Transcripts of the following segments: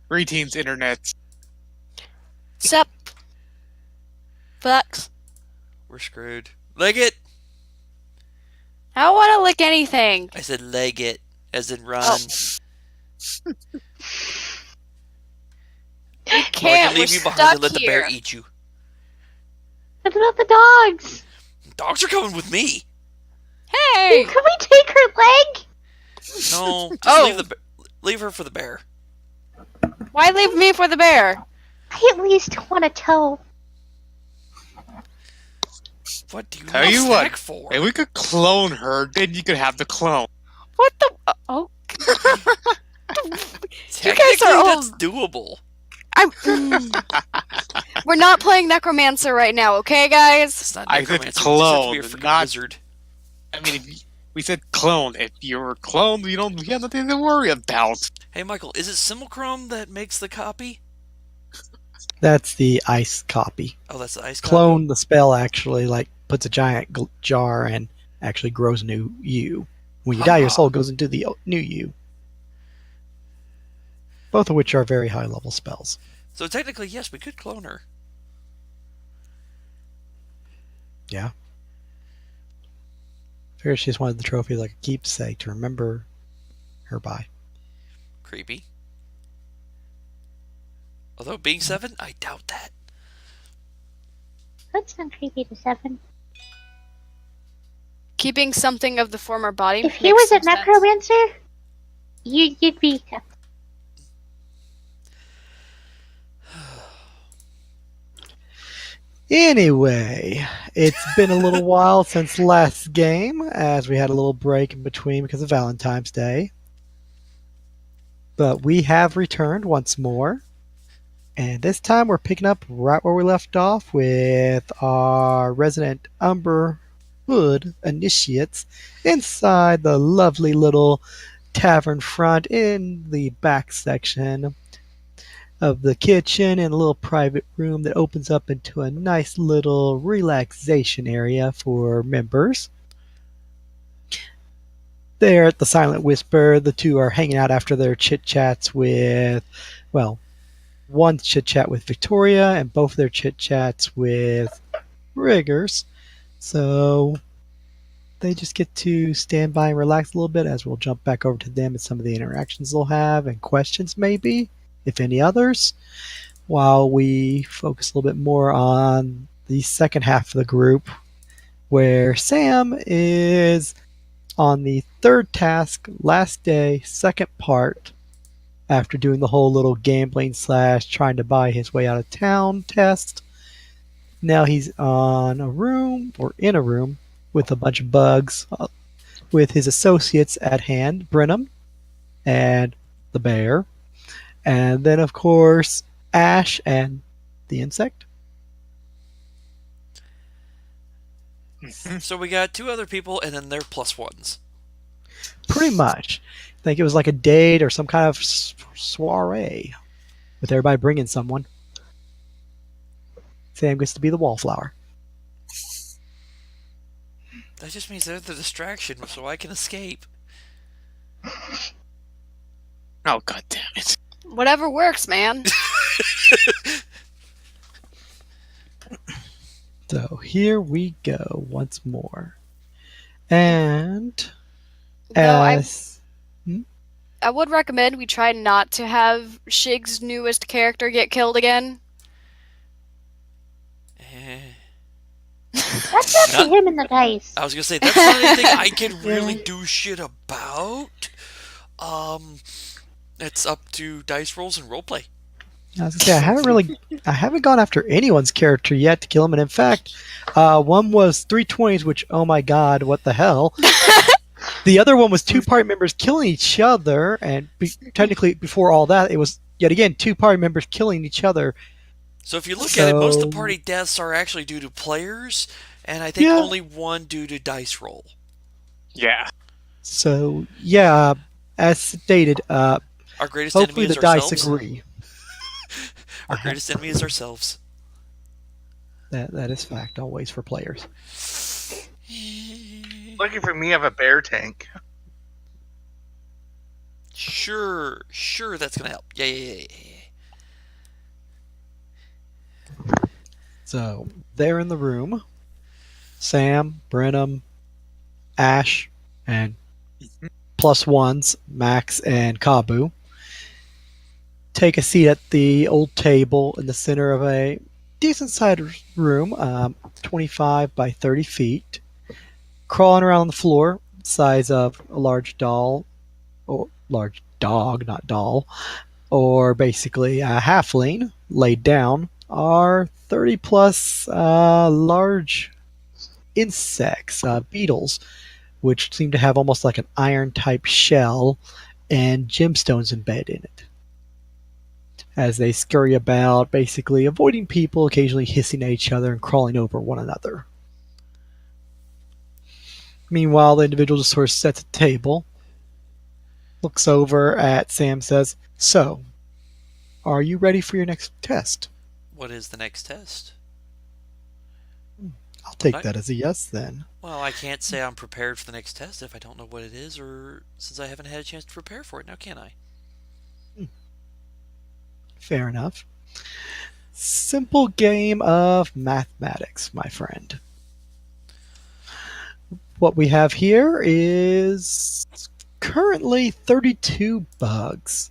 Greetings, Internet. Sup? Fucks. We're screwed. Leg it! I don't want to lick anything. I said leg it, as in run. Oh. We Or I can't. can leave We're you behind stuck and let the here. bear eat you. What about the dogs? Dogs are coming with me. Hey! Can we take her leg? No, just Oh. leave her for the bear. Why leave me for the bear? I at least want a toe. What do you Tell need you a what, snack for? If we could clone her, then you could have the clone. What the? Oh. Technically, are all- that's doable. We're not playing Necromancer right now, okay, guys? It's not I said necromancy. It's just have to be a clone, freaking not- wizard. I mean, we said clone. If you're cloned, you have nothing to worry about. Hey, Michael, is it Simulchrome that makes the copy? That's the ice copy. Oh, that's the ice copy? Clone, the spell actually puts a giant jar and actually grows a new you. When you die, your soul goes into the new you. Both of which are very high level spells. So technically, yes, we could clone her. Yeah. Figured she just wanted the trophy like a keepsake to remember her by. Creepy. Although being 7, I doubt that. That's not creepy to 7. Keeping something of the former body. If he makes was a some sense. necromancer, you'd be. Anyway, it's been a little while since last game, as we had a little break in between because of Valentine's Day. But we have returned once more. And this time we're picking up right where we left off with our resident Umber Hood initiates inside the lovely little tavern front in the back section of the kitchen, and a little private room that opens up into a nice little relaxation area for members. There at the Silent Whisper, the two are hanging out after their chit-chats with, well, one chit-chat with Victoria and both their chit-chats with Riggers. So they just get to stand by and relax a little bit as we'll jump back over to them and some of the interactions they'll have and questions maybe, if any others, while we focus a little bit more on the second half of the group, where Sam is on the third task, last day, second part, after doing the whole little gambling / trying to buy his way out of town test. Now he's in a room with a bunch of bugs, with his associates at hand, Bremen and the bear. And then, of course, Ash and the insect. So we got 2 other people, and then they're +1s. Pretty much. I think it was like a date or some kind of soiree with everybody bringing someone. Sam gets to be the wallflower. That just means they're the distraction, so I can escape. Oh, god damn it. Whatever works, man. So here we go once more. And Though as I would recommend we try not to have Shig's newest character get killed again. That's up to him and the dice. I was gonna say, that's not anything I can really do shit about. It's up to dice rolls and roleplay. I was gonna say, I haven't gone after anyone's character yet to kill him, and in fact, one was 320s, which, oh my god, what the hell? The other one was 2 party members killing each other, and technically before all that, it was yet again 2 party members killing each other. So if you look at it, most of the party deaths are actually due to players, and I think only 1 due to dice roll. Yeah. So yeah, as stated, Our greatest hopefully enemy the is dice ourselves. agree. Our greatest enemy is ourselves. That is fact, always for players. Lucky for me, I have a bear tank. Sure, that's gonna help. Yeah. So they're in the room. Sam, Brenham, Ash, and plus ones, Max and Kabu, take a seat at the old table in the center of a decent sized room, 25 by 30 feet, crawling around on the floor, size of a large doll, or large dog, not doll, or basically a halfling laid down, are 30 plus large insects, beetles, which seem to have almost like an iron type shell and gemstones embedded in it. As they scurry about, basically avoiding people, occasionally hissing at each other and crawling over one another. Meanwhile, the individual just sort of sits at the table, looks over at Sam, says, "So, are you ready for your next test?" What is the next test? I'll take that as a yes then. Well, I can't say I'm prepared for the next test if I don't know what it is, or since I haven't had a chance to prepare for it. Now, can I? Fair enough. Simple game of mathematics, my friend. What we have here is currently 32 bugs,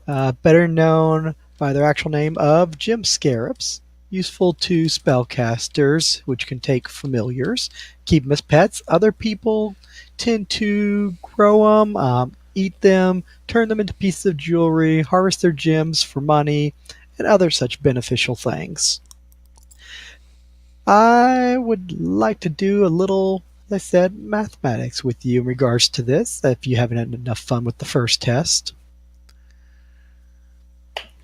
better known by their actual name of gem scarabs, useful to spellcasters, which can take familiars, keep them as pets. Other people tend to grow them, eat them, turn them into pieces of jewelry, harvest their gems for money, and other such beneficial things. I would like to do a little, as I said, mathematics with you in regards to this, if you haven't had enough fun with the first test.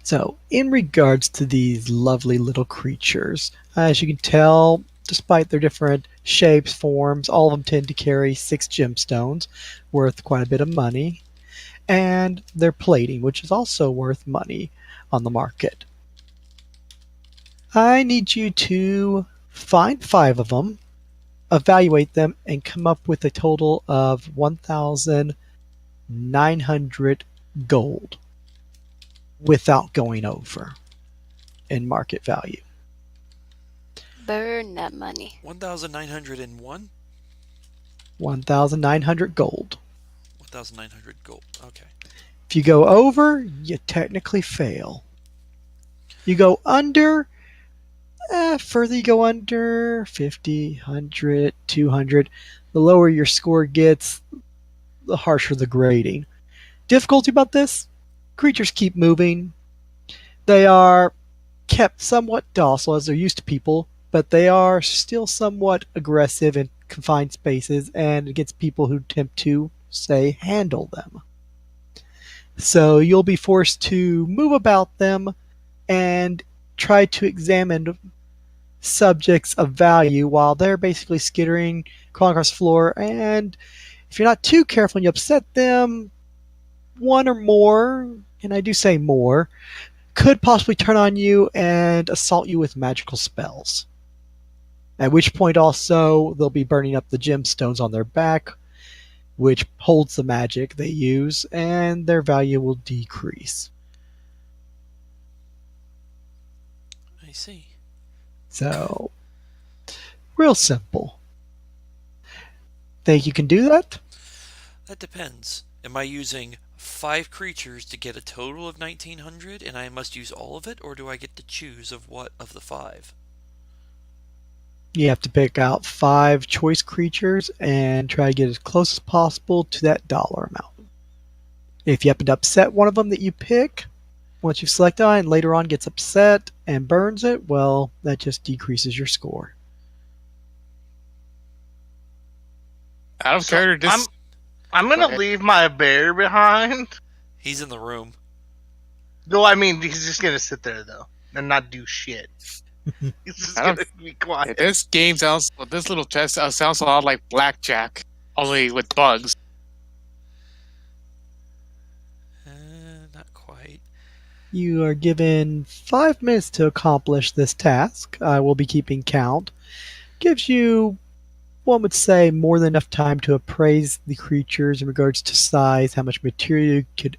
So, in regards to these lovely little creatures, as you can tell, despite their different shapes, forms, all of them tend to carry 6 gemstones, worth quite a bit of money, and their plating, which is also worth money on the market. I need you to find 5 of them, evaluate them, and come up with a total of 1,900 gold without going over in market value. Burn that money. 1,901? 1,900 gold. 1,900 gold. Okay. If you go over, you technically fail. You go under, further you go under, 50, 100, 200, the lower your score gets, the harsher the grading. Difficulty about this? Creatures keep moving. They are kept somewhat docile as they're used to people, but they are still somewhat aggressive in confined spaces and against people who attempt to, say, handle them. So you'll be forced to move about them and try to examine subjects of value while they're basically skittering, crawling across the floor, and if you're not too careful and you upset them, one or more, and I do say more, could possibly turn on you and assault you with magical spells. At which point also they'll be burning up the gemstones on their back, which holds the magic they use, and their value will decrease. I see. So, real simple. Think you can do that? That depends. Am I using 5 creatures to get a total of 1,900 and I must use all of it, or do I get to choose of what of the 5? You have to pick out 5 choice creatures and try to get as close as possible to that dollar amount. If you happen to upset one of them that you pick, once you've selected it and later on gets upset and burns it, well, that just decreases your score. Out of character, just I'm gonna leave my bear behind. He's in the room. No, I mean he's just gonna sit there though and not do shit. He's just gonna be quiet. this game sounds. Well, this little test sounds a lot like blackjack, only with bugs. Not quite. You are given 5 minutes to accomplish this task. I will be keeping count. Gives you, one would say, more than enough time to appraise the creatures in regards to size, how much material you could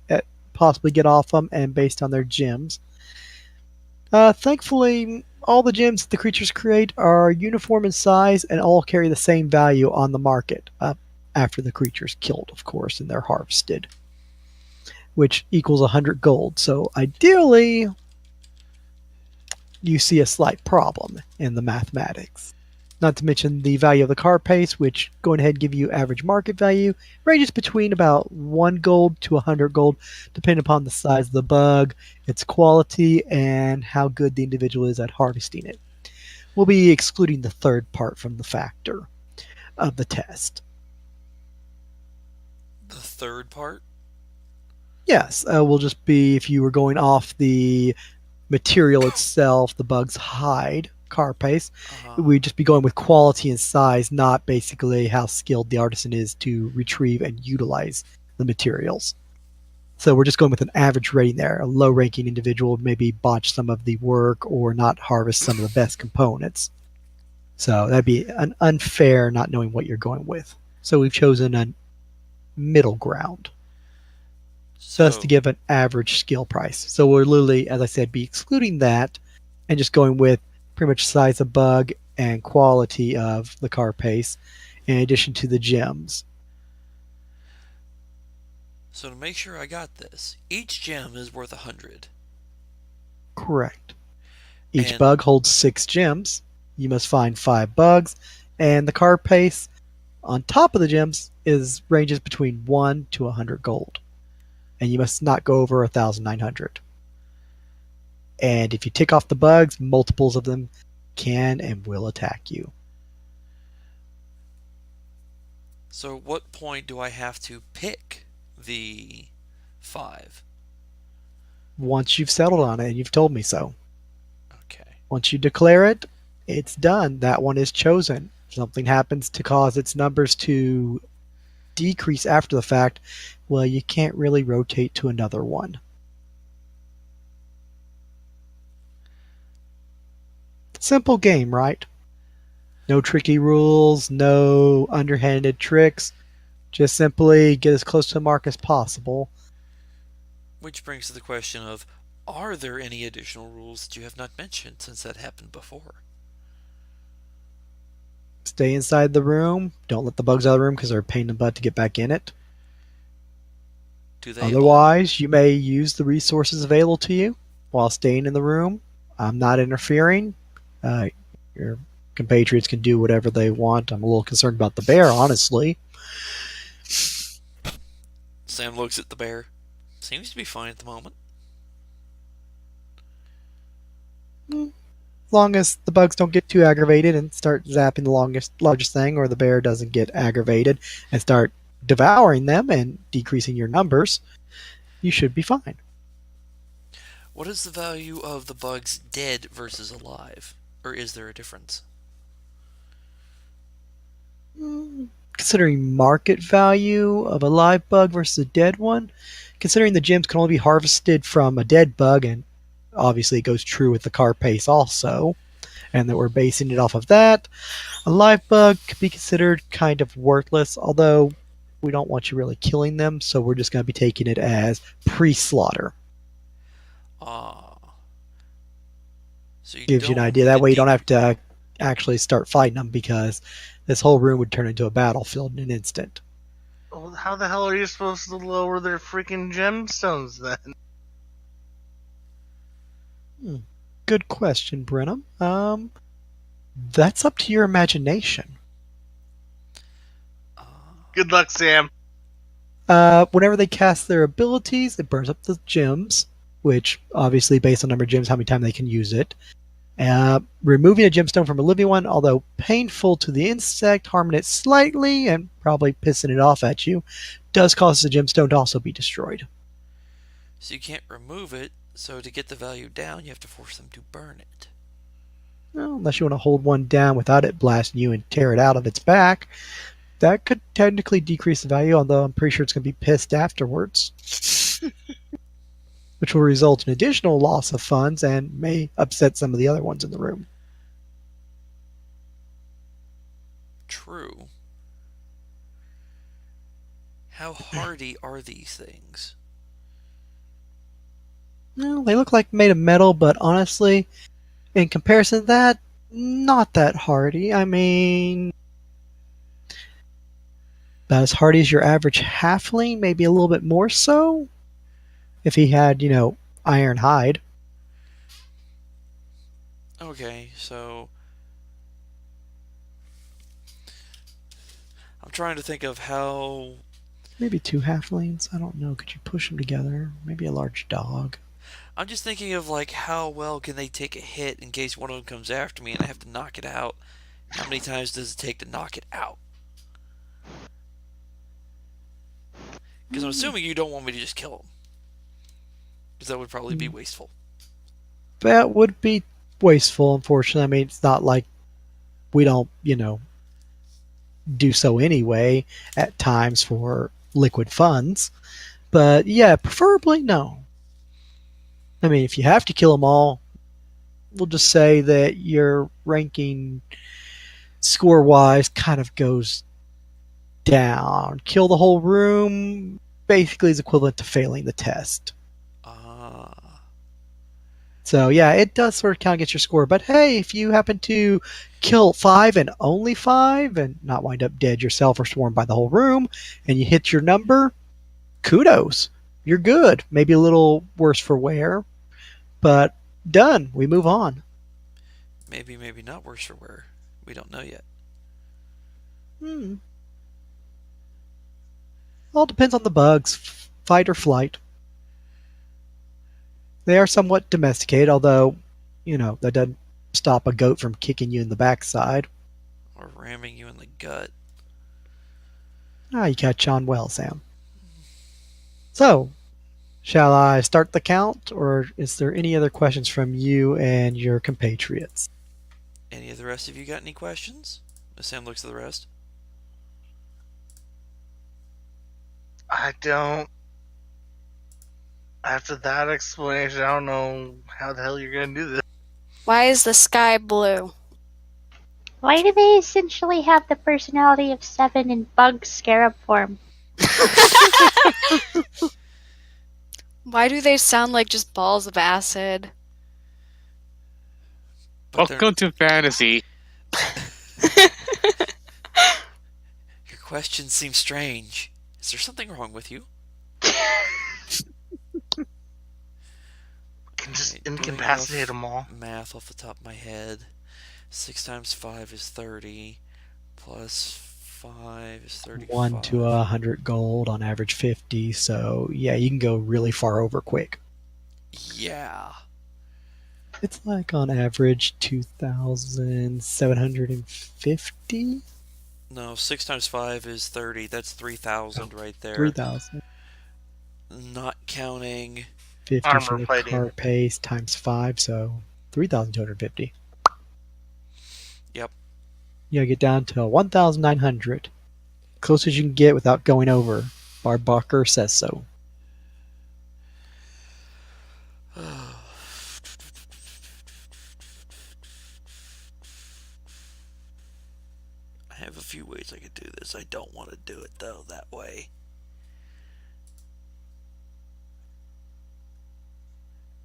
possibly get off them, and based on their gems. Thankfully, All the gems the creatures create are uniform in size and all carry the same value on the market, after the creature's killed, of course, and they're harvested, which equals 100 gold. So ideally, you see a slight problem in the mathematics. Not to mention the value of the carapace, which, going ahead and give you average market value, ranges between about 1 gold to 100 gold, depending upon the size of the bug, its quality, and how good the individual is at harvesting it. We'll be excluding the third part from the factor of the test. The third part? Yes, will just be if you were going off the material itself, the bug's hide, carapace, we'd just be going with quality and size, not basically how skilled the artisan is to retrieve and utilize the materials. So we're just going with an average rating there. A low ranking individual would maybe botch some of the work or not harvest some of the best components. So that'd be an unfair not knowing what you're going with. So we've chosen a middle ground. Thus to give an average skill price. So we're literally, as I said, be excluding that and just going with pretty much size of bug and quality of the carapace in addition to the gems. So to make sure I got this, each gem is worth 100. Correct. Each bug holds 6 gems. You must find 5 bugs, and the carapace on top of the gems ranges between 1 to 100 gold. And you must not go over 1,900. And if you tick off the bugs, multiples of them can and will attack you. So at what point do I have to pick the 5? Once you've settled on it and you've told me so. Okay. Once you declare it, it's done. That one is chosen. If something happens to cause its numbers to decrease after the fact, well, you can't really rotate to another one. Simple game, right? No tricky rules, no underhanded tricks. Just simply get as close to the mark as possible. Which brings to the question of, are there any additional rules that you have not mentioned since that happened before? Stay inside the room. Don't let the bugs out of the room because they're a pain in the butt to get back in it. Otherwise, you may use the resources available to you while staying in the room. I'm not interfering. Your compatriots can do whatever they want. I'm a little concerned about the bear, honestly. Sam looks at the bear. Seems to be fine at the moment. As long as the bugs don't get too aggravated and start zapping the largest thing, or the bear doesn't get aggravated and start devouring them and decreasing your numbers, you should be fine. What is the value of the bugs dead versus alive? Or is there a difference? Considering market value of a live bug versus a dead one, considering the gems can only be harvested from a dead bug, and obviously it goes true with the carapace also, and that we're basing it off of that, a live bug could be considered kind of worthless, although we don't want you really killing them, so we're just going to be taking it as pre-slaughter. So gives you an idea. That way you don't have to actually start fighting them, because this whole room would turn into a battlefield in an instant. Well, how the hell are you supposed to lower their freaking gemstones then? Good question, Brenham. That's up to your imagination. Good luck, Sam. Whenever they cast their abilities, it burns up the gems, which obviously based on number of gems, how many times they can use it. Removing a gemstone from a living one, although painful to the insect, harming it slightly and probably pissing it off at you, does cause the gemstone to also be destroyed. So you can't remove it, so to get the value down, you have to force them to burn it. Well, unless you want to hold one down without it blasting you and tear it out of its back, that could technically decrease the value, although I'm pretty sure it's going to be pissed afterwards. Which will result in additional loss of funds and may upset some of the other ones in the room. True. How hardy are these things? Well, they look like made of metal, but honestly, In comparison to that, not that hardy. I mean, about as hardy as your average halfling, maybe a little bit more so. If he had, iron hide. Okay, so I'm trying to think of how. Maybe two halflings. I don't know. Could you push them together? Maybe a large dog. I'm just thinking of like how well can they take a hit in case one of them comes after me and I have to knock it out. How many times does it take to knock it out? Because I'm assuming you don't want me to just kill him. Because that would probably be wasteful. That would be wasteful, unfortunately. I mean, it's not like we don't, do so anyway at times for liquid funds. But yeah, preferably no. I mean, if you have to kill them all, we'll just say that your ranking score-wise kind of goes down. Kill the whole room basically is equivalent to failing the test. So yeah, it does sort of count against your score. But hey, if you happen to kill 5 and only 5 and not wind up dead yourself or swarmed by the whole room and you hit your number, kudos. You're good. Maybe a little worse for wear, but done. We move on. Maybe not worse for wear. We don't know yet. All depends on the bugs. Fight or flight. They are somewhat domesticated, although, that doesn't stop a goat from kicking you in the backside. Or ramming you in the gut. You catch on well, Sam. So, shall I start the count, or is there any other questions from you and your compatriots? Any of the rest of you got any questions? As Sam looks at the rest. I don't. After that explanation, I don't know how the hell you're gonna do this. Why is the sky blue? Why do they essentially have the personality of Seven in bug scarab form? Why do they sound like just balls of acid? But Welcome to fantasy. your questions seem strange. Is there something wrong with you? Can just Right, doing incapacitate rough them all. Math off the top of my head. 6 times 5 is 30. Plus 5 is 35. 1 to 100 gold, on average 50. So yeah, you can go really far over quick. Yeah. It's like on average 2,750. No, 6 times 5 is 30. That's 3,000 right there. 3,000. Not counting. 50 Armor for the plating. car pace times 5, so 3,250. Yep. You gotta get down to 1,900. Close as you can get without going over. Barbucker says so. I have a few ways I could do this. I don't want to do it though that way.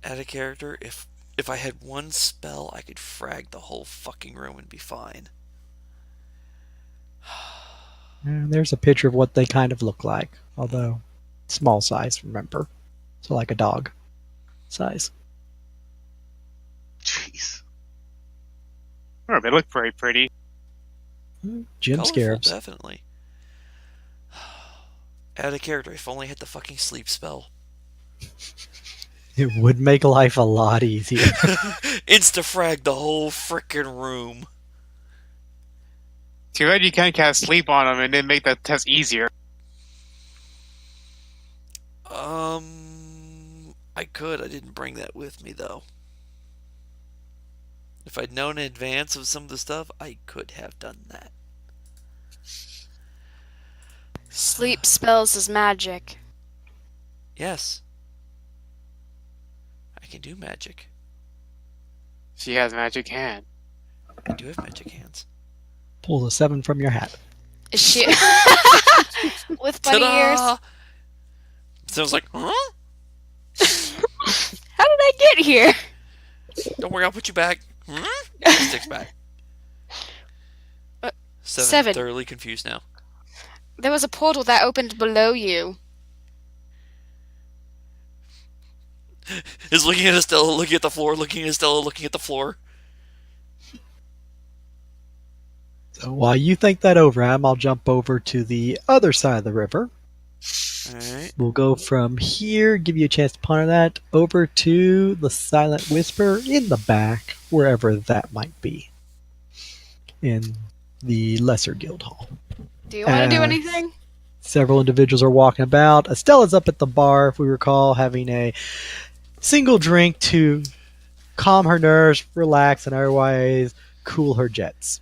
Add a character. If I had one spell, I could frag the whole fucking room and be fine. And there's a picture of what they kind of look like, although small size, remember. So like a dog size. Jeez. Oh, they look very pretty. Gym Colorful, scarabs. definitely. Add a character. If only I had the fucking sleep spell. It would make life a lot easier. Insta-frag the whole frickin' room. Too bad you can't cast sleep on them and then make the test easier. I could. I didn't bring that with me though. If I'd known in advance of some of the stuff, I could have done that. Sleep spells is magic. Yes. I can do magic. She has magic hand. I do have magic hands. Pull a 7 from your hat. Is she with bunny ears? Ta-da! Sounds like, huh? How did I get here? Don't worry, I'll put you back. Sticks back. Seven. Thoroughly confused now. There was a portal that opened below you. Is looking at Estella, looking at the floor, looking at Estella, looking at the floor. So while you think that over, Adam, I'll jump over to the other side of the river. Alright. We'll go from here, give you a chance to ponder that, over to the Silent Whisper in the back, wherever that might be. In the Lesser Guild Hall. Do you want to do anything? Several individuals are walking about. Estella's up at the bar, if we recall, having a single drink to calm her nerves, relax, and otherwise cool her jets.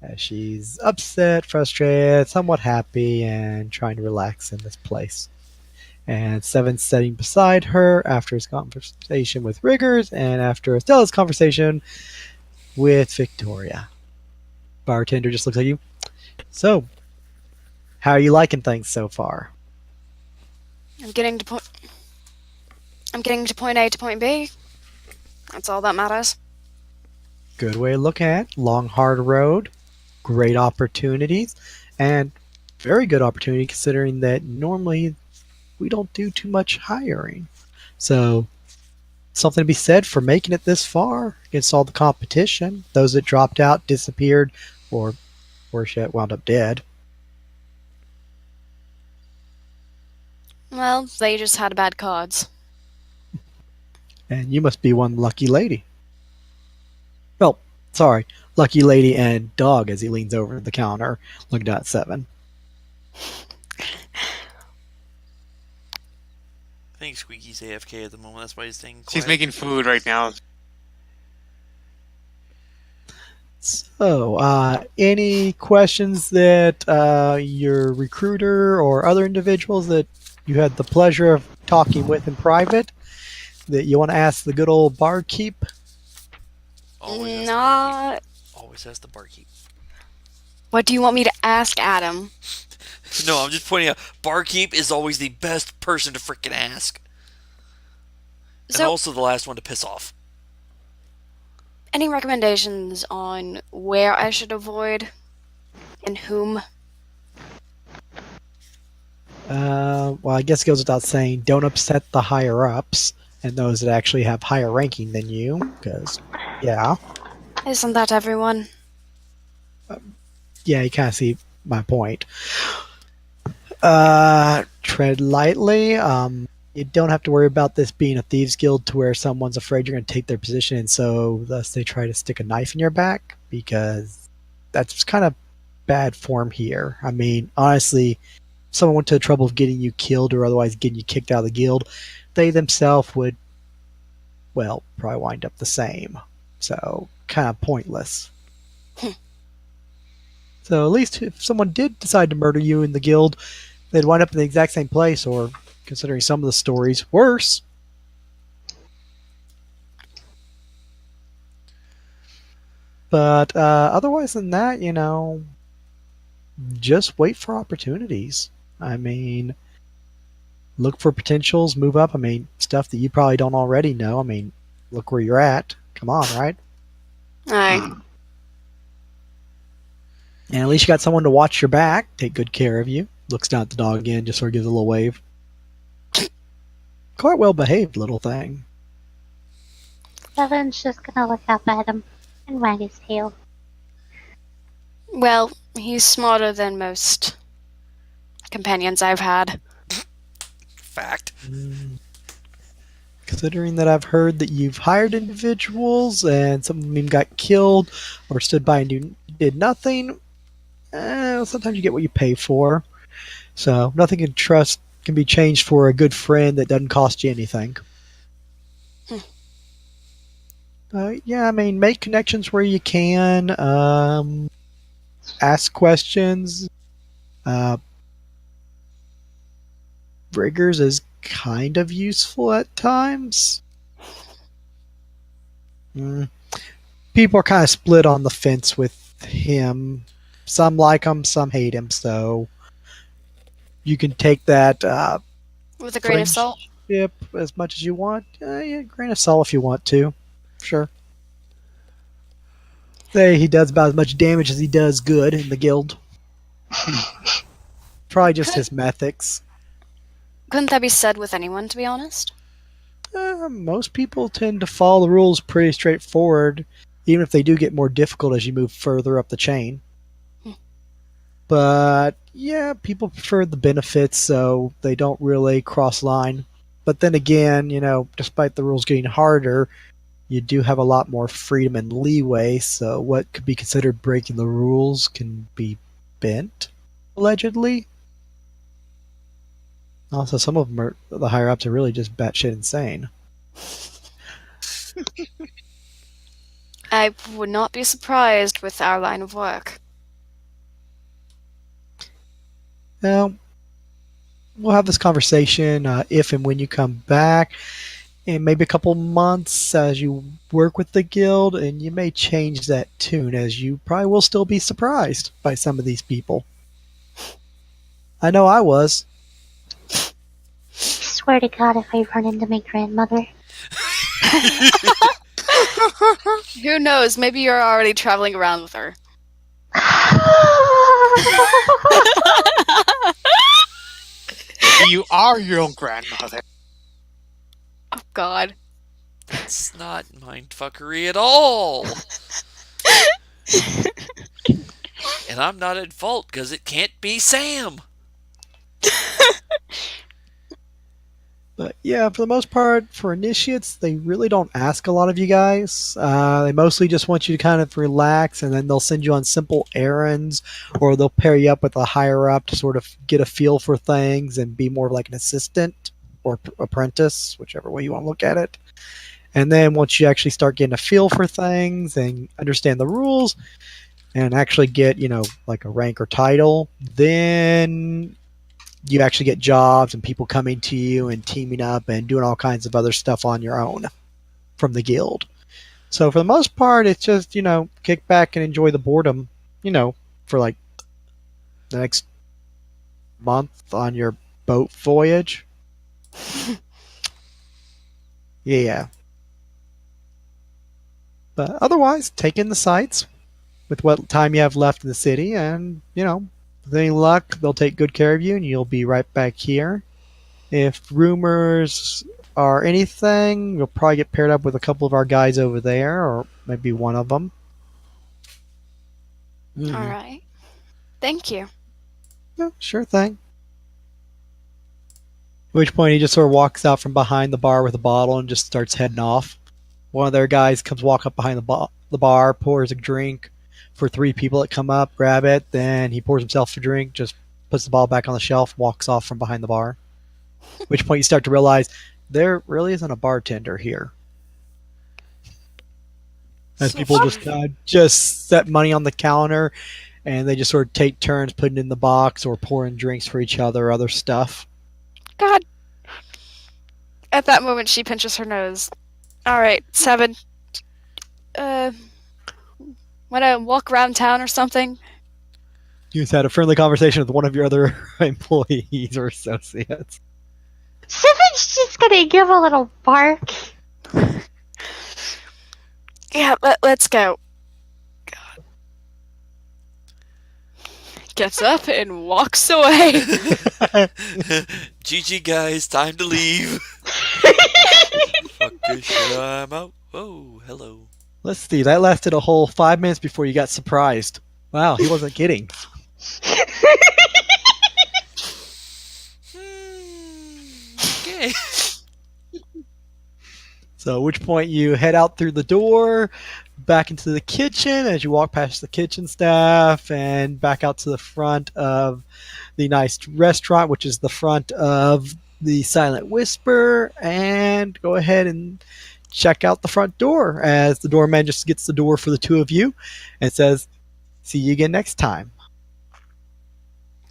As she's upset, frustrated, somewhat happy, and trying to relax in this place. And Seven's sitting beside her after his conversation with Riggers and after Estella's conversation with Victoria. Bartender just looks at you. So, how are you liking things so far? I'm getting to point A to point B. That's all that matters. Good way to look at it. Long, hard road. Great opportunities. And very good opportunity considering that normally we don't do too much hiring. So, something to be said for making it this far against all the competition. Those that dropped out, disappeared, or worse yet, wound up dead. Well, they just had bad cards. And you must be one lucky lady. Well, sorry, lucky lady and dog as he leans over the counter, looking at Seven. I think Squeaky's AFK at the moment, that's why he's staying quiet. She's making food right now. So, any questions that your recruiter or other individuals that you had the pleasure of talking with in private that you want to ask the good old barkeep? Always ask the barkeep. Not. Always ask the barkeep. What do you want me to ask Adam? No, I'm just pointing out, barkeep is always the best person to frickin' ask. And So, also the last one to piss off. any recommendations on where I should avoid and whom? Well, I guess it goes without saying, don't upset the higher ups and those that actually have higher ranking than you, because, yeah, Isn't that everyone? you kind of see my point. Tread lightly. You don't have to worry about this being a thieves guild to where someone's afraid you're going to take their position, and so thus they try to stick a knife in your back, because that's kind of bad form here. I mean, honestly, if someone went to the trouble of getting you killed or otherwise getting you kicked out of the guild, they themselves would, well, probably wind up the same. So, kind of pointless. So at least if someone did decide to murder you in the guild, they'd wind up in the exact same place, or, considering some of the stories, worse. But otherwise than that, just wait for opportunities. I mean, look for potentials, move up. I mean, stuff that you probably don't already know. I mean, look where you're at. Come on, right? Aye. And at least you got someone to watch your back, take good care of you. Looks down at the dog again, just sort of gives a little wave. Quite well behaved little thing. Seven's just gonna look up at him and wag his tail. Well, he's smarter than most companions I've had. Fact. Considering that I've heard that you've hired individuals and some of them even got killed or stood by and did nothing, sometimes you get what you pay for. So nothing can be changed for a good friend that doesn't cost you anything. Yeah, I mean, make connections where you can. Ask questions. Riggers is kind of useful at times. People are kind of split on the fence with him. Some like him, some hate him, so you can take that With a grain of salt. friendship as much as you want. Yeah, grain of salt if you want to. Sure. Say he does about as much damage as he does good in the guild. Probably just his methods. Couldn't that be said with anyone, to be honest? Most people tend to follow the rules pretty straightforward, even if they do get more difficult as you move further up the chain. But yeah, people prefer the benefits, so they don't really cross line. But then again, despite the rules getting harder, you do have a lot more freedom and leeway, so what could be considered breaking the rules can be bent, allegedly. Also, some of them are, the higher ups are really just batshit insane. I would not be surprised with our line of work. Now, we'll have this conversation if and when you come back, in maybe a couple months as you work with the guild, and you may change that tune as you probably will still be surprised by some of these people. I know I was. Swear to God, if I run into my grandmother. Who knows? Maybe you're already traveling around with her. You are your own grandmother. Oh, God. It's not mindfuckery at all. And I'm not at fault because it can't be Sam. But yeah, for the most part, for initiates, they really don't ask a lot of you guys. They mostly just want you to kind of relax, and then they'll send you on simple errands, or they'll pair you up with a higher up to sort of get a feel for things and be more like an assistant or apprentice, whichever way you want to look at it. And then once you actually start getting a feel for things and understand the rules and actually get, like a rank or title, then you actually get jobs and people coming to you and teaming up and doing all kinds of other stuff on your own from the guild. So for the most part, it's just, kick back and enjoy the boredom, for like the next month on your boat voyage. Yeah. But otherwise, take in the sights with what time you have left in the city, and, with any luck, they'll take good care of you, and you'll be right back here. If rumors are anything, you'll probably get paired up with a couple of our guys over there, or maybe one of them. All right. Thank you. Yeah, sure thing. At which point he just sort of walks out from behind the bar with a bottle and just starts heading off. One of their guys comes walk up behind the bar, pours a drink for 3 people that come up, grab it, then he pours himself a drink, just puts the bottle back on the shelf, walks off from behind the bar. At which point you start to realize there really isn't a bartender here. As people just set money on the counter, and they just sort of take turns putting it in the box or pouring drinks for each other, other stuff. God. At that moment, she pinches her nose. All right, Seven. Want to walk around town or something? You just had a friendly conversation with one of your other employees or associates. Seven's just gonna give a little bark. Yeah, let's go. God. Gets up and walks away. GG guys, time to leave. Fuck this shit, I'm out. Oh, hello. Let's see, that lasted a whole 5 minutes before you got surprised. Wow, he wasn't kidding. Okay. So at which point you head out through the door, back into the kitchen as you walk past the kitchen staff, and back out to the front of the nice restaurant, which is the front of the Silent Whisper, and go ahead and check out the front door as the doorman just gets the door for the 2 of you and says, "See you again next time."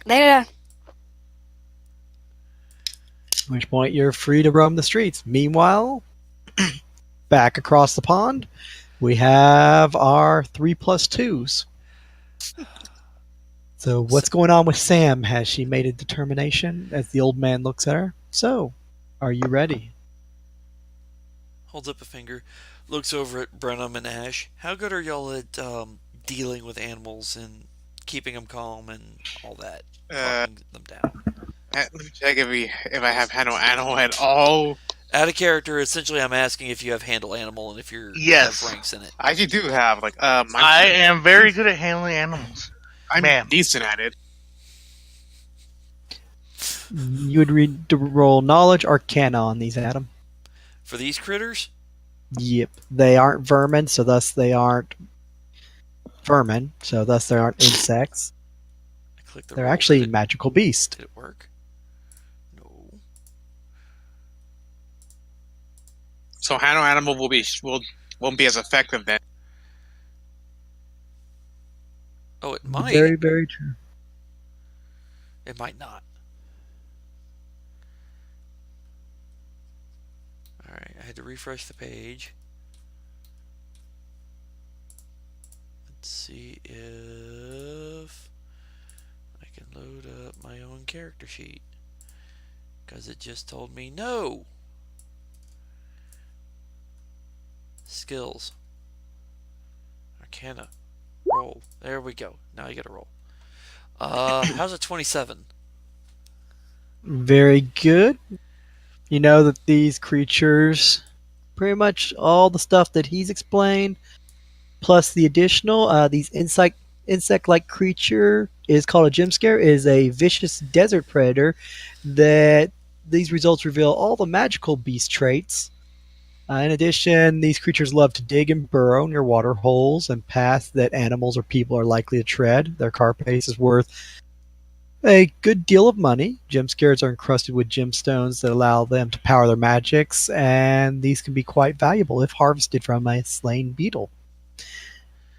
Later. At which point you're free to roam the streets. Meanwhile, back across the pond, we have our 3+2s. So what's going on with Sam? Has she made a determination as the old man looks at her? So, are you ready? holds up a finger, looks over at Brenham and Ash. How good are y'all at dealing with animals and keeping them calm and all that, Uh, talking them down? let me check if I have handle animal at all. Out of character, essentially, I'm asking if you have handle animal and if you're Yes. have ranks in it. I actually do have I am very good at handling animals. I'm Man. decent at it. You would read to roll knowledge arcana on these, Adam. For these critters, Yep. They aren't vermin, so thus they aren't vermin, so thus they aren't insects. I click the They're roll. actually Did it, magical beast. did it work? No. So handle animal won't be as effective then. Oh, it might. Very, very true. It might not. Alright, I had to refresh the page. Let's see if I can load up my own character sheet. Because it just told me no! Skills. Arcana. Roll. There we go. Now you gotta roll. How's a 27? Very good. You know that these creatures, pretty much all the stuff that he's explained, plus the additional, these insect-like creature is called a gem scare, is a vicious desert predator that these results reveal all the magical beast traits. In addition, these creatures love to dig and burrow near water holes and paths that animals or people are likely to tread. Their carapace is worth a good deal of money. Gem scares are encrusted with gemstones that allow them to power their magics, and these can be quite valuable if harvested from a slain beetle.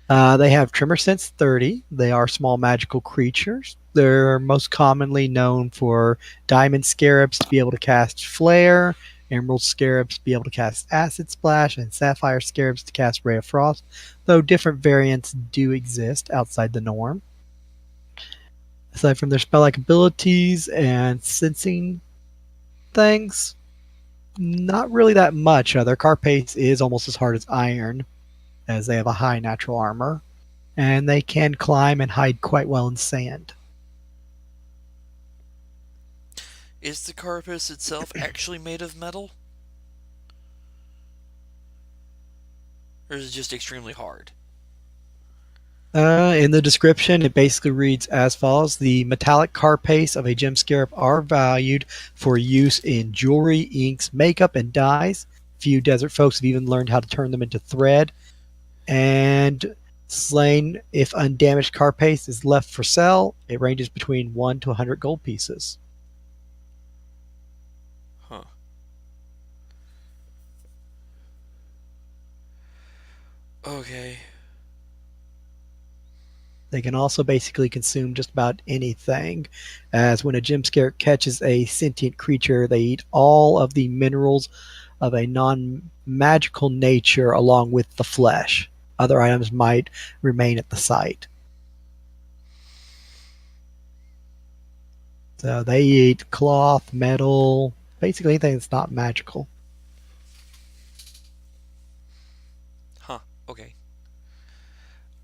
They have Tremor Sense 30. They are small magical creatures. They're most commonly known for diamond scarabs to be able to cast Flare, emerald scarabs to be able to cast Acid Splash, and sapphire scarabs to cast Ray of Frost, though different variants do exist outside the norm. Aside from their spell-like abilities and sensing things, not really that much. Their carapace is almost as hard as iron, as they have a high natural armor, and they can climb and hide quite well in sand. Is the carapace itself actually made of metal? Or is it just extremely hard? In the description, it basically reads as follows: the metallic carapace of a gem scarab are valued for use in jewelry, inks, makeup, and dyes. Few desert folks have even learned how to turn them into thread. And slain, if undamaged carapace is left for sale, it ranges between 1 to 100 gold pieces. Huh. Okay. They can also basically consume just about anything, as when a gem scare catches a sentient creature, they eat all of the minerals of a non-magical nature along with the flesh. Other items might remain at the site. So they eat cloth, metal, basically anything that's not magical. Huh. Okay.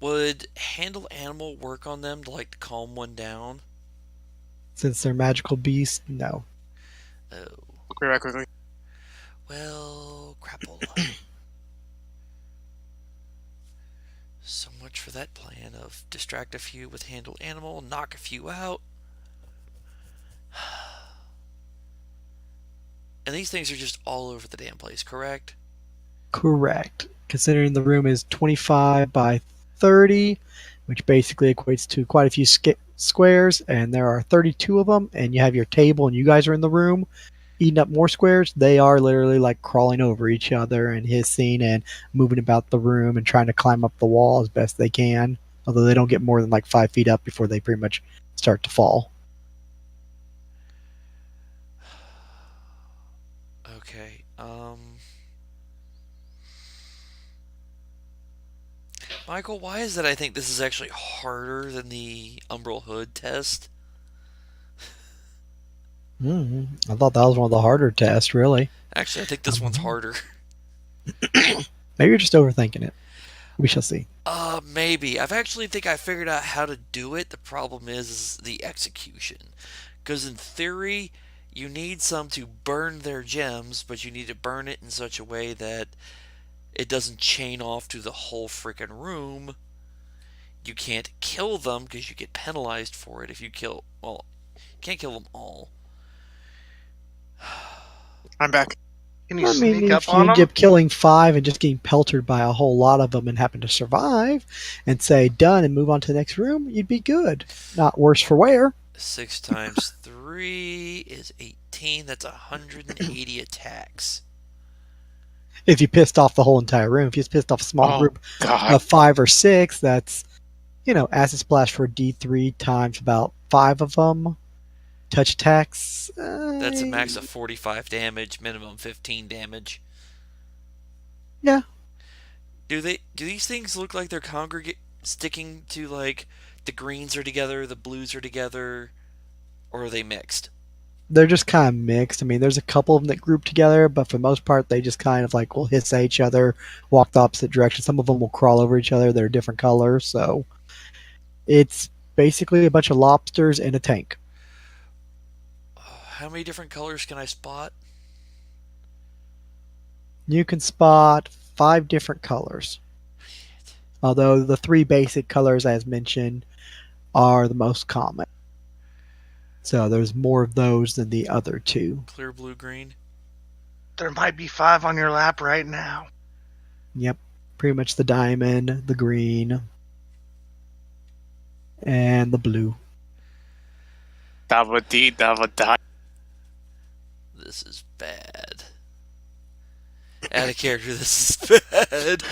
Would handle animal work on them to like calm one down? Since they're magical beasts, no. Oh. Be right quickly. Well, crapola. So much for that plan of distract a few with handle animal, knock a few out. And these things are just all over the damn place, correct? Correct. Considering the room is 25 by 30, which basically equates to quite a few squares, and there are 32 of them, and you have your table and you guys are in the room eating up more squares. They are literally like crawling over each other and hissing and moving about the room and trying to climb up the wall as best they can, although they don't get more than like 5 feet up before they pretty much start to fall. Okay. Michael, why is it I think this is actually harder than the Umbral Hood test? I thought that was one of the harder tests, really. Actually, I think this one's harder. Maybe you're just overthinking it. We shall see. Maybe. I've actually think I figured out how to do it. The problem is the execution. Because in theory, you need some to burn their gems, but you need to burn it in such a way that it doesn't chain off to the whole freaking room. You can't kill them because you get penalized for it if you kill. Well, you can't kill them all. I'm back. Can you I mean, sneak up if you on end them? up killing 5 and just getting peltered by a whole lot of them and happen to survive and say done and move on to the next room, you'd be good. Not worse for wear. 6 times 3 is 18. That's 180 attacks. If you pissed off the whole entire room, if you just pissed off a small Oh, group God. of 5 or 6, that's, acid splash for D3 times about 5 of them. Touch attacks. That's a max of 45 damage, minimum 15 damage. Yeah. Do these things look like they're sticking to like the greens are together, the blues are together, or are they mixed? They're just kind of mixed. I mean, there's a couple of them that group together, but for the most part, they just kind of like will hiss at each other, walk the opposite direction. Some of them will crawl over each other. They're different colors, so it's basically a bunch of lobsters in a tank. How many different colors can I spot? You can spot 5 different colors. Although the 3 basic colors, as mentioned, are the most common. So there's more of those than the other 2. Clear, blue, green. There might be 5 on your lap right now. Yep. Pretty much the diamond, the green, and the blue. Double D, double die. This is bad. Add a character. This is bad.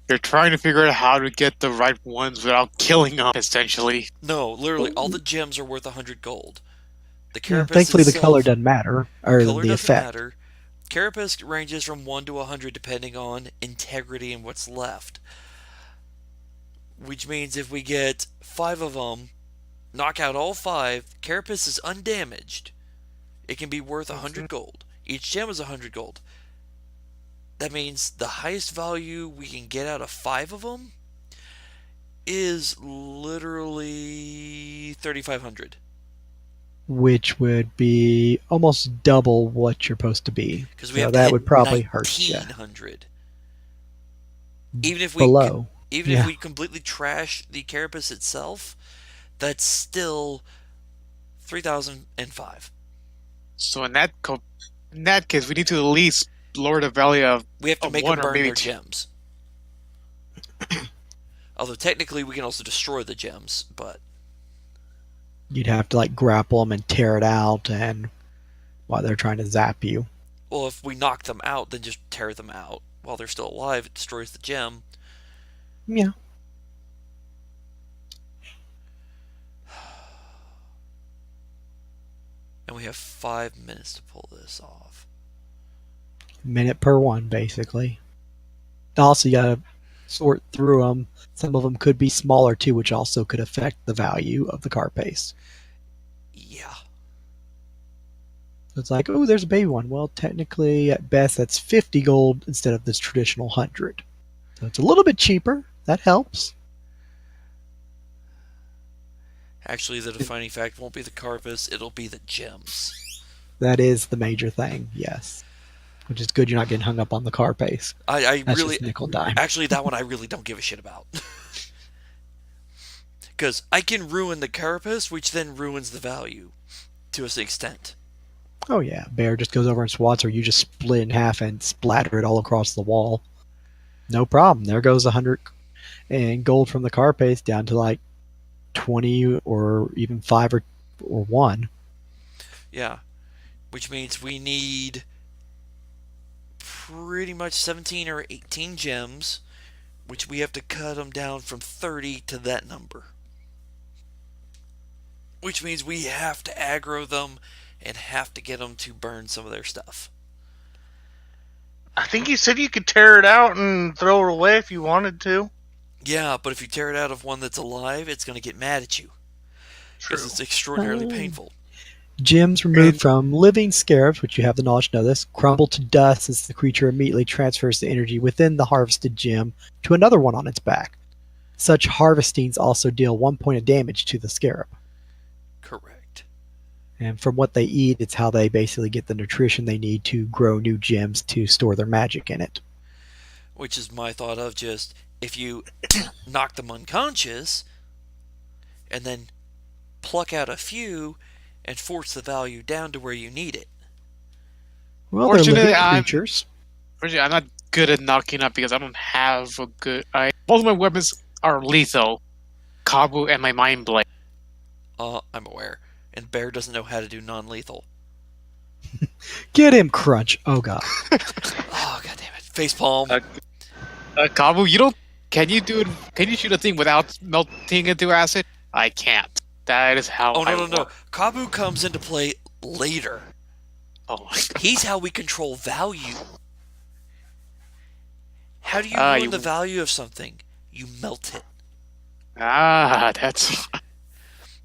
You're trying to figure out how to get the right ones without killing them, essentially. No, literally, all the gems are worth 100 gold. The Yeah, carapace thankfully, the itself, color doesn't matter, or color the doesn't effect. matter. Carapace ranges from 1 to 100 depending on integrity and what's left. Which means if we get 5 of them, knock out all 5, carapace is undamaged. It can be worth 100 gold. Each gem is 100 gold. That means the highest value we can get out of 5 of them is literally 3,500. Which would be almost double what you're supposed to be. Because we So have to that hit would probably hurt you. 1,900. Even if Below. if we completely trash the carapace itself, that's still 3,005. So in that case, we need to at least lower the value of. We have to Of make one them or burn maybe their two. gems. Although technically we can also destroy the gems, but You'd have to like grapple them and tear it out, and while they're trying to zap you. well, if we knock them out, then just tear them out while they're still alive. It destroys the gem. Yeah. And we have 5 minutes to pull this off. Minute per one, basically. Also, you gotta sort through them. Some of them could be smaller too, which also could affect the value of the carapace. Yeah. So it's like, oh, there's a baby one. Well, technically, at best, that's 50 gold instead of this traditional 100. So it's a little bit cheaper. That helps. Actually, the defining fact won't be the carapace, it'll be the gems. That is the major thing, yes. Which is good you're not getting hung up on the carapace. I That's really just nickel dime. Actually, that one I really don't give a shit about. Because I can ruin the carapace, which then ruins the value to an extent. Oh yeah, bear just goes over and swats, or you just split in half and splatter it all across the wall. No problem. There goes 100 and gold from the carapace down to like 20 or even 5 or 1. Yeah. Which means we need pretty much 17 or 18 gems, which we have to cut them down from 30 to that number. Which means we have to aggro them and have to get them to burn some of their stuff. I think you said you could tear it out and throw it away if you wanted to. Yeah, but if you tear it out of one that's alive, it's going to get mad at you. True. Because it's extraordinarily Oh. painful. Gems removed from living scarabs, which you have the knowledge to know this, crumble to dust as the creature immediately transfers the energy within the harvested gem to another one on its back. Such harvestings also deal 1 point of damage to the scarab. Correct. And from what they eat, it's how they basically get the nutrition they need to grow new gems to store their magic in it. Which is my thought of just, if you knock them unconscious, and then pluck out a few, and force the value down to where you need it. Well, they're Fortunately, living I'm creatures. not good at knocking up because I don't have a good. Both of my weapons are lethal, Kabu and my Mind Blade. I'm aware. And Bear doesn't know how to do non-lethal. Get him, Crunch. Oh, God. Oh, god damn it. Facepalm. Kabu, you don't. Can you do it? Can you shoot a thing without melting into acid? I can't. That is how. Oh, I no. work. Kabu comes into play later. Oh my god. He's how we control value. How do you Ah, ruin you- the value of something? You melt it. That's.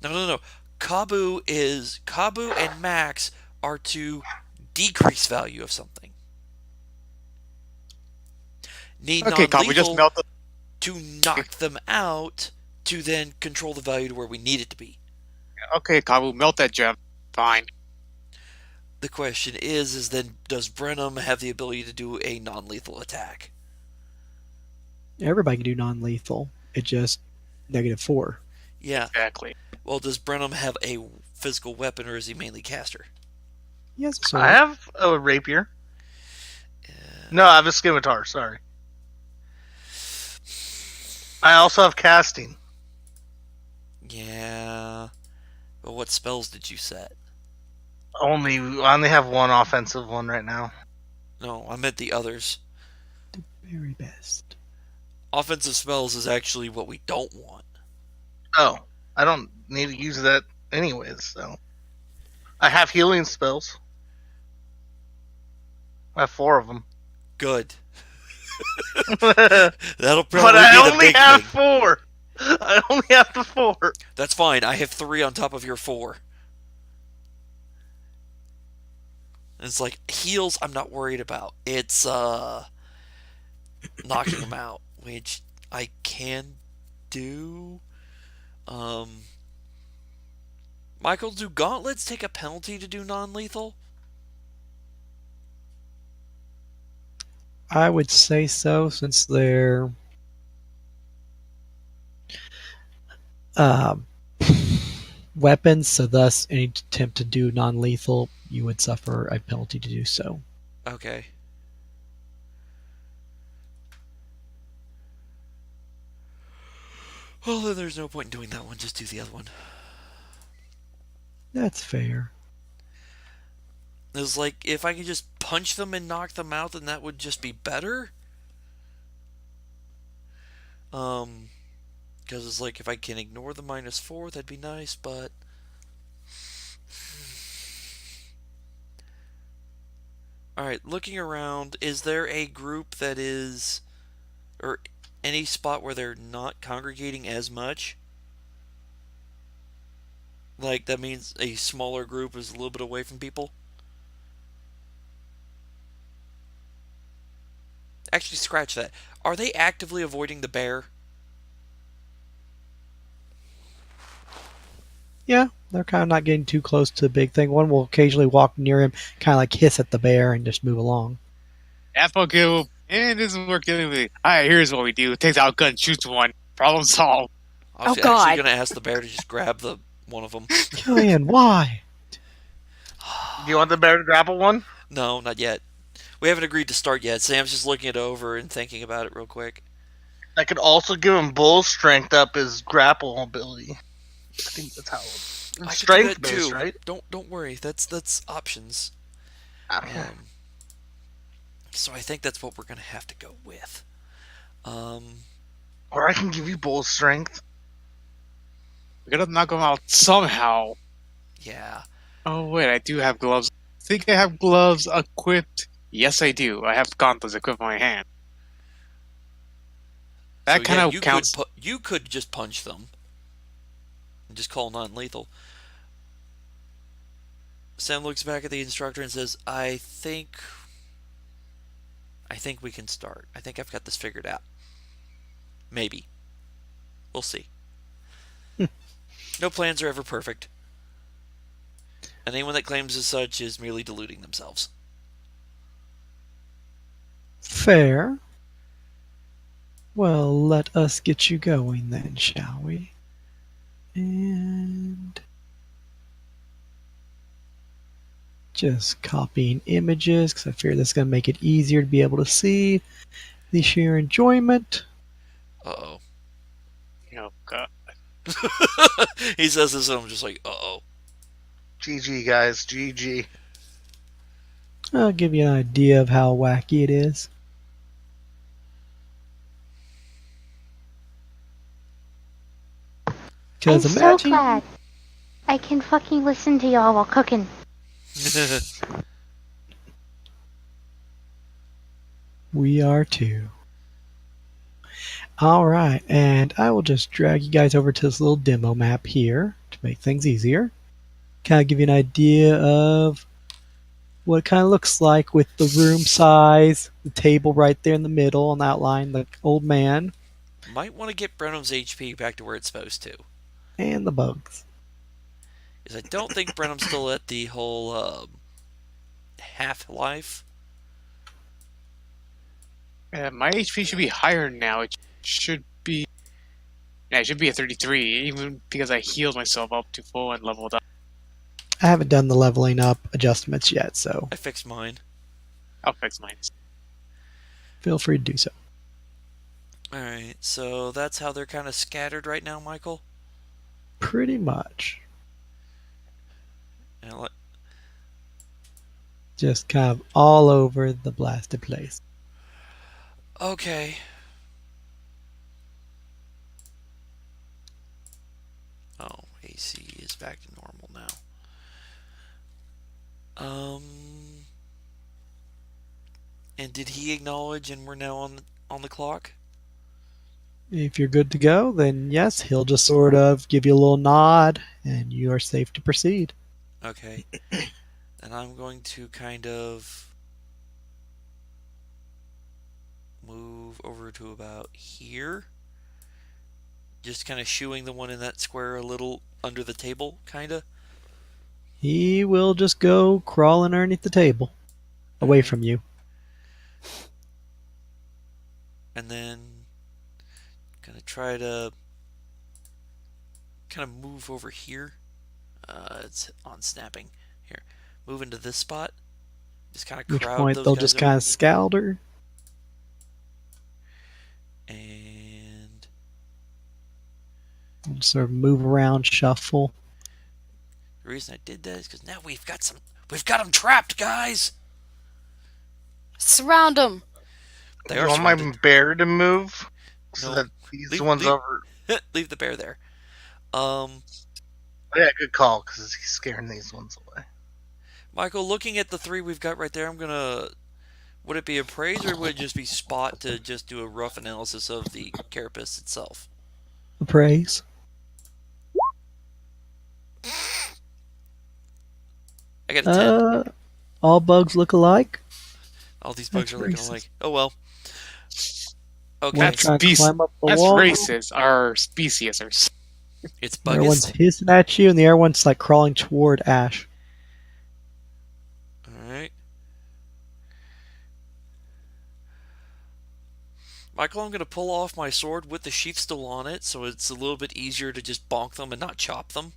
No. Kabu and Max are to decrease value of something. Need Okay, Kabu, just non-lethal melt the. to knock them out to then control the value to where we need it to be. Okay, Kabu, melt that gem. Fine. The question is then does Brenham have the ability to do a non-lethal attack? Everybody can do non-lethal. It just -4. Yeah. Exactly. Well, does Brenham have a physical weapon, or is he mainly caster? Yes, so I have a rapier. No, I have a scimitar. Sorry. I also have casting. Yeah. But what spells did you set? I only have one offensive one right now. No, I meant the others. very best. Offensive spells is actually what we don't want. Oh, I don't need to use that anyways. So I have healing spells. I have 4 of them. Good. But That'll probably I be the only big have thing. 4. I only have the 4. That's fine. I have 3 on top of your 4. It's like heals I'm not worried about. It's knocking them out, which I can do. Michael, do gauntlets take a penalty to do non-lethal? I would say so, since they're um, weapons, so thus any attempt to do non-lethal, you would suffer a penalty to do so. Okay. Well, then there's no point in doing that one. Just do the other one. That's fair. It's like, if I could just punch them and knock them out, then that would just be better. Because it's like, if I can ignore the -4, that'd be nice, but... Alright, looking around, is there a group that is... or any spot where they're not congregating as much? Like, that means a smaller group is a little bit away from people? Actually, scratch that. Are they actively avoiding the bear? Yeah, they're kind of not getting too close to the big thing. One will occasionally walk near him, kind of like hiss at the bear and just move along. Apple kill. And this is working. Alright, here's what we do. Takes out gun, shoots one. Problem solved. I was Oh, God. actually going to ask the bear to just grab one of them. Killian, why? Do you want the bear to grapple one? No, not yet. We haven't agreed to start yet. Sam's just looking it over and thinking about it real quick. I could also give him bull strength up his grapple ability. I think that's how it's I could do strength that based, too. right? Don't worry. That's options. Okay. So I think that's what we're gonna have to go with. Or I can give you bull strength. We gotta knock them out somehow. Yeah. Oh, wait, I do have gloves. Think I have gloves equipped? Yes, I do. I have gauntlets equipped in my hand. That So, kind yeah, of counts. You could just punch them and just call non-lethal. Sam looks back at the instructor and says, I think we can start. I think I've got this figured out. Maybe. We'll see. No plans are ever perfect. And anyone that claims as such is merely deluding themselves. Fair. Well, let us get you going then, shall we? And just copying images because I fear this is going to make it easier to be able to see the sheer enjoyment. Uh-oh. Oh god. He says this and I'm just like, uh-oh. GG, guys. GG. I'll give you an idea of how wacky it is. I'm Because so imagine glad I can fucking listen to y'all while cooking. we are too. Alright, and I will just drag you guys over to this little demo map here to make things easier. Kind of give you an idea of what it kind of looks like with the room size, the table right there in the middle on the outline, the old man, Might want to get Brenham's HP back to where it's supposed to. and the bugs. Because I don't think Brenham's still at the whole half-life. My HP should be higher now. It should be. Yeah, it should be at 33, even because I healed myself up to full and leveled up. I haven't done the leveling up adjustments yet, so I fixed mine. I'll fix mine. feel free to do so. Alright, so that's how they're kind of scattered right now, Michael? Pretty much. And let, Just kind of all over the blasted place. okay. Oh, AC is back to normal now. And did he acknowledge and we're now on the clock? If you're good to go, then yes, he'll just sort of give you a little nod and you are safe to proceed. Okay. And I'm going to kind of move over to about here. Just kind of shooing the one in that square a little under the table, kind of. He will just go crawling underneath the table, away Okay. from you. And then gonna try to kind of move over here. It's on snapping. Here. Move into this spot. Just kind of Which crowd point those they'll guys just over. kind of scalder. And Sort of move around, shuffle. the reason I did that is because now we've got them trapped, guys. Surround them. They You are want my surrounded. bear to move? So No. that these ones over. Leave the bear there. Yeah, good call, because he's scaring these ones away. Michael, looking at the three we've got right there, I'm gonna. Would it be appraise or would it just be spot to just do a rough analysis of the carapace itself? Appraise. I got a 10. All bugs look alike. All these bugs That's are looking racist. alike. Oh well. Okay, One That's trying to beast- climb up the That's wall. racist. Our species are. it's The other one's buggist. hissing at you, and the other one's like crawling toward Ash. Alright. Michael, I'm gonna pull off my sword with the sheath still on it, so it's a little bit easier to just bonk them and not chop them.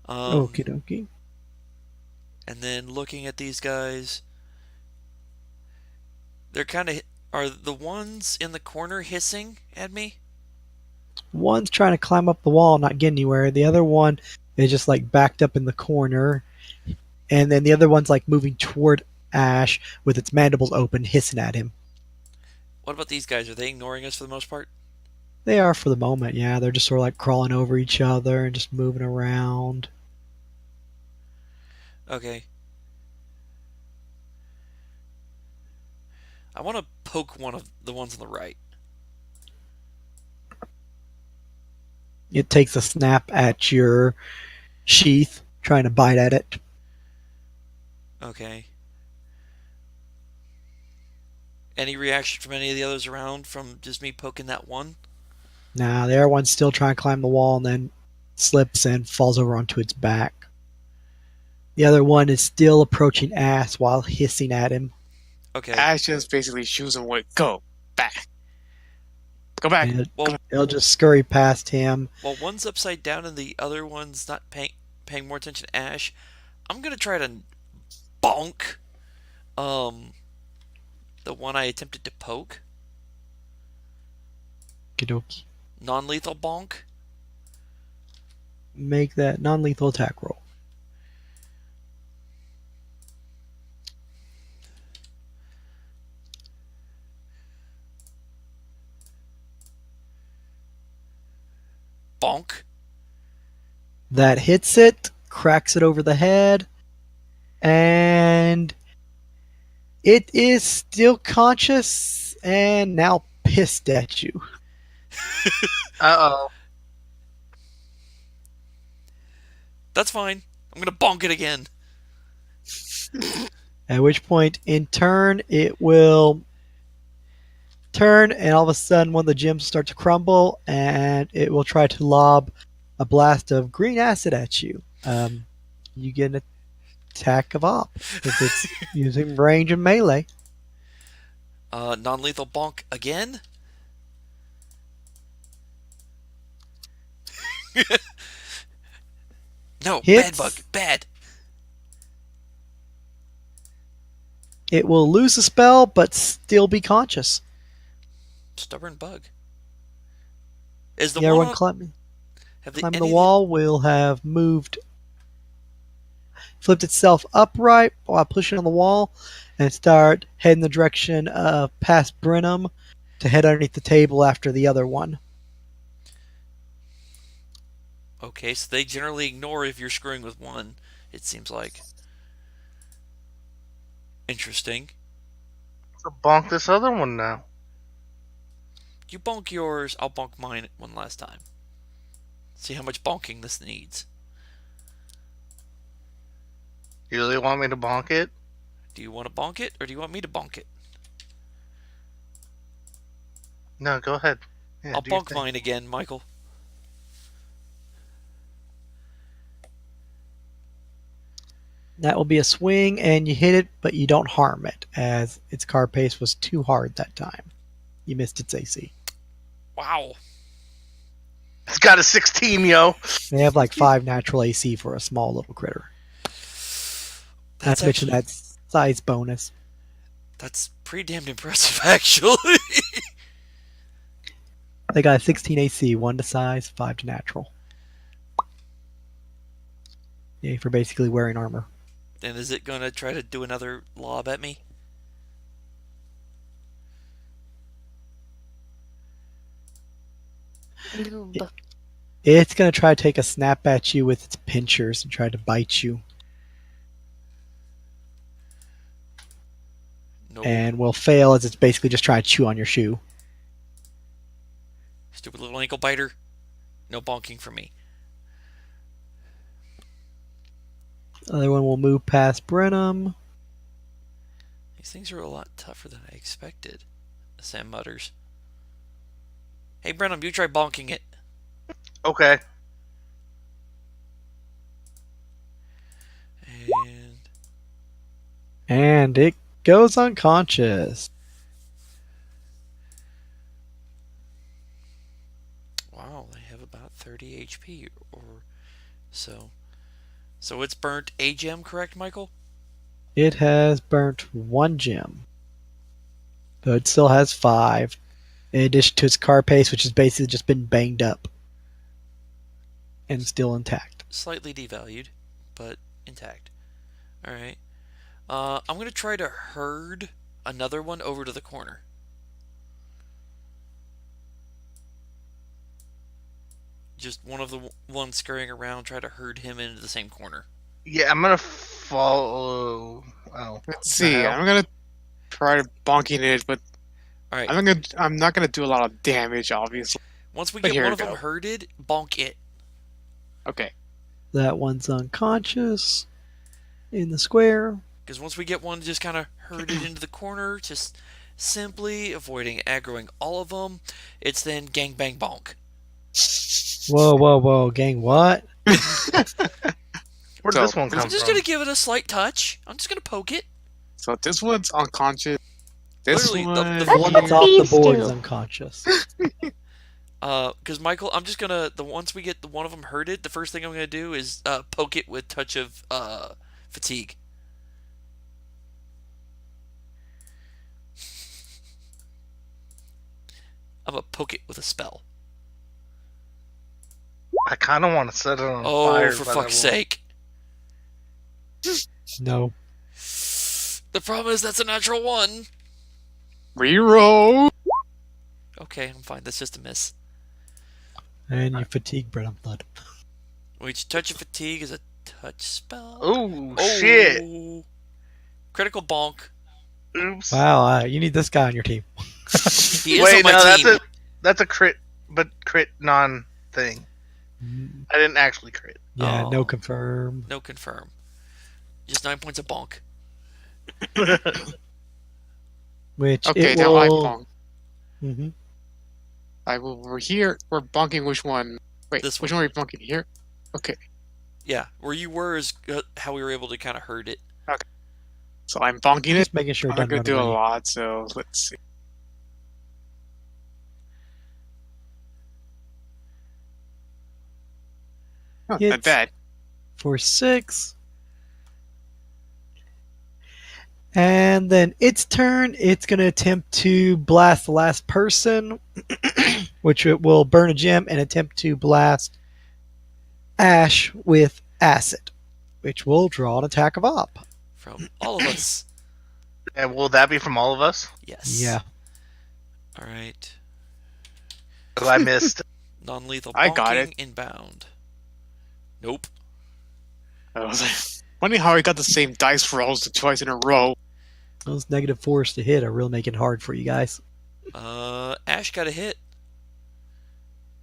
Okie dokie. And then looking at these guys, they're kind of are the ones in the corner hissing at me? One's trying to climb up the wall, not get anywhere. The other one is just like backed up in the corner. And then the other one's like moving toward Ash with its mandibles open, hissing at him. What about these guys? Are they ignoring us for the most part? They are for the moment, yeah. They're just sort of like crawling over each other and just moving around. Okay. I want to poke one of the ones on the right. It takes a snap at your sheath, trying to bite at it. Okay. Any reaction from any of the others around from just me poking that one? Now the other one's still trying to climb the wall and then slips and falls over onto its back. The other one is still approaching Ass while hissing at him. Okay. Ash just basically shoos him away. Go back. Go back. And Well, it'll just scurry past him. while one's upside down and the other one's not paying more attention to Ash, I'm gonna try to bonk the one I attempted to poke. Kidoki. Non-lethal bonk. Make that non-lethal attack roll. Bonk. That hits it, cracks it over the head, and it is still conscious and now pissed at you. Uh-oh. That's fine. I'm gonna bonk it again. At which point, in turn, it will turn, and all of a sudden, one of the gems start to crumble, and it will try to lob a blast of green acid at you. You get an attack of op if it's using range and melee. Non-lethal bonk again. No, Hits. bad bug, bad. It will lose the spell, but still be conscious. Stubborn bug. Is the The other one one on, climbing have the any wall will have flipped itself upright while pushing on the wall, and start heading the direction of past Brenham to head underneath the table after the other one. Okay, so they generally ignore if you're screwing with one, it seems like. Interesting. So bonk this other one now. You bonk yours, I'll bonk mine one last time. See how much bonking this needs. You really want me to bonk it? Do you want to bonk it, or do you want me to bonk it? No, go ahead. Yeah, I'll do your bonk thing. mine again, Michael. That will be a swing, and you hit it, but you don't harm it, as its card pace was too hard that time. You missed its AC. Wow. It's got a 16, yo. They have like 5 natural AC for a small little critter. Not That's to mention actually, that size bonus. that's pretty damn impressive, actually. They got a 16 AC, 1 to size, 5 to natural. Yeah, for basically wearing armor. And is it going to try to do another lob at me? Noob. It's going to try to take a snap at you with its pinchers and try to bite you. No. And will fail as it's basically just trying to chew on your shoe. Stupid little ankle biter. No bonking for me. The other one will move past Brenham. These things are a lot tougher than I expected, Sam mutters. Hey, Brenham, you try bonking it. Okay. And it goes unconscious. Wow, they have about 30 HP or so. So it's burnt a gem, correct, Michael? It has burnt 1 gem. But it still has 5. In addition to its car pace, which has basically just been banged up. And still intact. Slightly devalued, but intact. Alright. I'm going to try to herd another one over to the corner. Just one of the ones scurrying around, try to herd him into the same corner. Yeah, I'm gonna follow. Oh. Let's see. I'm gonna try bonking it, but Alright. I'm not gonna do a lot of damage, obviously. Once we But get here one we of them go. herded, bonk it. Okay. That one's unconscious in the square. Because once we get one just kind of herded into the corner, just simply avoiding aggroing all of them, it's then gang bang bonk. Whoa, gang, what? Where did So, this one I'm come just from? going to give it a slight touch. I'm just going to poke it. So this one's unconscious. This Literally, one. The That's one what that's off the bees board do. is unconscious. Because Michael, I'm just gonna once we get the one of them herded, the first thing I'm gonna do is poke it with touch of fatigue. I'm gonna poke it with a spell. I kind of want to set it on Oh, fire. for but I fuck's won't. sake! No. The problem is that's a natural one. Reroll. Okay, I'm fine. That's just a miss. And you fatigue Bread and Blood. Which touch of fatigue is a touch spell. Oh, shit. Critical bonk. Oops. Wow, you need this guy on your team. He is Wait, on my no, team. that's a crit, but crit non thing. I didn't actually crit. Yeah, Oh. no confirm. No confirm. Just 9 points of bonk. Which Okay, it now I will. bonk. Mm-hmm. We're here. We're bonking which one? Wait, This which one. one are we bonking here? Okay. Yeah, where you were is how we were able to kind of herd it. So I'm bonking it. Just making sure it I'm doesn't gonna run do a away. lot. So let's see. Oh, not Hits. bad. For 6. And then its turn, it's going to attempt to blast the last person, which it will burn a gem and attempt to blast Ash with acid, which will draw an attack of op. From all of us. And will that be from all of us? Yes. Yeah. Alright. 'Cause I missed. Non-lethal bonking I got it. inbound. Nope. I was like, funny how I got the same dice rolls twice in a row. Those -4s to hit are really making it hard for you guys. Ash got a hit.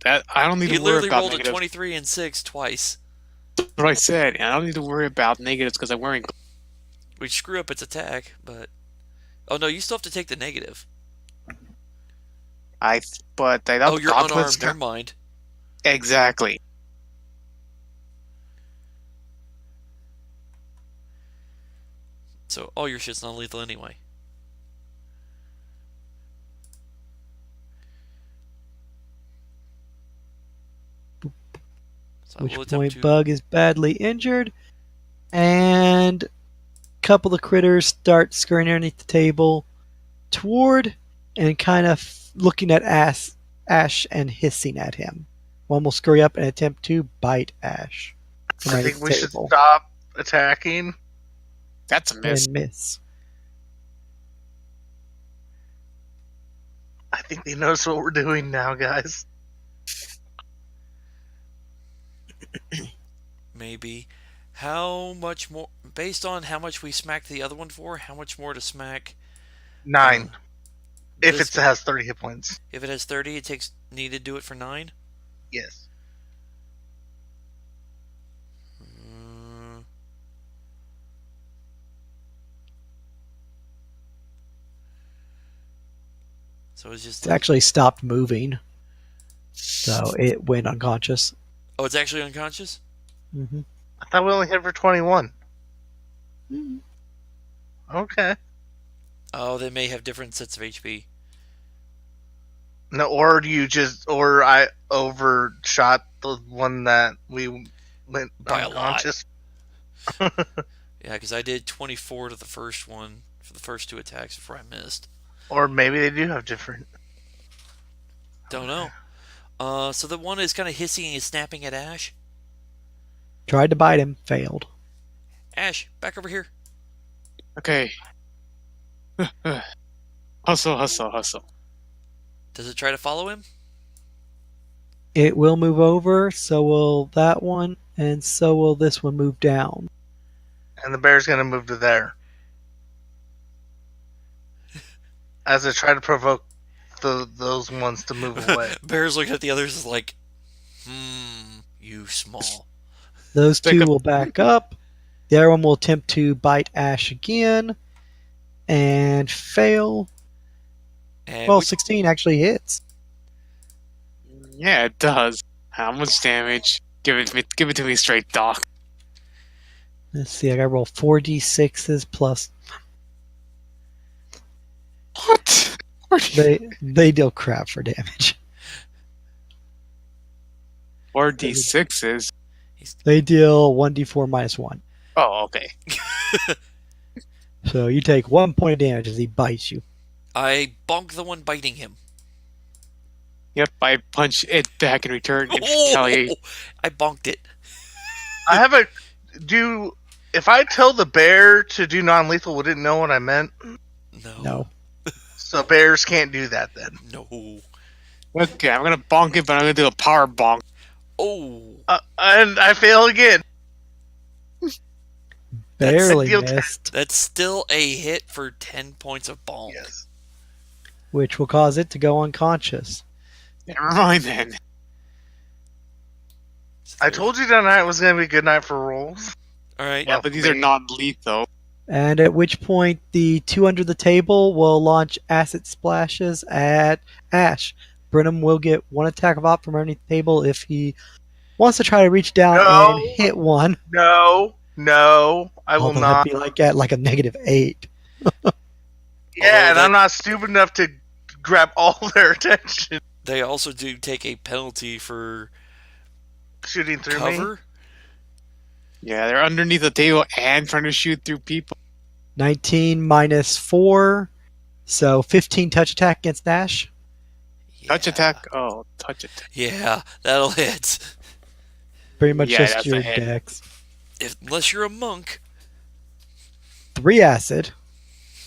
That I don't need He to worry literally about rolled a negatives. 23 and 6 twice. That's what I said. And I don't need to worry about negatives because I'm wearing. Which screw up its attack, but... Oh no, you still have to take the negative. But I Oh, you're thought was- unarmed. Never mind. Exactly. So all your shit's non-lethal anyway. So I Which will attempt point to... Bug is badly injured, and a couple of critters start scurrying underneath the table toward and kind of looking at Ash and hissing at him. One will scurry up and attempt to bite Ash from I underneath think the we should table stop attacking. That's a miss. and miss. I think they notice what we're doing now, guys. Maybe. How much more... Based on how much we smacked the other one for, how much more to smack... 9. If this it guy? has 30 hit points. If it has 30, it takes... Need to do it for 9? Yes. Mm. So it's just... It's actually stopped moving, so it went unconscious. Oh, it's actually unconscious? Mm-hmm. I thought we only hit for 21. Okay. Oh, they may have different sets of HP. No, or or I overshot the one that we went By a lot. unconscious. Yeah, because I did 24 to the first one for the first 2 attacks before I missed. Or maybe they do have different. Don't know. So the one is kind of hissing and snapping at Ash. Tried to bite him, failed. Ash, back over here. Okay. Hustle. Does it try to follow him? It will move over, so will that one, and so will this one move down. And the bear's going to move to there. As I try to provoke those ones to move away. Bear's looking at the others like, you small. Those Pick two up- will back up. The other one will attempt to bite Ash again and fail. And Well, which- 16 actually hits. Yeah, it does. How much damage? Give it to me straight, Doc. Let's see, I gotta roll 4d6s plus. What? They deal crap for damage. 4d6s. They deal 1d4 minus 1. Oh, okay. So you take 1 point of damage as he bites you. I bonk the one biting him. Yep, I punch it back in return and retaliate. I bonked it. I have a if I tell the bear to do non-lethal, would it know what I meant? No. So bears can't do that then. No. Okay, I'm gonna bonk it, but I'm gonna do a power bonk. Oh. And I fail again. Barely deal missed, That's still a hit for 10 points of bonk. Yes. which will cause it to go unconscious. Never mind then. I told you tonight was going to be a good night for rolls. All right. Yeah, but these are non-lethal. And at which point, the two under the table will launch acid splashes at Ash. Brenham will get one attack of op from underneath the table if he wants to try to reach down No. and hit one. No, I will Although not. that'd be like at like a -8. Yeah, and that- I'm not stupid enough to grab all their attention. They also do take a penalty for Shooting through me. cover. Yeah, they're underneath the table and trying to shoot through people. 19 minus 4, so 15 touch attack against Ash. Touch Yeah. attack. Oh, touch it. Yeah, that'll hit. Pretty much Yeah, just that's your a hit. dex. Unless you're a monk. 3 acid.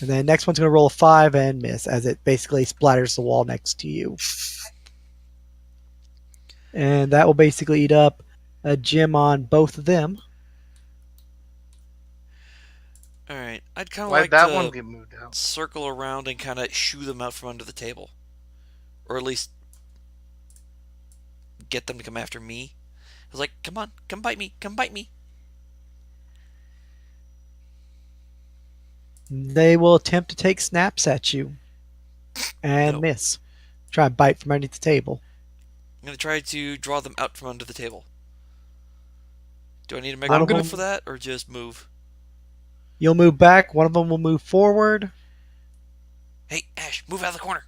And then next one's going to roll a 5 and miss as it basically splatters the wall next to you. And that will basically eat up a gem on both of them. All right. I'd kind of Why'd like that to one get moved out? circle around and kind of shoo them out from under the table. Or at least get them to come after me. I was like, come on, come bite me, come bite me. They will attempt to take snaps at you and No. miss. Try and bite from underneath the table. I'm going to try to draw them out from under the table. Do I need to make I'm a gonna- roll for that or just move? You'll move back. One of them will move forward. Hey, Ash, move out of the corner.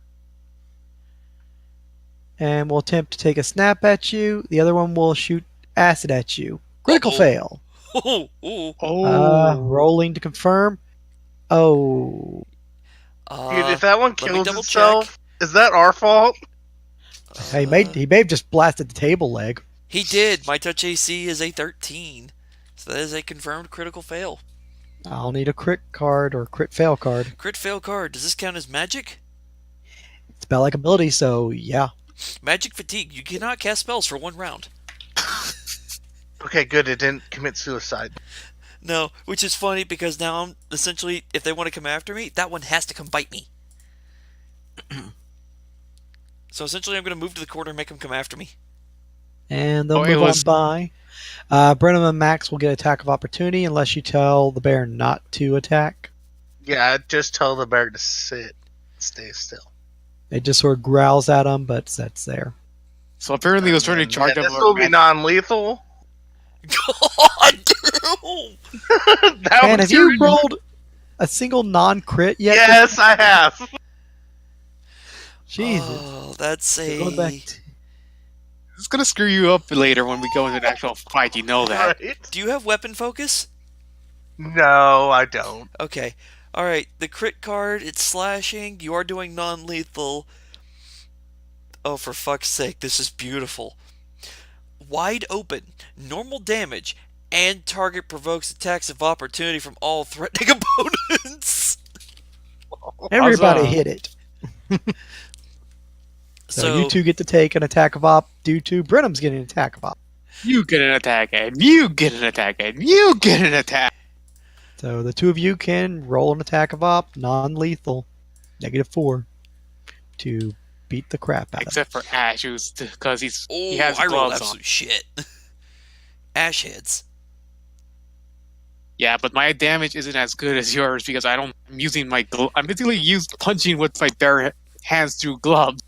And will attempt to take a snap at you. The other one will shoot acid at you. Critical Uh-oh. fail. Oh, oh. Oh. Rolling to confirm. Oh. Dude, if that one me kills double itself, is that our fault? He may have just blasted the table leg. He did. My touch AC is a 13. So that is a confirmed critical fail. I'll need a crit card or crit fail card. Crit fail card. Does this count as magic? It's spell like ability, so yeah. Magic fatigue. You cannot cast spells for 1 round. Okay, good. It didn't commit suicide. No, which is funny because now I'm essentially, if they want to come after me, that one has to come bite me. So essentially, I'm going to move to the corner and make them come after me. And they'll Oh, it move was- on by. Brenham and Max will get attack of opportunity unless you tell the bear not to attack. Yeah, just tell the bear to sit. Stay still. It just sort of growls at them, but that's there. So apparently it was trying to charge Yeah, up. this will be non-lethal. God damn! That Man, was have you your- rolled a single non-crit yet? Yes, I have. Jesus. Oh, that's Going back a... to- It's gonna screw you up later when we go into an actual fight. You know that. Right? Do you have weapon focus? No, I don't. Okay. Alright, the crit card, it's slashing. You are doing non-lethal. Oh, for fuck's sake, this is beautiful. Wide open, normal damage, and target provokes attacks of opportunity from all threatening opponents. Everybody Huzzah. hit it. So, So, you two get to take an attack of op due to Brenham's getting an attack of op. You get an attack, and you get an attack, and you get an attack. So the two of you can roll an attack of op, non-lethal, -4, to beat the crap out of him. Except for Ash, because he Oh, has I rolled gloves on. absolute shit. Ash hits. Yeah, but my damage isn't as good as yours because I'm using my I'm basically punching with my bare hands through gloves.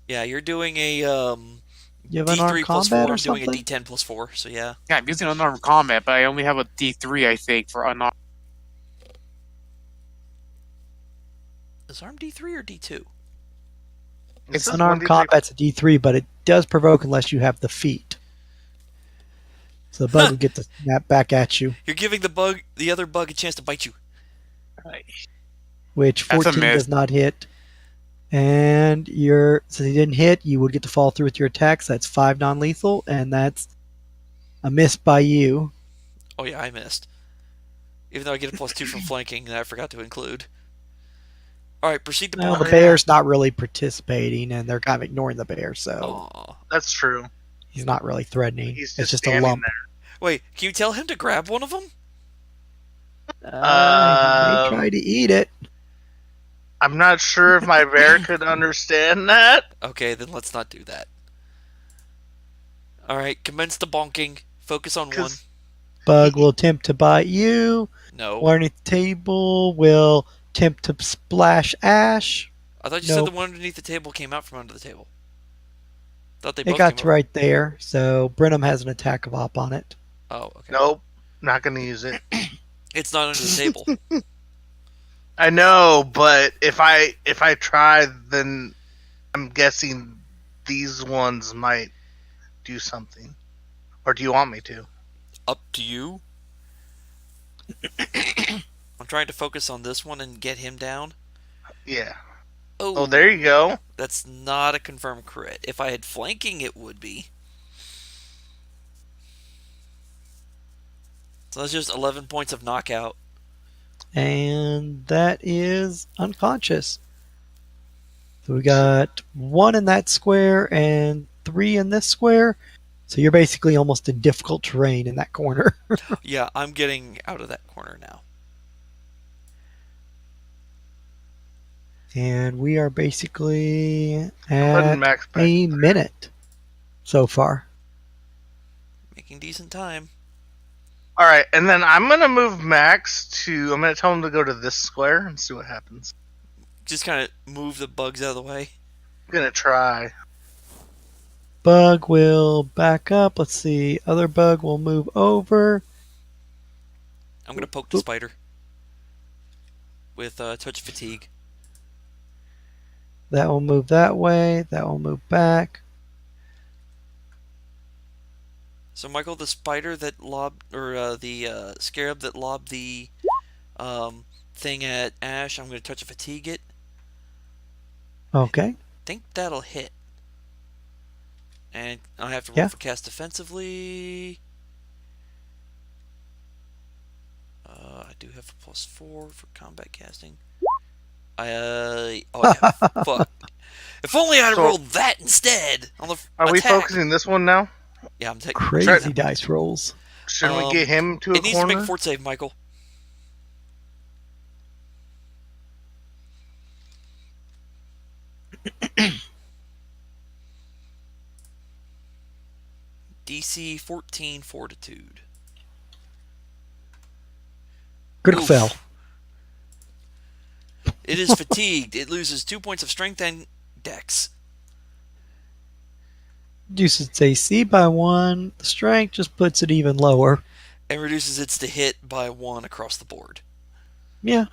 Yeah, you're doing a You have D3 unarmed plus combat 4. or I'm doing a something? D10 plus 4. So yeah. Yeah, I'm using unarmed combat, but I only have a D3, I think, for unarmed. Is arm D3 or D2? It's unarmed combat's a D3, but it does provoke unless you have the feat. So the bug will get to snap back at you, You're giving the other bug, a chance to bite you. which That's a 14 miss. does not hit. And since he didn't hit, you would get to fall through with your attacks. That's 5 non-lethal, and that's a miss by you. Oh yeah, I missed. Even though I get a +2 from flanking that I forgot to include. Alright, proceed to Well, the bonk. bear's not really participating, and they're kind of ignoring the bear, so Aw. That's true. he's not really threatening. He's It's just just a standing lump. Wait, can you tell him to grab one of them? He may try to eat it. I'm not sure if my bear could understand that. Okay, then let's not do that. Alright, commence the bonking. Focus on one. 'Cause- Bug will attempt to bite you. No. One underneath the table will attempt to splash Ash. I thought you said Nope. the one underneath the table came out from under the table. Thought they It both got came to out. right there, so Brenham has an attack of op on it. Oh, okay. Nope, not gonna use it. It's not under the table. I know, but if I try, then I'm guessing these ones might do something. Or do you want me to? Up to you. I'm trying to focus on this one and get him down. Yeah. Oh, Oh, there you go. That's not a confirmed crit. If I had flanking, it would be. So that's just 11 points of knockout. And that is unconscious. So we got 1 in that square and 3 in this square. So you're basically almost in difficult terrain in that corner. Yeah, I'm getting out of that corner now. And we are basically I'm letting at Max back. a minute so far. Making decent time. All right, and then I'm gonna move Max to. I'm gonna tell him to go to this square and see what happens. Just kind of move the bugs out of the way. I'm gonna try. Bug will back up. Let's see. Other bug will move over. I'm going to poke the spider with touch fatigue. That will move that way. That will move back. So, Michael, the spider that lobbed, or the scarab that lobbed the thing at Ash, I'm going to touch fatigue it. Okay. I think that'll hit. And I have to roll Yeah. for cast defensively. I do have a +4 for combat casting. Oh yeah, fuck. If only I'd So- rolled that instead on the Are we attack. focusing this one now? Yeah, I'm taking Crazy dice rolls. Shouldn't we get him to a It needs to corner? make a fort save, Michael. DC 14 Fortitude. Critical Oof. fail. It is fatigued. It loses 2 points of strength and dex. Reduces its AC by 1. The strength just puts it even lower. And reduces its to hit by 1 across the board. Yeah.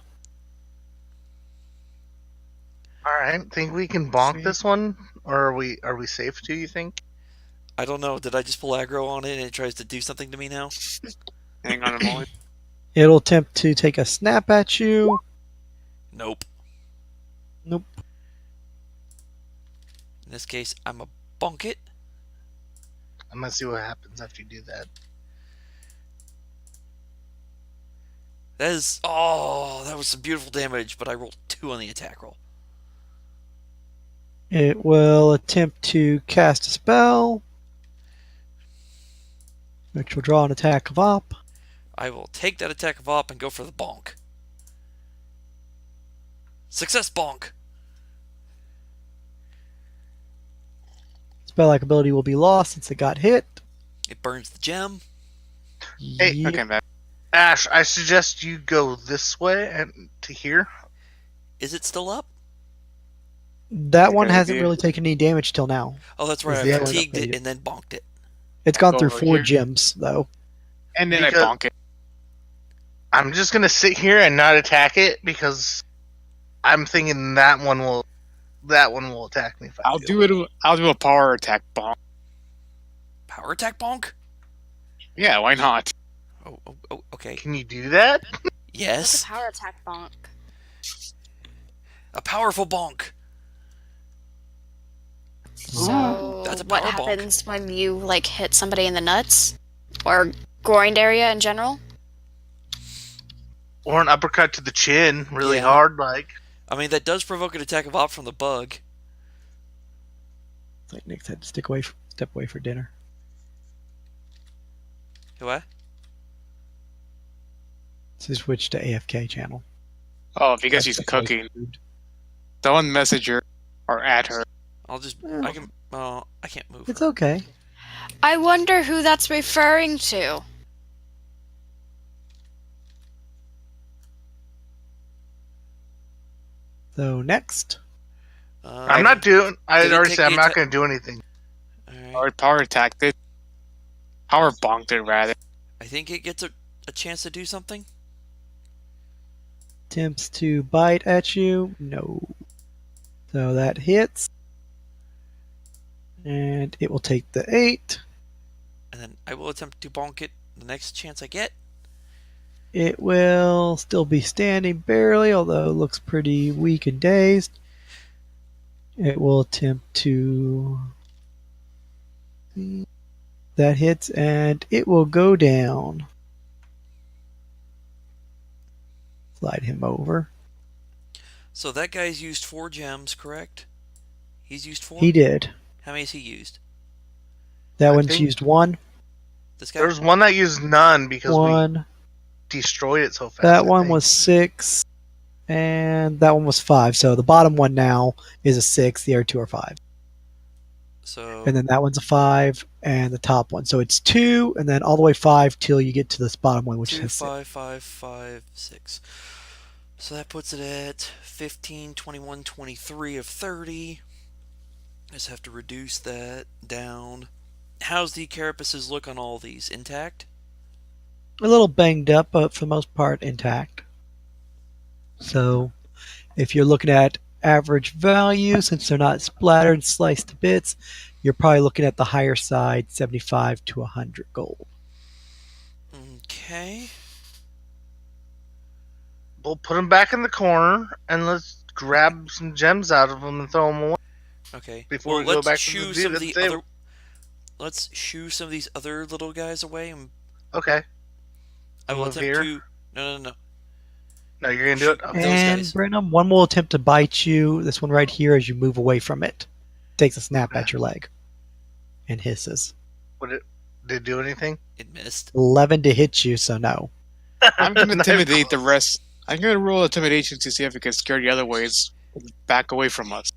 All right, think we can bonk Sweet. this one, or are we safe to? You think? I don't know. Did I just pull aggro on it and it tries to do something to me now? Hang on a moment. It'll attempt to take a snap at you. Nope. Nope. In this case, I'm a bonk it. I'm gonna see what happens after you do that. That is... Oh, that was some beautiful damage, but I rolled 2 on the attack roll. It will attempt to cast a spell, which will draw an attack of op. I will take that attack of op and go for the bonk. Success bonk! Spell-like ability will be lost since it got hit. It burns the gem. Hey, Yep. Okay, man. Ash, I suggest you go this way and to here. Is it still up? That That's a one good hasn't idea. really taken any damage till now. Oh, that's Is right. the I other one fatigued it updated? and then bonked it. It's I'll gone go through over 4 here. gems, though. And then Because- I bonk it. I'm just gonna sit here and not attack it because I'm thinking that one will attack me if I I'll do. do it. I'll do a power attack bonk. Power attack bonk? Yeah, why not? Oh, okay. Can you do that? What's Yes. a power attack bonk? A powerful bonk. So That's a what power bonk. happens when you like hit somebody in the nuts or groin area in general? Or an uppercut to the chin, really Yeah. hard, like. I mean, that does provoke an attack of op from the bug. It's like Nick's had to step away for dinner. What? So switch to AFK channel. Oh, because she's cooking. Don't message her or at her. I'll just. Yeah. I can't move. It's her. okay. I wonder who that's referring to. So next, I'm not doing. I did it already take said I'm the not atta- going to do anything. Alright. Or power attacked it. Power bonked it, rather. I think it gets a chance to do something. attempts to bite at you. No. So that hits. And it will take the 8. And then I will attempt to bonk it the next chance I get. It will still be standing barely, although it looks pretty weak and dazed. It will attempt to. That hits, and it will go down. Slide him over. So that guy's used 4 gems, correct? He's used 4? He did. How many has he used? That I one's think- used 1. This guy? There's one that used none because we 1. destroyed it so fast. That I one think. was 6. And that one was 5. So the bottom one now is a 6. The other 2 are 5. So And then that one's a 5. And the top one. So it's 2. And then all the way 5 till you get to this bottom one, which 2, is 6. 5, 5, 5, 6. So that puts it at 15, 21, 23 of 30. Just have to reduce that down. How's the carapaces look on all these? Intact? A little banged up, but for the most part intact. So if you're looking at average value, since they're not splattered and sliced to bits, you're probably looking at the higher side, 75 to 100 gold. Okay. We'll put them back in the corner and let's grab some gems out of them and throw them away. Okay. Before we well, go let's back to shoo the some dude of the at the table. other. Let's shoo some of these other little guys away, and Okay. I will Move attempt here. to. No. No, you're gonna do it. Shoot. Okay. Those And guys. Brenham, one will attempt to bite you. This one right here, as you move away from it, takes a snap at your leg and hisses. Did it do anything? It missed. 11 to hit you, so no. I'm gonna Not intimidate the close. rest. I'm gonna roll intimidation to see if it gets scared the other ways. Back away from us.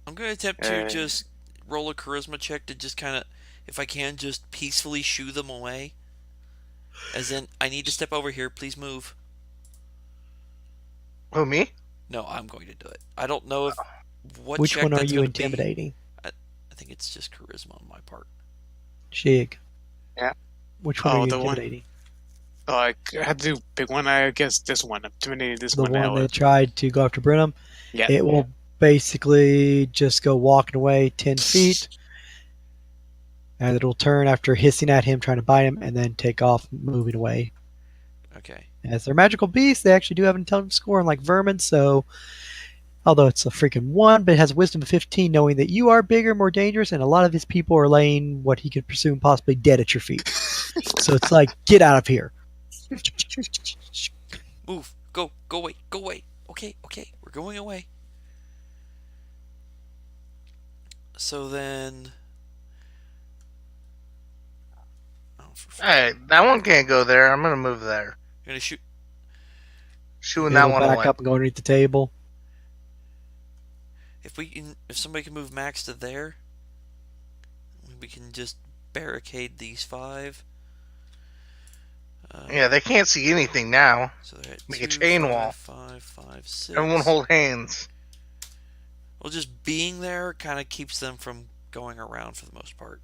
I'm going to attempt to Uh. just roll a charisma check to just kind of, if I can, just peacefully shoo them away. As in, I need to step over here. Please move. Who, me? No, I'm going to do it. I don't know if what Which check one are that's you gonna be. intimidating? I think it's just charisma on my part. Shig. Yeah. Which one Oh, are you the one- intimidating? Oh, I had to pick one. I guess this one. I'm intimidating this The one. one Now. that tried to go after Brenham? Yeah. It will basically just go walking away 10 feet. And it'll turn after hissing at him, trying to bite him, and then take off, moving away. Okay. As they're magical beasts, they actually do have an intelligence score, unlike vermin, so although it's a freaking 1, but it has a wisdom of 15, knowing that you are bigger, more dangerous, and a lot of his people are laying what he could presume possibly dead at your feet. So it's like, get out of here. Move. Go away. Go away. Okay. We're going away. So then. Oh, Hey, that one can't go there. I'm gonna move there. You're gonna shoot. Shooing It'll that one back away. up and go underneath the table. If somebody can move Max to there. we can just barricade these 5. Yeah, they can't see anything now. So they're at Make 2, a chain 5, wall. 5, 5, 6. Everyone hold hands. Well, just being there kind of keeps them from going around for the most part.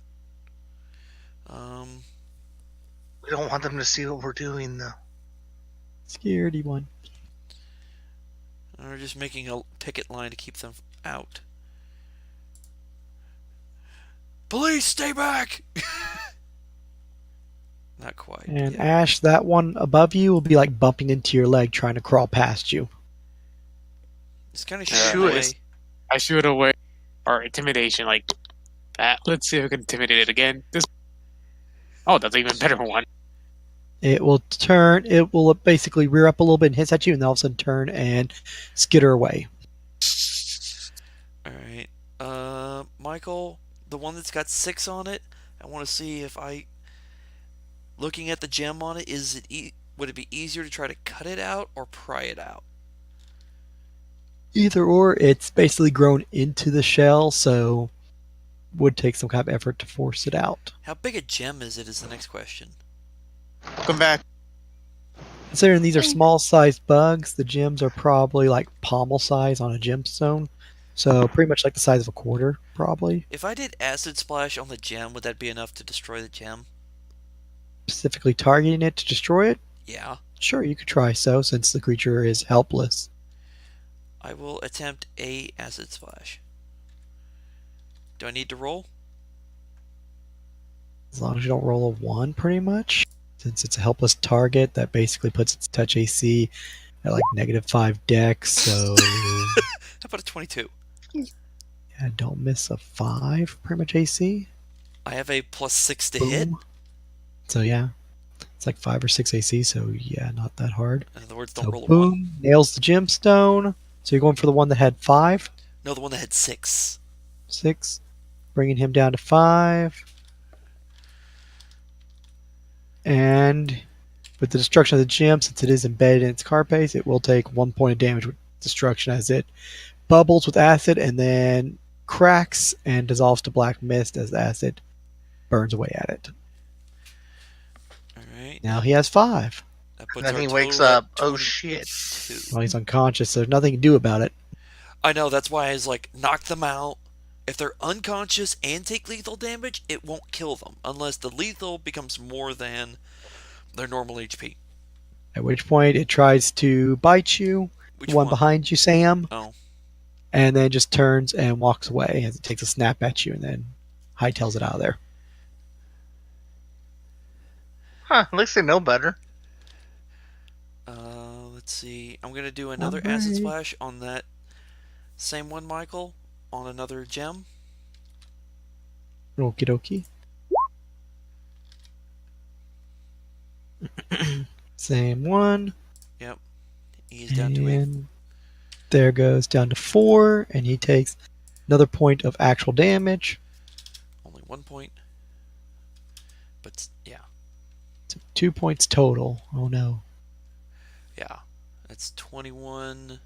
We don't want them to see what we're doing, though. Scaredy one. We're just making a picket line to keep them out. Police, stay back! Not quite. And yeah. Ash, that one above you will be like bumping into your leg trying to crawl past you. It's kind of Yeah, shooting away. I shoot away. Or intimidation, like that. Let's see if we can intimidate it again. Oh, that's an even better one. It will turn, it will basically rear up a little bit and hiss at you, and then all of a sudden turn and skitter away. Alright. Michael, the one that's got 6 on it, I want to see if looking at the gem on it, would it be easier to try to cut it out or pry it out? Either or, it's basically grown into the shell, so would take some kind of effort to force it out. How big a gem is the next question. Come back. Considering these are small-sized bugs, the gems are probably like pommel size on a gemstone, so pretty much like the size of a quarter, probably. If I did acid splash on the gem, would that be enough to destroy the gem? Specifically targeting it to destroy it? Yeah. Sure, you could try so, since the creature is helpless. I will attempt a acid splash. Do I need to roll? As long as you don't roll a 1, pretty much. Since it's a helpless target, that basically puts its touch AC at like -5 dex, so How about a 22? yeah, don't miss a 5, pretty much AC. I have a +6 to hit. Boom. So yeah, it's like 5 or 6 AC, so yeah, not that hard. In other words, don't So roll a 1. boom, nails the gemstone. So you're going for the one that had 5, No, the one that had 6. 6, bringing him down to 5. And with the destruction of the gem, since it is embedded in its carapace, it will take 1 point of damage with destruction as it bubbles with acid and then cracks and dissolves to black mist as the acid burns away at it. Alright. Now he has 5. That puts Then our he wakes total at up. Oh, shit. 22. Well, he's unconscious, so there's nothing you can do about it. I know, that's why I was like, knock them out. If they're unconscious and take lethal damage, it won't kill them, unless the lethal becomes more than their normal HP. At which point it tries to bite you. Which The one behind you, Sam. Oh. And then just turns and walks away as it takes a snap at you and then hightails it out of there. Huh, at least they know better. Let's see. I'm going to do another acid Alright. splash on that same one, Michael, on another gem. Okie dokie. Same one. Yep. He's down to 8. And there goes down to 4, and he takes another point of actual damage. Only 1 point. But, yeah. So 2 points total. Oh no. Yeah. That's 21.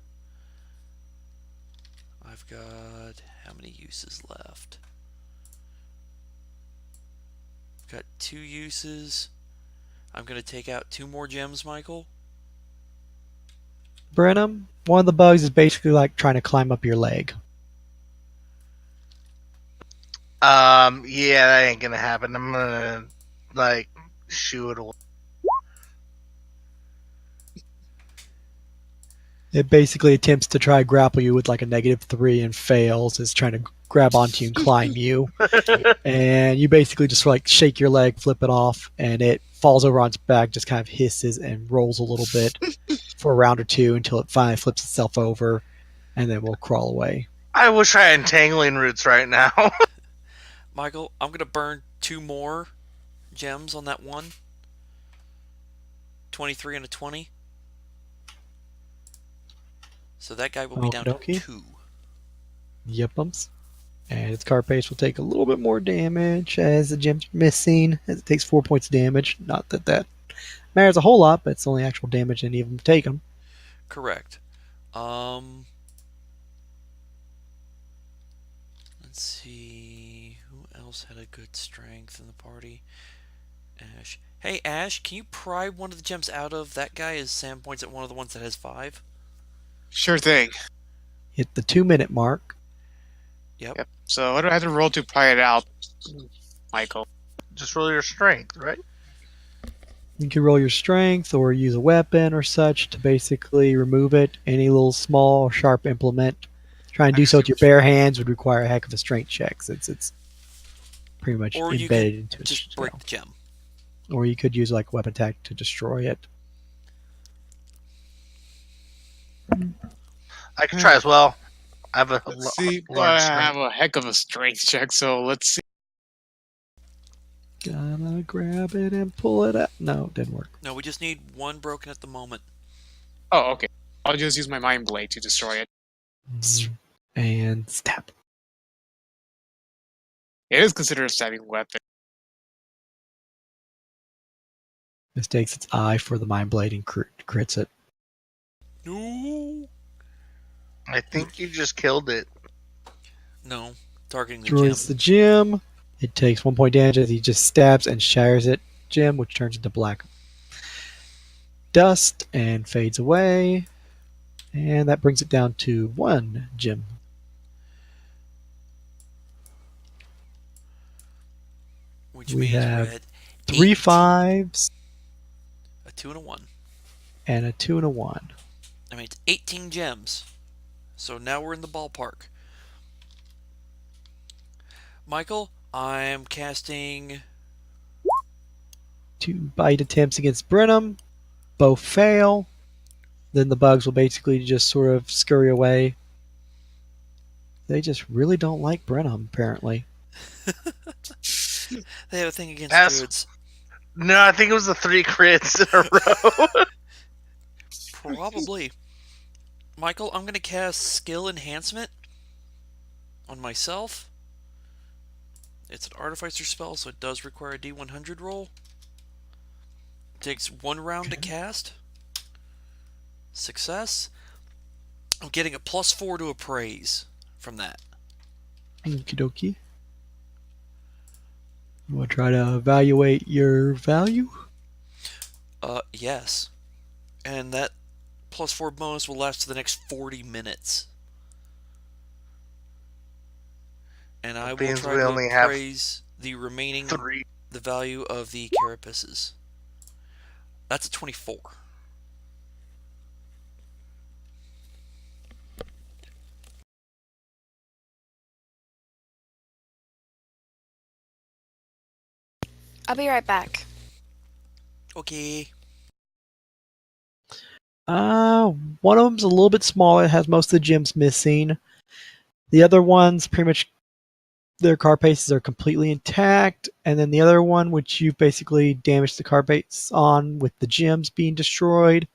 I've got how many uses left? Got 2 uses. I'm going to take out 2 more gems, Michael. Brenham, one of the bugs is basically like trying to climb up your leg. Yeah, that ain't gonna happen. I'm gonna, like, shoo it away. It basically attempts to try to grapple you with like a -3 and fails. It's trying to grab onto you and climb you. And you basically just like shake your leg, flip it off, and it falls over on its back, just kind of hisses and rolls a little bit for a round or two until it finally flips itself over, and then will crawl away. I wish I had entangling roots right now. Michael, I'm going to burn 2 more gems on that one. 23 and a 20. So that guy will be down to Okey-dokey. 2. Yepums. And its carapace will take a little bit more damage as the gem's missing, as it takes 4 points of damage. Not that that matters a whole lot, but it's the only actual damage any of them take them. Correct. Let's see. Who else had a good strength in the party? Ash. Hey, Ash, can you pry one of the gems out of that guy as Sam points at one of the ones that has 5? Sure thing. Hit the 2-minute mark. Yep. So what do I have to roll to pry it out, Michael? Just roll your strength, right? You can roll your strength or use a weapon or such to basically remove it. Any little small or sharp implement. Try and do so with your bare hands would require a heck of a strength check since it's pretty much Or you embedded could into its just break shell. the gem. Or you could use like a weapon attack to destroy it. I can try as well. I have a Let's see. Well, large I have strength. a heck of a strength check, so let's see. Gotta grab it and pull it out. No, it didn't work. No, we just need one broken at the moment. Oh, okay. I'll just use my mind blade to destroy it. And stab. It is considered a stabbing weapon. Mistakes its eye for the mind blade and crits it. No. I think you just killed it. No. Targeting the Destroys gem. the gem. It takes 1 point damage as he just stabs and shatters it, gem, which turns into black dust and fades away. And that brings it down to 1 gem. Which We means have we're at 3 8. 5s A 2 and a 1. and a 2 and a 1. I mean, it's 18 gems. So now we're in the ballpark. Michael, I'm casting... 2 bite attempts against Brenham. Both fail. Then the bugs will basically just sort of scurry away. They just really don't like Brenham, apparently. They have a thing against That's- druids. No, I think it was the 3 crits in a row. Probably. Michael, I'm going to cast Skill Enhancement on myself. It's an Artificer spell, so it does require a D100 roll. It takes 1 round to cast. Success. I'm getting a +4 to appraise from that. Okie dokie. You want to try to evaluate your value? Yes. And that +4 bonus will last for the next 40 minutes. And I will means try we to only have appraise the remaining, 3. the value of the carapaces. That's a 24. I'll be right back. Okay. One of them's a little bit smaller. It has most of the gems missing. The other ones, pretty much, their carapaces are completely intact. And then the other one, which you basically damaged the carapace on with the gems being destroyed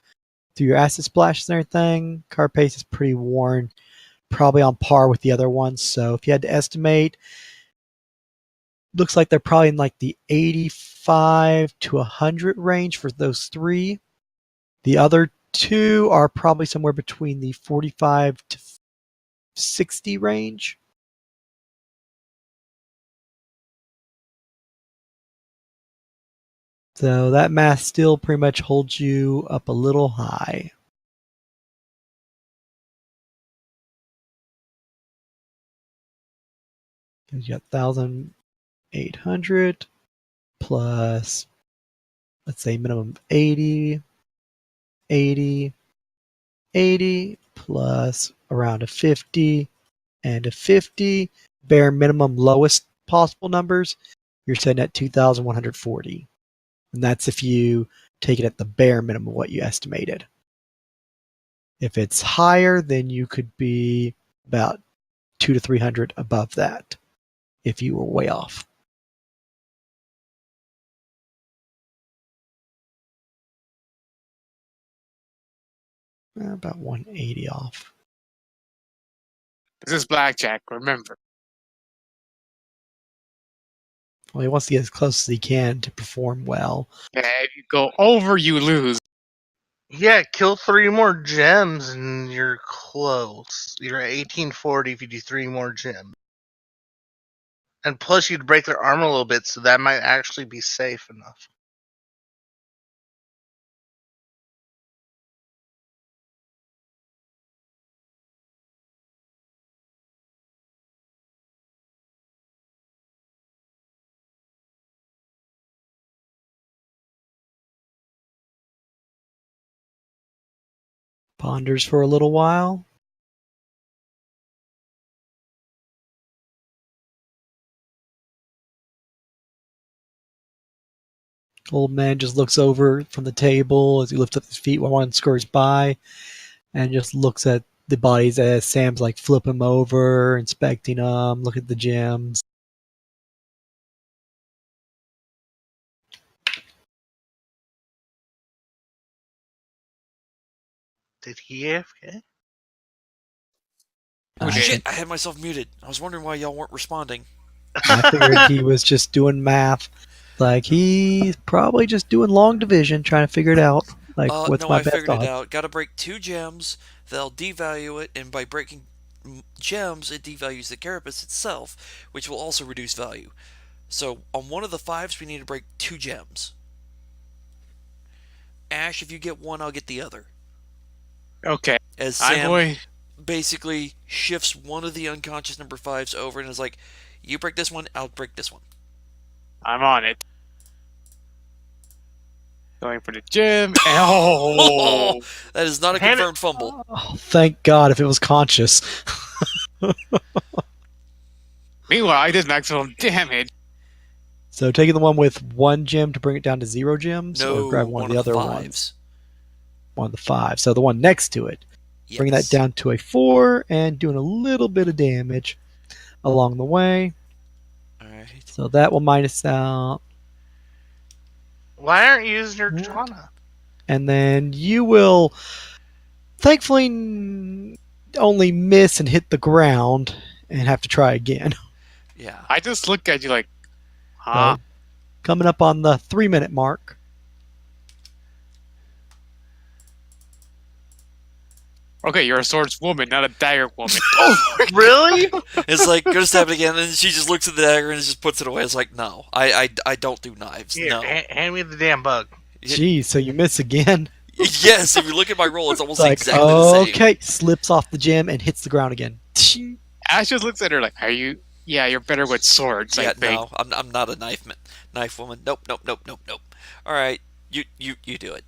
through your acid splashes and everything, carapace is pretty worn, probably on par with the other ones. So if you had to estimate, looks like they're probably in like the 85 to 100 range for those 3. The other 2 are probably somewhere between the 45 to 60 range. So that math still pretty much holds you up a little high. You got 1,800 plus, let's say, minimum 80, 80, 80 plus around a 50 and a 50. Bare minimum lowest possible numbers, you're sitting at 2,140. And that's if you take it at the bare minimum of what you estimated. If it's higher, then you could be about 200 to 300 above that if you were way off. About 180 off. This is blackjack, remember. Well, he wants to get as close as he can to perform well. And if you go over, you lose. Yeah, kill 3 more gems and you're close. You're at 1840 if you do 3 more gems. And plus, you'd break their armor a little bit, so that might actually be safe enough. Ponders for a little while. Old man just looks over from the table as he lifts up his feet while one scurries by, and just looks at the bodies as Sam's like flip him over, inspecting them, look at the gems. Did he AFK? Who I did? Shit, I had myself muted. I was wondering why y'all weren't responding. I figured he was just doing math. Like, he's probably just doing long division, trying to figure it out. Like, what's No, my I best figured it odds? out. Gotta break 2 gems, they'll devalue it, and by breaking gems, it devalues the carapace itself, which will also reduce value. So, on one of the 5s, we need to break 2 gems. Ash, if you get one, I'll get the other. Okay. As I'm Sam going. basically shifts one of the unconscious number 5s over and is like, you break this one, I'll break this one. I'm on it. Going for the gym. And, oh! That is not a Hand it- confirmed fumble. Oh, thank God if it was conscious. Meanwhile, I did maximum damage. So taking the one with 1 gem to bring it down to 0 gems, or No, grab one of the other 5s. ones? One of the 5. So the one next to it. Yes. Bring that down to a 4 and doing a little bit of damage along the way. Alright. So that will minus out. Why aren't you using your katana? And then you will thankfully only miss and hit the ground and have to try again. Yeah. I just look at you like, huh? So, coming up on the 3-minute mark. Okay, you're a swords woman, not a dagger woman. Really? It's like, go to stab it again, and she just looks at the dagger and just puts it away. It's like, no, I don't do knives. Here, No. hand me the damn bug. Geez, so you miss again. Yes, if you look at my roll, it's almost Like, exactly the same. okay, slips off the gem and hits the ground again. Ash just looks at her like, are you? Yeah, you're better with swords, I Yeah, think. no, I'm not a knife woman. Nope. All right, you do it.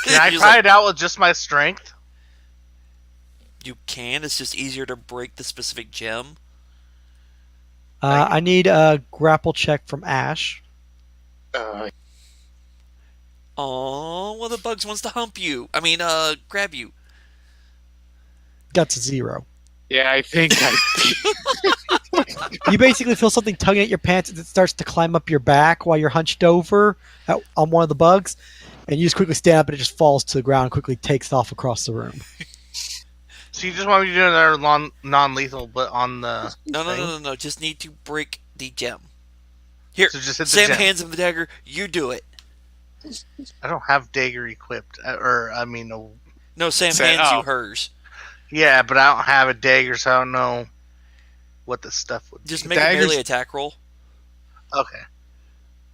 Can I He's try like- it out with just my strength? You can. It's just easier to break the specific gem. I need a grapple check from Ash. Oh, well, the bugs wants to hump you. I mean, grab you. That's a 0. Yeah, I think I. You basically feel something tugging at your pants as it starts to climb up your back while you're hunched over on one of the bugs, and you just quickly stand up and it just falls to the ground and quickly takes off across the room. So you just want me to do another non-lethal, but on the No. Just need to break the gem. Here, So just hit the Sam gem. hands him the dagger. You do it. I don't have dagger equipped, no. No, Sam Say- hands oh. you hers. Yeah, but I don't have a dagger, so I don't know what the stuff would. Just be. make a Daggers- melee attack roll. Okay.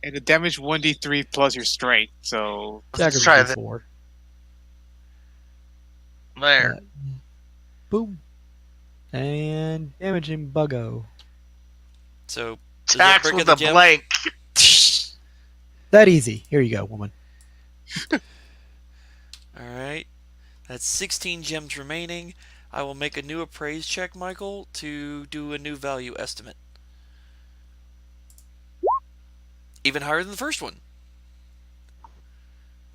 And the damage 1d3 plus your strength, so. Dagger try would be that. 4. There. Boom. And damaging Buggo. So, does that Tax break with the a gem? blank. That easy. Here you go, woman. Alright. That's 16 gems remaining. I will make a new appraise check, Michael, to do a new value estimate. Even higher than the first one.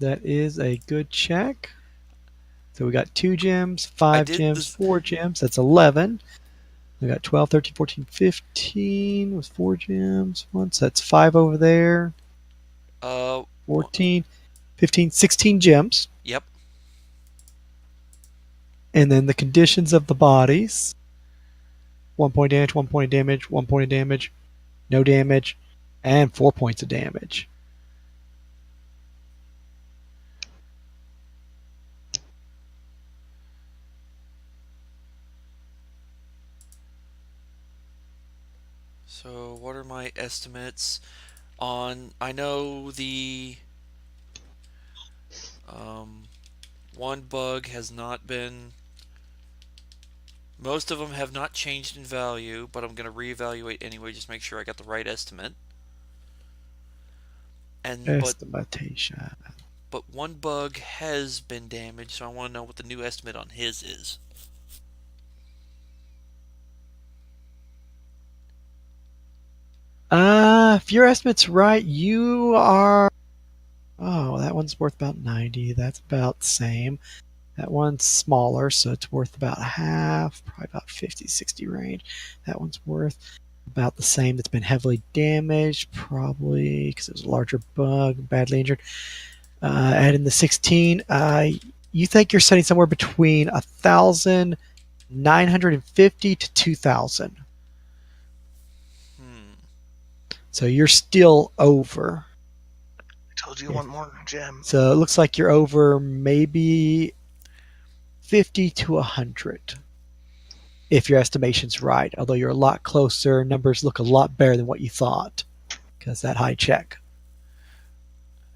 That is a good check. So we got 2 gems, 5 did gems, this- 4 gems. That's 11. We got 12, 13, 14, 15 with 4 gems. Once that's 5 over there. 14, 15, 16 gems. Yep. And then the conditions of the bodies. 1 point damage, 1 point of damage, 1 point of damage, no damage, and 4 points of damage. So, what are my estimates on? I know the one bug has not been. Most of them have not changed in value, but I'm going to reevaluate anyway, just make sure I got the right estimate. Estimation. But one bug has been damaged, so I want to know what the new estimate on his is. If your estimate's right, you are. Oh, that one's worth about 90. That's about the same. That one's smaller, so it's worth about half, probably about 50, 60 range. That one's worth about the same. That's been heavily damaged, probably because it was a larger bug, badly injured. Add in the 16. You think you're setting somewhere between 1,950 to 2,000. So you're still over. I told you one more gem. So it looks like you're over maybe 50 to 100. If your estimation's right. Although you're a lot closer, numbers look a lot better than what you thought. Because that high check.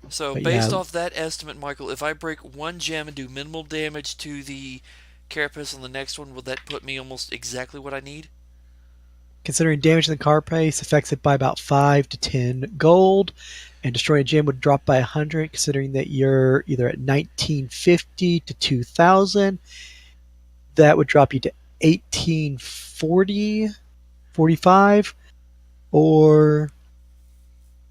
So, But based yeah. off that estimate, Michael, if I break one gem and do minimal damage to the carapace on the next one, will that put me almost exactly what I need? Considering damage in the carapace affects it by about 5 to 10 gold, and destroying a gem would drop by 100, considering that you're either at 1950 to 2000, that would drop you to 1840, 45, or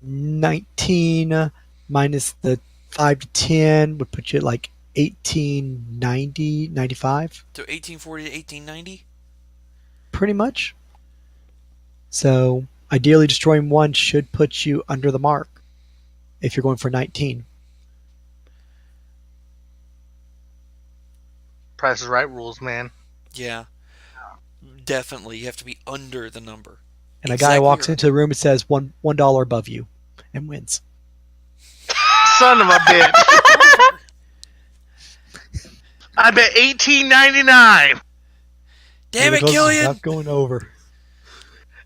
19 minus the 5 to 10 would put you at like 1890, 95. So 1840 to 1890? Pretty much. So ideally destroying one should put you under the mark if you're going for 19. Price is Right rules, man. Yeah. Definitely. You have to be under the number. And a guy Exactly walks right. into the room and says $1 above you and wins. Son of a bitch. I bet $18.99. Damn it, Because it's Killian! not going over.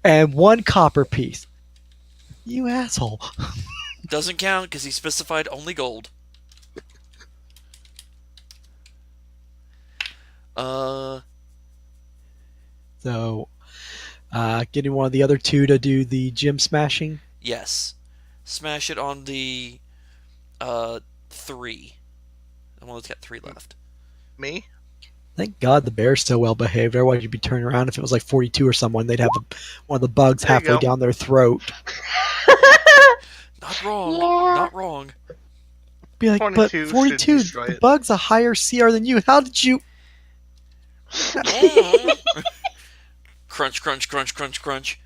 And one copper piece. You asshole. Doesn't count because he specified only gold. So, getting one of the other two to do the gym smashing. Yes. Smash it on the 3. The one that's got 3 left. Me? Thank God the bear's so well behaved. Otherwise, you'd be turning around. If it was like 42 or someone, they'd have one of the bugs There you halfway go. down their throat. Not wrong. Yeah. Not wrong. Be like, 22 but should 42, destroy the it. bug's a higher CR than you. How did you? Crunch, crunch, crunch, crunch, crunch.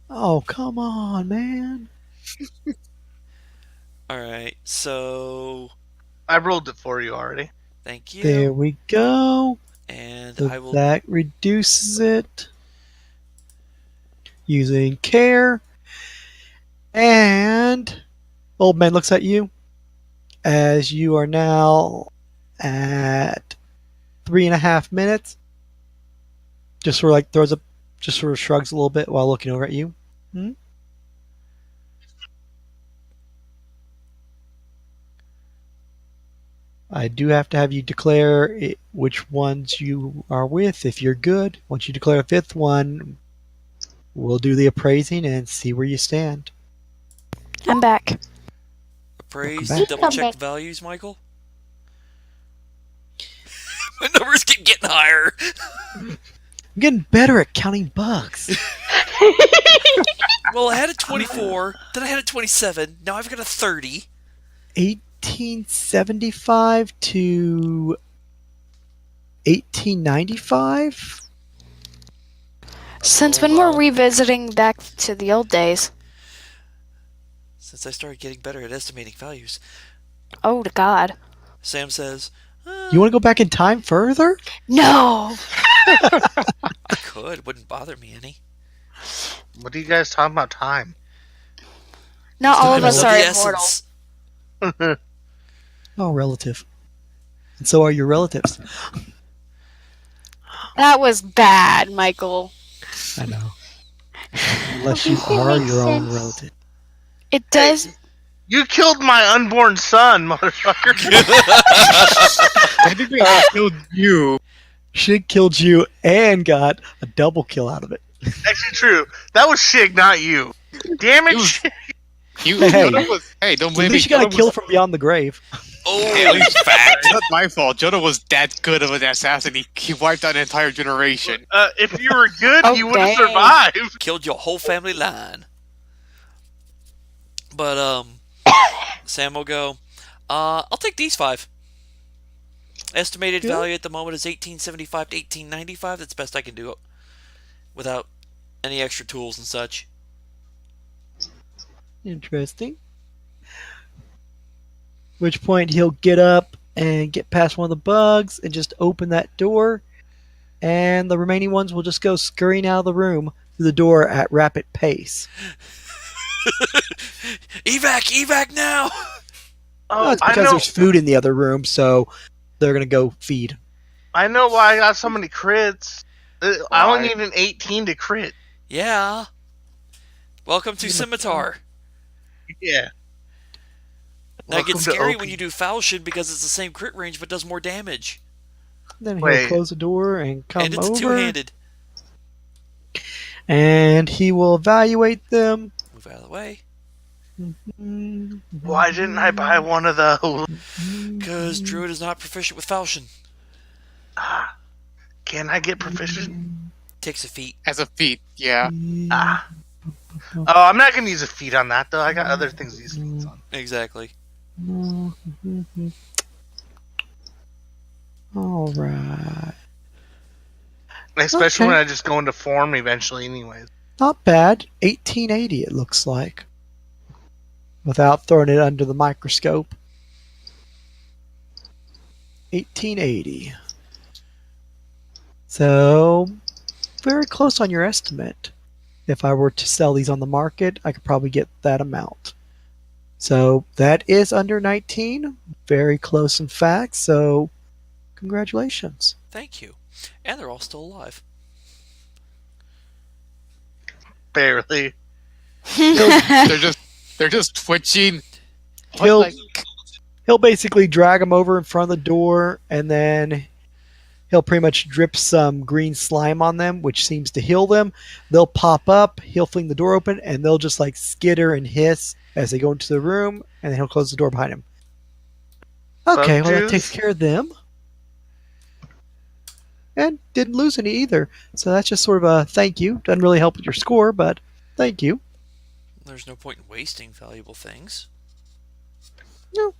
Oh, come on, man. Alright, so I rolled it for you already. thank you. There we go. And So I will that reduces it using care. And old man looks at you as you are now at 3.5 minutes. Just sort of like just sort of shrugs a little bit while looking over at you. I do have to have you declare which ones you are with. If you're good, once you declare a fifth one, we'll do the appraising and see where you stand. I'm back. appraise, Welcome back. double check the values, Michael. My numbers keep getting higher. I'm getting better at counting bugs. Well, I had a 24, then I had a 27, now I've got a 30. 1875 to 1895? Since Oh, when we're wow. revisiting back to the old days? Since I started getting better at estimating values. Oh, to God. Sam says, You want to go back in time further? No! I could, wouldn't bother me any. What are you guys talking about time? Not all of Time is us of are the immortal. essence. Oh, relative. And so are your relatives. That was bad, Michael. I know. Unless you It are makes your own sense. rodent. It Hey, does. you killed my unborn son, motherfucker. I think we killed you. Shig killed you and got a double kill out of it. Actually, true. That was Shig, not you. Damn it, It was- Shig. Hey. Jonah was. Hey, don't At blame me. least you got a Jonah kill was, from beyond the grave. hey, at Oh, least fact. it's not my fault. Jonah was that good of an assassin. He wiped out an entire generation. If you were good, Oh, you would have dang. survived. Killed your whole family line. But Sam will go. I'll take these 5. Estimated Good. value at the moment is 1875 to 1895. That's the best I can do without any extra tools and such. Interesting. Which point he'll get up and get past one of the bugs and just open that door, and the remaining ones will just go scurrying out of the room through the door at rapid pace. Evac now! Well, Oh, it's I because know. there's food in the other room, so they're gonna go feed. I know why I got so many crits. I Why? only need an 18 to crit. Yeah. Welcome to Scimitar. Yeah. Now it gets Welcome to scary OP. when you do Falchion because it's the same crit range but does more damage. Then he'll Wait. close the door and come And it's a over, two-handed. and he will evaluate them. Move out of the way. Why didn't I buy one of those? Because Druid is not proficient with Falchion. Ah, can I get proficient? Takes a feat. As a feat, yeah. Ah. Oh, I'm not gonna use a feat on that though. I got other things to use feats on. Exactly. All right. Especially Okay. when I just go into form eventually, anyways. Not bad. 1880 it looks like. Without throwing it under the microscope. 1880. So, very close on your estimate. If I were to sell these on the market, I could probably get that amount. So, that is under 19. Very close in fact. So, congratulations. Thank you. And they're all still alive. Barely. They're just twitching. What, He'll, like- he'll basically drag them over in front of the door, and then he'll pretty much drip some green slime on them, which seems to heal them. They'll pop up, he'll fling the door open, and they'll just like skitter and hiss as they go into the room, and then he'll close the door behind him. Okay, well, that juice. takes care of them. And didn't lose any either. So that's just sort of a thank you. Doesn't really help with your score, but thank you. There's no point in wasting valuable things.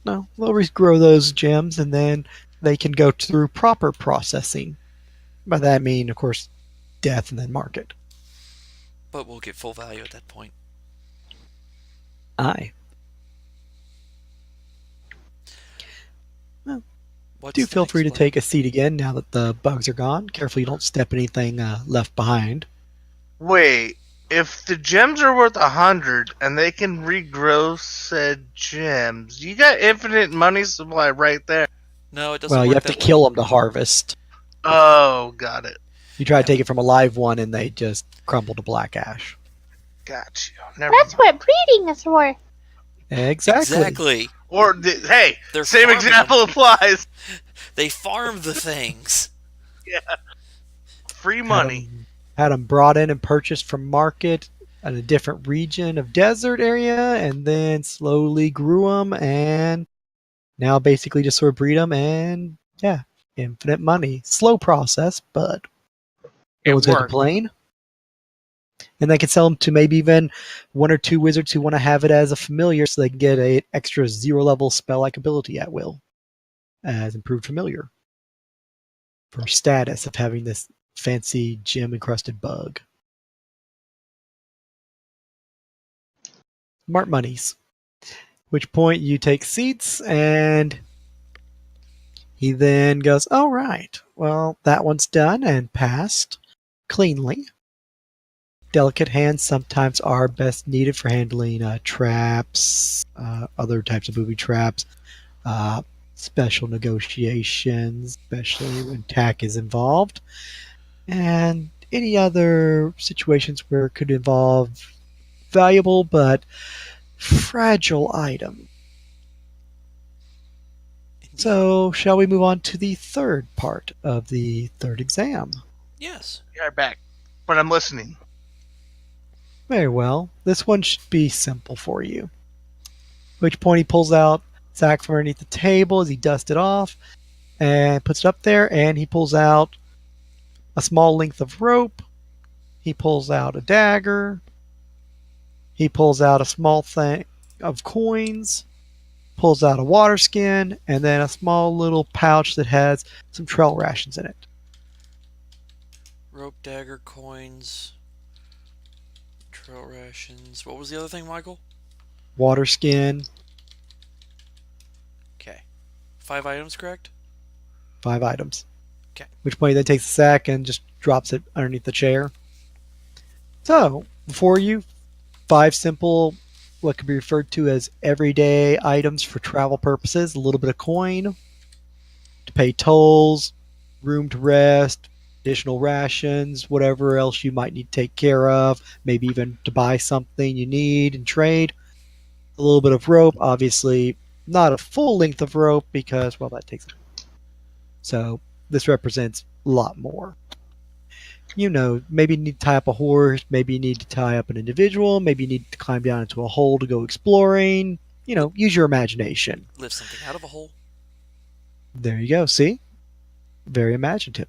No. We'll regrow those gems, and then they can go through proper processing. By that I mean, of course, death and then market. But we'll get full value at that point. Aye. What's Do the feel next free to play? take a seat again now that the bugs are gone. Careful you don't step anything left behind. Wait, if the gems are worth 100 and they can regrow said gems, you got infinite money supply right there. No, it doesn't Well, work you have to that way. kill them to harvest. Oh, got it. You try to take it from a live one, and they just crumble to black ash. Got you. Never That's mind. what breeding is for. Exactly. Exactly. Or, hey, They're same farming example applies. They farm the things. Free money. Had them brought in and purchased from market in a different region of desert area, and then slowly grew them, and now basically just sort of breed them, and yeah, infinite money. Slow process, but It no one's going to worked. complain. And they can sell them to maybe even one or two wizards who want to have it as a familiar, so they can get a extra 0-level spell-like ability at will as improved familiar for status of having this fancy gem encrusted bug. Smart monies. Which point you take seats, and he then goes, "All right, well, that one's done and passed cleanly." Delicate hands sometimes are best needed for handling traps, other types of booby traps, special negotiations, especially when tack is involved. And any other situations where it could involve valuable but fragile items. Indeed. So, shall we move on to the third part of the third exam? Yes. Yeah, I'm back. But I'm listening. Very well. This one should be simple for you. At which point he pulls out sack from underneath the table as he dusts it off and puts it up there, and he pulls out a small length of rope. He pulls out a dagger. He pulls out a small thing of coins, pulls out a water skin, and then a small little pouch that has some trail rations in it. Rope, dagger, coins, trail rations. What was the other thing, Michael? Water skin, Okay. 5 items, correct? 5 items. Okay. At which point he then takes the sack and just drops it underneath the chair. So, before you, 5 simple, what could be referred to as everyday items for travel purposes. A little bit of coin to pay tolls, room to rest, additional rations, whatever else you might need to take care of, maybe even to buy something you need and trade. A little bit of rope, obviously not a full length of rope because, well, that takes. So this represents a lot more. Maybe you need to tie up a horse, maybe you need to tie up an individual, maybe you need to climb down into a hole to go exploring. Use your imagination. Lift something out of a hole. There you go, see? Very imaginative.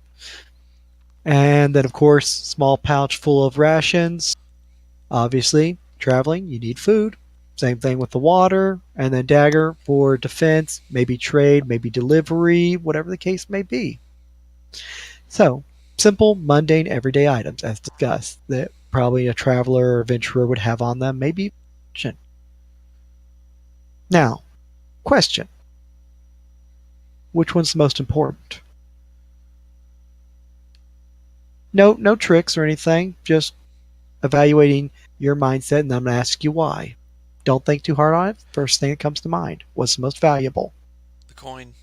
And then, of course, small pouch full of rations. Obviously, traveling, you need food. Same thing with the water. And then dagger for defense, maybe trade, maybe delivery, whatever the case may be. So, simple, mundane, everyday items, as discussed, that probably a traveler or adventurer would have on them, maybe. Now, question. Which one's the most important? No tricks or anything, just evaluating your mindset, and I'm going to ask you why. Don't think too hard on it. First thing that comes to mind. What's the most valuable? The coin.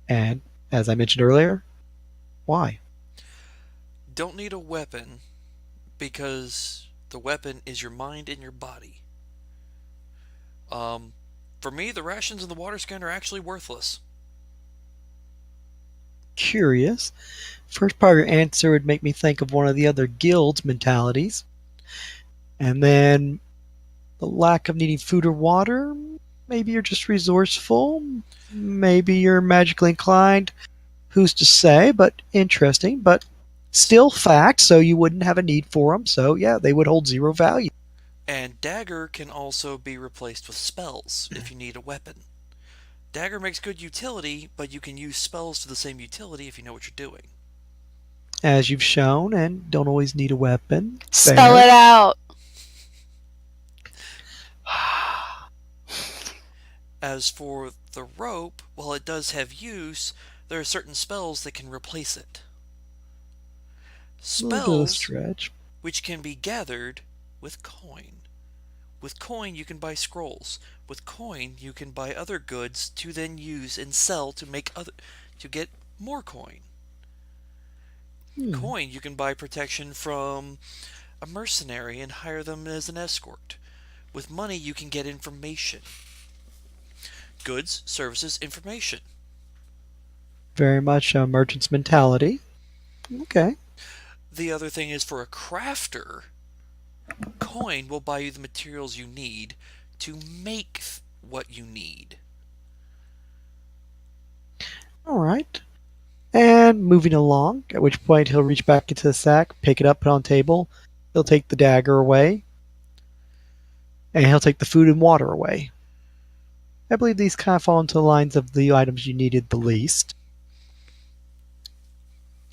And, as I mentioned earlier, why? Don't need a weapon because the weapon is your mind and your body. For me, the rations and the water skin are actually worthless. Curious. First part of your answer would make me think of one of the other guild's mentalities. And then the lack of needing food or water. Maybe you're just resourceful. Maybe you're magically inclined. Who's to say? But interesting. But still fact, so you wouldn't have a need for them. So yeah, they would hold 0 value. And dagger can also be replaced with spells if you need a weapon. Dagger makes good utility, but you can use spells for the same utility if you know what you're doing. As you've shown, and don't always need a weapon. Spell Fair. it out. As for the rope, while it does have use, there are certain spells that can replace it. A little bit of a Spells stretch. which can be gathered with coin. With coin you can buy scrolls. With coin you can buy other goods to then use and sell to get more coin. Coin you can buy protection from a mercenary and hire them as an escort. With money you can get information. Goods, services, information. Very much a merchant's mentality. Okay. The other thing is for a crafter, coin will buy you the materials you need to make what you need. All right. And moving along, at which point he'll reach back into the sack, pick it up, put it on the table. He'll take the dagger away. And he'll take the food and water away. I believe these kind of fall into the lines of the items you needed the least.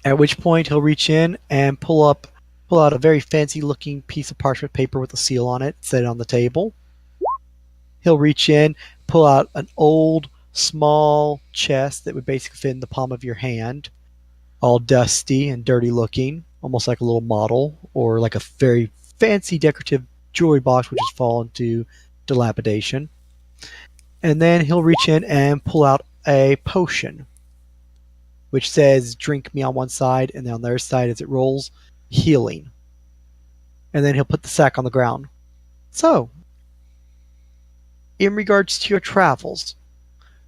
At which point he'll reach in and pull out a very fancy looking piece of parchment paper with a seal on it, set it on the table. He'll reach in, pull out an old, small chest that would basically fit in the palm of your hand, all dusty and dirty looking, almost like a little model, or like a very fancy decorative jewelry box which has fallen to dilapidation. And then he'll reach in and pull out a potion. which says drink me on one side, and then on the other side, as it rolls, healing. And then he'll put the sack on the ground. So, in regards to your travels,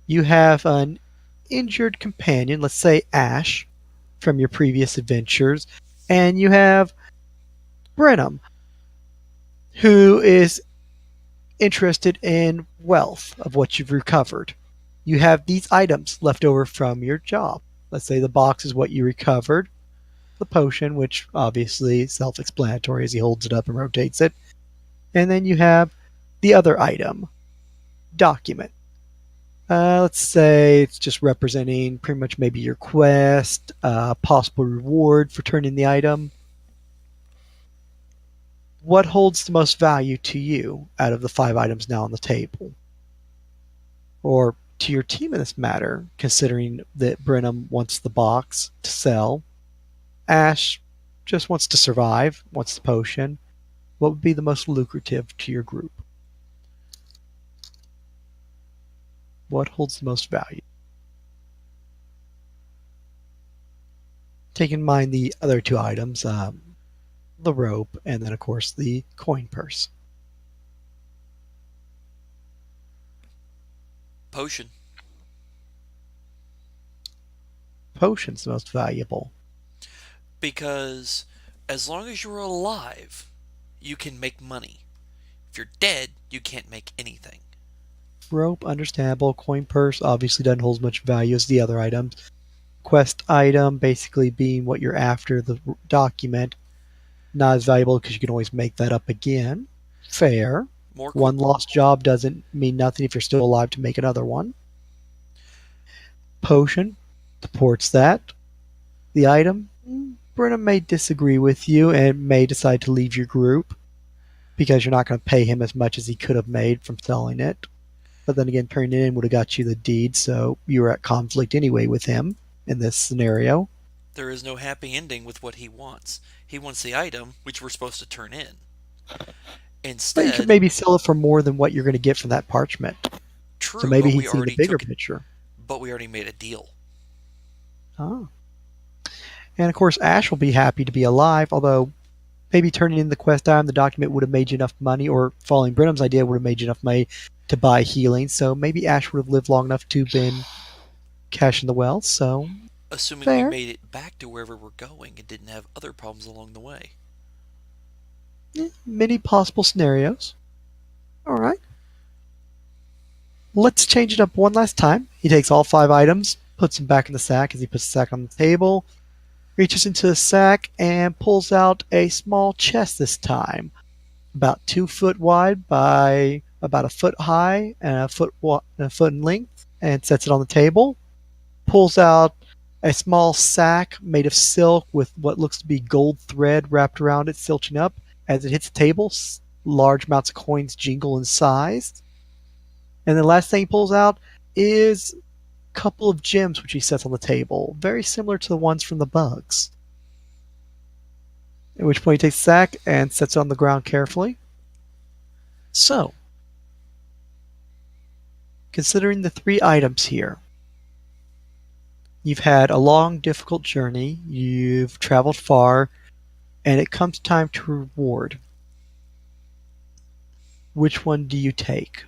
you have an injured companion, let's say Ash, from your previous adventures, and you have Brenham, who is interested in wealth of what you've recovered. You have these items left over from your job. Let's say the box is what you recovered, the potion, which obviously is self-explanatory as he holds it up and rotates it, and then you have the other item, document. Let's say it's just representing pretty much maybe your quest, possible reward for turning the item. What holds the most value to you out of the 5 items now on the table? Or to your team in this matter, considering that Brenham wants the box to sell, Ash just wants to survive, wants the potion. What would be the most lucrative to your group? What holds the most value? Take in mind the other 2 items, the rope, and then of course the coin purse. Potion. Potion's the most valuable. Because as long as you're alive, you can make money. If you're dead, you can't make anything. Rope, understandable. Coin purse obviously doesn't hold as much value as the other items. Quest item basically being what you're after, the document, not as valuable because you can always make that up again. Fair. One lost job doesn't mean nothing if you're still alive to make another one. Potion supports that. The item, Brennan may disagree with you and may decide to leave your group because you're not going to pay him as much as he could have made from selling it. But then again, turning it in would have got you the deed, so you were at conflict anyway with him in this scenario. There is no happy ending with what he wants. He wants the item, which we're supposed to turn in. Instead, but you could maybe sell it for more than what you're going to get from that parchment. True, so maybe but he'd see the bigger picture. But we already made a deal. Oh. And of course, Ash will be happy to be alive, although maybe turning in the quest item, the document would have made you enough money, or following Brenham's idea would have made you enough money to buy healing. So maybe Ash would have lived long enough to been cashing the wealth. So assuming fair. We made it back to wherever we're going and didn't have other problems along the way. Many possible scenarios. All right. Let's change it up one last time. He takes all 5 items, puts them back in the sack as he puts the sack on the table, reaches into the sack and pulls out a small chest this time, about 2 foot wide by about a foot high and a foot in length, and sets it on the table. Pulls out a small sack made of silk with what looks to be gold thread wrapped around it, silting up. As it hits the table, large amounts of coins jingle in size. And the last thing he pulls out is a couple of gems which he sets on the table, very similar to the ones from the bugs. At which point he takes the sack and sets it on the ground carefully. So, considering the 3 items here, you've had a long, difficult journey, you've traveled far, and it comes time to reward. Which one do you take?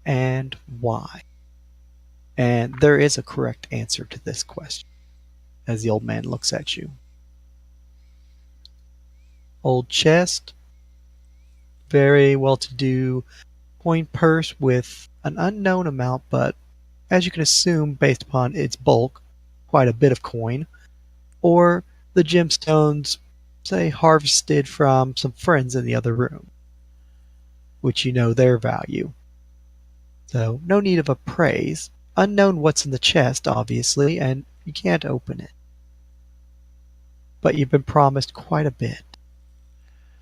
And why? And there is a correct answer to this question, as the old man looks at you. Old chest, very well-to-do coin purse with an unknown amount, but as you can assume based upon its bulk, quite a bit of coin. Or the gemstones, say, harvested from some friends in the other room, which you know their value. So, no need of appraise. Unknown what's in the chest, obviously, and you can't open it. But you've been promised quite a bit.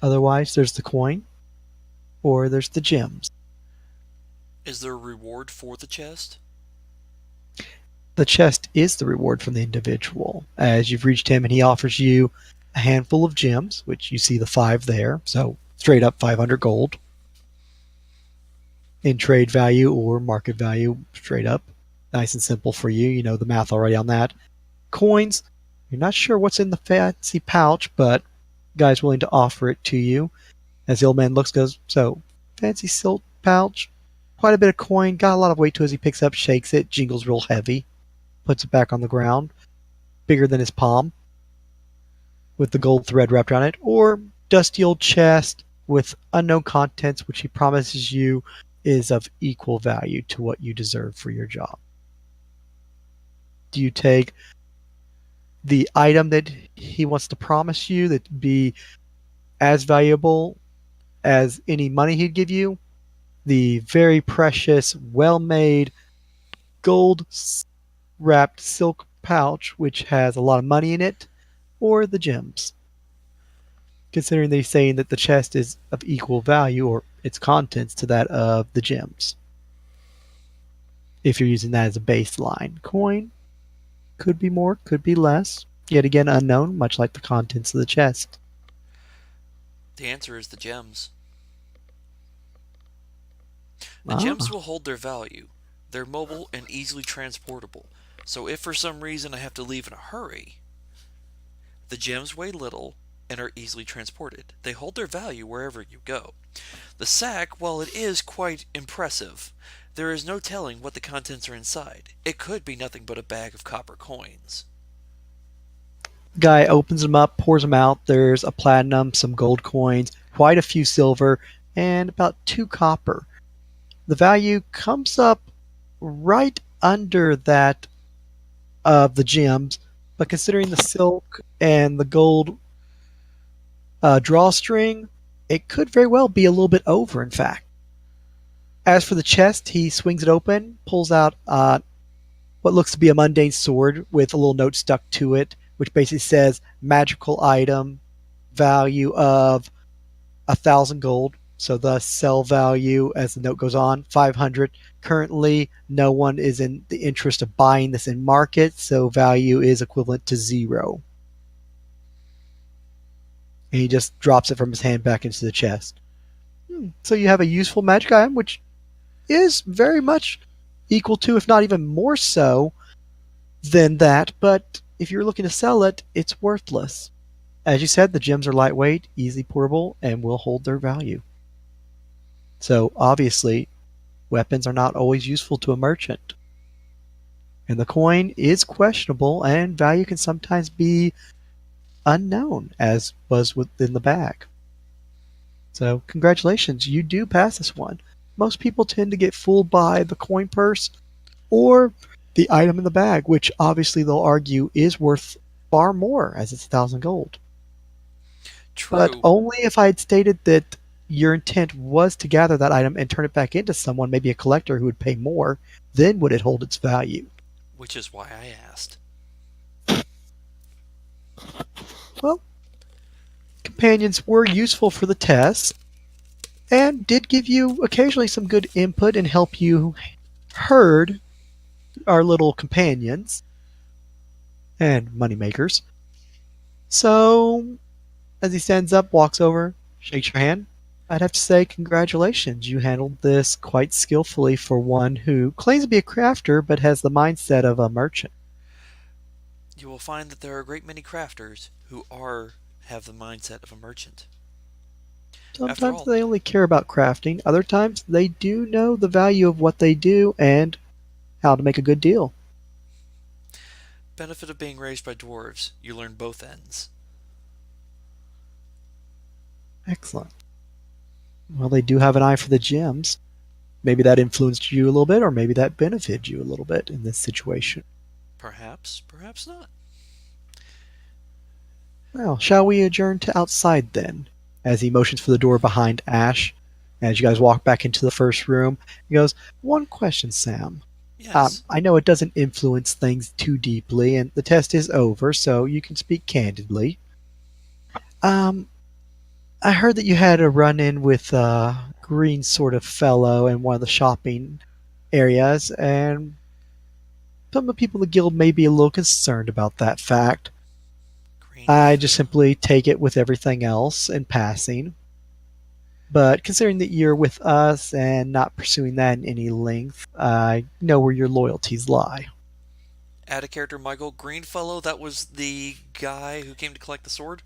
Otherwise, there's the coin, or there's the gems. Is there a reward for the chest? The chest is the reward from the individual, as you've reached him and he offers you a handful of gems, which you see the 5 there, so straight up 500 gold. In trade value or market value, straight up nice and simple for you. You know the math already on that. Coins, you're not sure what's in the fancy pouch, but guy's willing to offer it to you. As the old man looks, goes, so, fancy silk pouch, quite a bit of coin, got a lot of weight to it as he picks up, shakes it, jingles real heavy, puts it back on the ground, bigger than his palm, with the gold thread wrapped around it, or dusty old chest with unknown contents, which he promises you is of equal value to what you deserve for your job. Do you take the item that he wants to promise you that be as valuable as any money he'd give you? The very precious, well-made, gold-wrapped silk pouch, which has a lot of money in it, or the gems? Considering they're saying that the chest is of equal value, or its contents, to that of the gems. If you're using that as a baseline. Coin could be more, could be less. Yet again, unknown, much like the contents of the chest. The answer is the gems. The gems will hold their value. They're mobile and easily transportable. So if for some reason I have to leave in a hurry, the gems weigh little and are easily transported. They hold their value wherever you go. The sack, while it is quite impressive, there is no telling what the contents are inside. It could be nothing but a bag of copper coins. Guy opens them up, pours them out. There's a platinum, some gold coins, quite a few silver, and about 2 copper. The value comes up right under that of the gems, but considering the silk and the gold drawstring, it could very well be a little bit over, in fact. As for the chest, he swings it open, pulls out what looks to be a mundane sword with a little note stuck to it, which basically says magical item, value of 1,000 gold. So the sell value, as the note goes on, 500. Currently, no one is in the interest of buying this in market, so value is equivalent to 0. And he just drops it from his hand back into the chest. So you have a useful magic item, which is very much equal to, if not even more so, than that. But if you're looking to sell it, it's worthless. As you said, the gems are lightweight, easily portable, and will hold their value. So obviously, weapons are not always useful to a merchant. And the coin is questionable, and value can sometimes be unknown, as was within the bag. So congratulations, you do pass this one. Most people tend to get fooled by the coin purse or the item in the bag, which obviously they'll argue is worth far more, as it's 1,000 gold. True. But only if I had stated that your intent was to gather that item and turn it back into someone, maybe a collector who would pay more, then would it hold its value. Which is why I asked. Well, companions were useful for the test, and did give you occasionally some good input and help you herd our little companions and moneymakers. So, as he stands up, walks over, shakes your hand, I'd have to say congratulations. You handled this quite skillfully for one who claims to be a crafter but has the mindset of a merchant. You will find that there are a great many crafters who have the mindset of a merchant. Sometimes they only care about crafting. Other times they do know the value of what they do and how to make a good deal. Benefit of being raised by dwarves, you learn both ends. Excellent. Well, they do have an eye for the gems. Maybe that influenced you a little bit, or maybe that benefited you a little bit in this situation. Perhaps, perhaps not. Well, shall we adjourn to outside then? As he motions for the door behind Ash, as you guys walk back into the first room, he goes, one question, Sam. Yes. I know it doesn't influence things too deeply, and the test is over, so you can speak candidly. I heard that you had a run-in with a green sort of fellow in one of the shopping areas, and some of the people in the guild may be a little concerned about that fact. Green I just simply take it with everything else in passing. But considering that you're with us and not pursuing that in any length, I know where your loyalties lie. Add a character, Michael Greenfellow. That was the guy who came to collect the sword.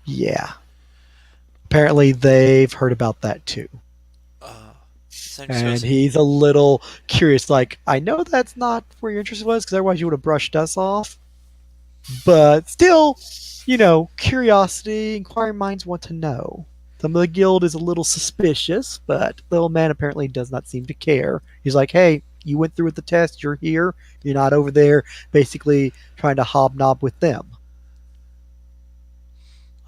Yeah. Apparently they've heard about that too. And he's a little curious, like, I know that's not where your interest was, because otherwise you would have brushed us off. But still, curiosity, inquiring minds want to know. Some of the guild is a little suspicious, but the old man apparently does not seem to care. He's like, hey, you went through with the test, you're here, you're not over there basically trying to hobnob with them.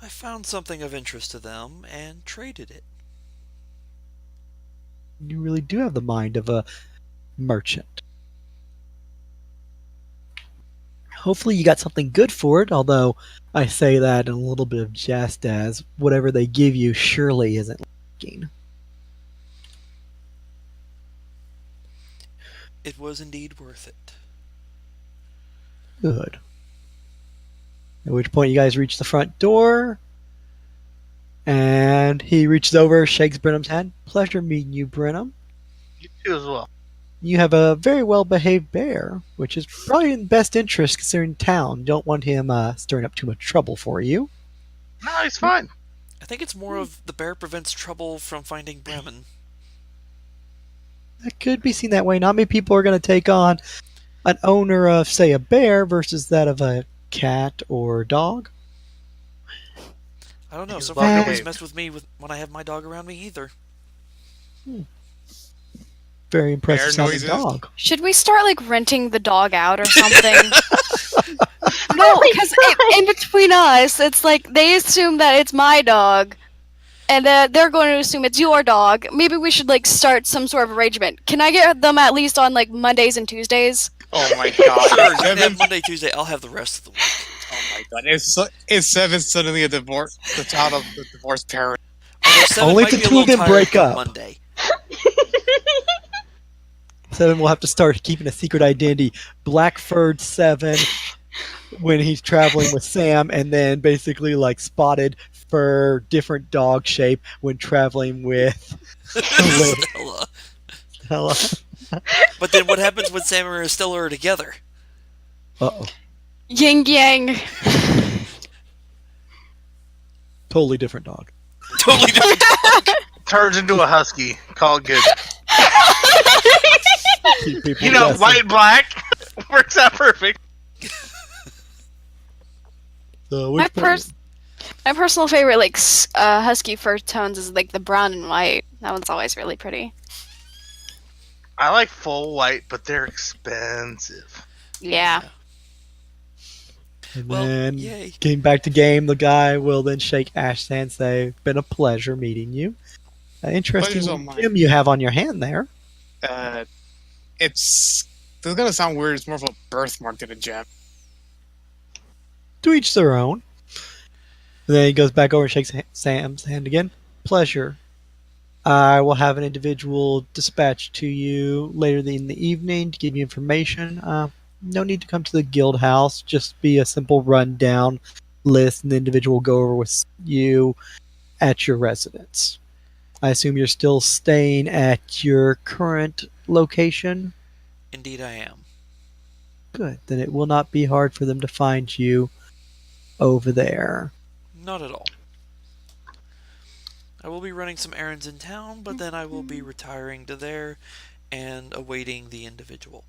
I found something of interest to them and traded it. You really do have the mind of a merchant. Hopefully you got something good for it, although I say that in a little bit of jest, as whatever they give you surely isn't lacking. It was indeed worth it. Good. At which point you guys reach the front door, and he reaches over, shakes Brenham's hand. Pleasure meeting you, Brenham. You too as well. You have a very well-behaved bear, which is probably in best interest considering town. You don't want him stirring up too much trouble for you. No, he's fine. I think it's more of the bear prevents trouble from finding Bremen. That could be seen that way. Not many people are going to take on an owner of, say, a bear versus that of a cat or dog. I don't know. He's So far, nobody's well-behaved. messed with me when I have my dog around me either. Very impressive Bear sounding noises. dog. Should we start like renting the dog out or something? No, because in between us, it's like they assume that it's my dog, and they're going to assume it's your dog. Maybe we should like start some sort of arrangement. Can I get them at least on like Mondays and Tuesdays? Oh my god. Sure, you can have Seven. Monday, Tuesday. I'll have the rest of the week. Oh my god. Is Seven suddenly the child of the divorced parent? Although Seven Only might if be the a two of little them tired break come up. Monday. Seven will have to start keeping a secret identity. Blackford Seven when he's traveling with Sam, and then basically like spotted for different dog shape when traveling with Stella. Stella. But then what happens when Sam and Istella are together? Uh-oh. Yin yang. Totally different dog. Totally different. Turns into a husky. Call it good. Keep people You know, guessing. white and black works out perfect. So My which part- my personal favorite like husky fur tones is like the brown and white. That one's always really pretty. I like full white, but they're expensive. Yeah. And Well, then yay. getting back to game, the guy will then shake Ash's hand, say, "Been a pleasure meeting you." Interesting Pleasure's all little mine. gem you have on your hand there. It's gonna sound weird. It's more of a birthmark than a gem. To each their own. And then he goes back over and shakes Sam's hand again. Pleasure. I will have an individual dispatched to you later in the evening to give you information. No need to come to the guild house. Just be a simple rundown list, and the individual will go over with you at your residence. I assume you're still staying at your current location? Indeed, I am. Good. Then it will not be hard for them to find you over there. Not at all. I will be running some errands in town, but then I will be retiring to there and awaiting the individual.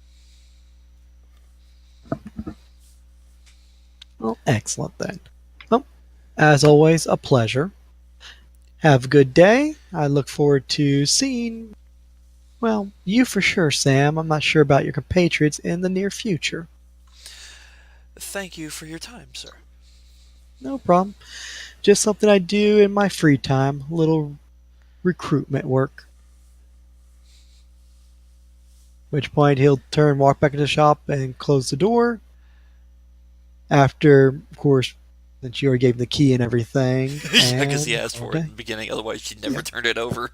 Well, excellent then. Well, as always, a pleasure. Have a good day. I look forward to seeing, well, you for sure, Sam. I'm not sure about your compatriots in the near future. Thank you for your time, sir. No problem. Just something I do in my free time. A little recruitment work. At which point he'll turn, walk back into the shop, and close the door. After, of course, since you already gave him the key and everything. Because he and- asked for it in the beginning, otherwise she'd never turned it over.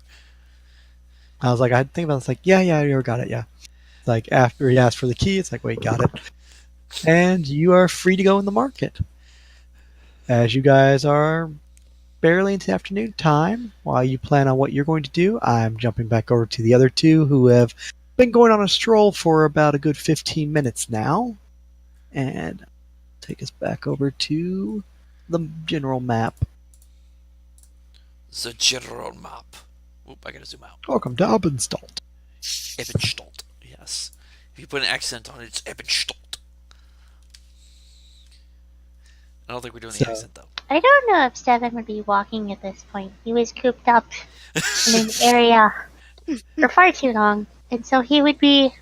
I was like, I think about it. It's like, yeah, you already got it, yeah. It's like, after he asked for the key, it's like, wait, got it. And you are free to go in the market. As you guys are barely into afternoon time. While you plan on what you're going to do, I'm jumping back over to the other two who have been going on a stroll for about a good 15 minutes now. And take us back over to the general map. The general map. Oop, I gotta zoom out. Welcome to Ebunstalt. Ebunstalt. Yes. If you put an accent on it, it's Ebunstalt. I don't think we're doing the accent though. I don't know if Seven would be walking at this point. He was cooped up in an area for far too long, and so he would be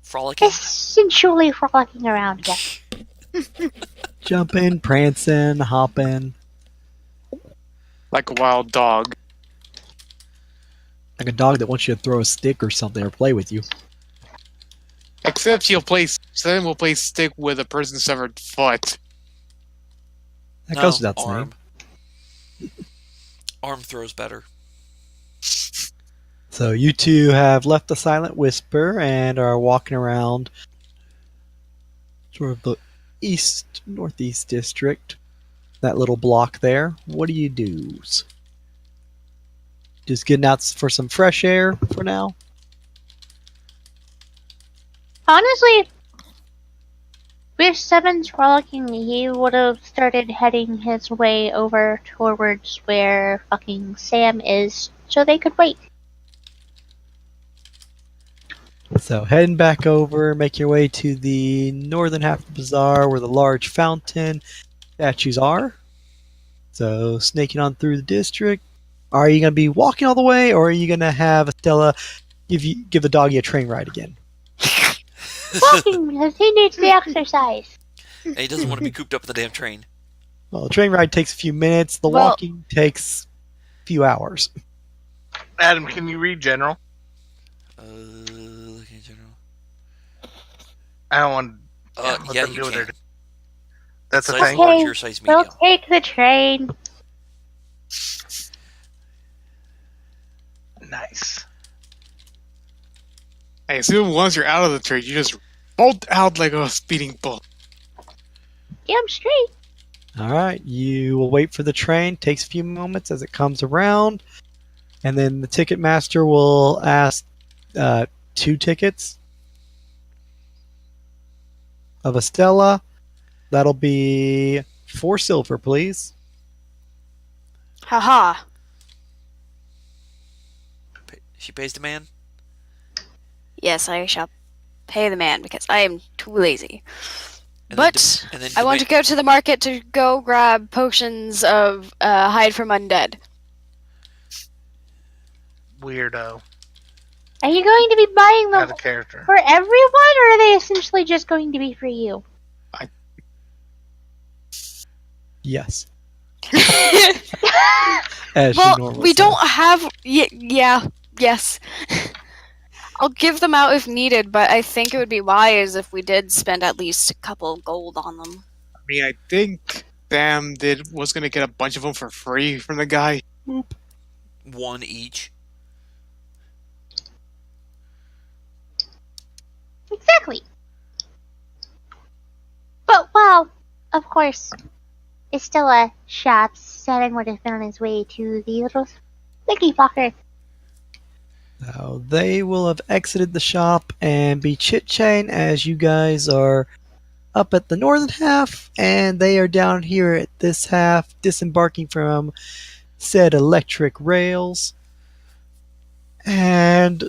Frolicking? essentially frolicking around again. Jumping, prancing, hopping. Like a wild dog. Like a dog that wants you to throw a stick or something or play with you. Except Seven will play stick with a person's severed foot. That goes without saying. arm. Arm throws better. So you two have left the Silent Whisper and are walking around sort of the northeast district. That little block there. What do you do? Just getting out for some fresh air for now? Honestly, with Seven's frolicking, he would have started heading his way over towards where fucking Sam is, so they could wait. So heading back over, make your way to the northern half of the bazaar where the large fountain statues are. So snaking on through the district. Are you going to be walking all the way, or are you going to have Estella give the doggy a train ride again? Walking because he needs the exercise. And he doesn't want to be cooped up in the damn train. Well, the train ride takes a few minutes. The Well- walking takes a few hours. Adam, can you read general? Looking at general. I don't want. let Yeah, them you do what they're can. doing. That's a Size thing. large, your size We'll medium. take the train. Nice. I assume once you're out of the train, you just bolt out like a speeding bull. Damn straight. All right, you will wait for the train. Takes a few moments as it comes around, and then the ticket master will ask 2 tickets of Estella. That'll be 4 silver, please. Haha. She pays the man. Yes, I shall pay the man because I am too lazy. And But then I want to go to the market to go grab potions of hide from undead. Weirdo. Are you going to be buying Out them of character. for everyone, or are they essentially just going to be for you? Yes, as she Well, normally we says. don't have. Yeah, yes. I'll give them out if needed, but I think it would be wise if we did spend at least a couple gold on them. I mean, I think Sam was gonna get a bunch of them for free from the guy. one each. Exactly. But, well, of course, it's still a shop. Seven would have been on his way to the little sticky fucker. Now, they will have exited the shop and be chit-chatting as you guys are up at the northern half, and they are down here at this half, disembarking from said electric rails. And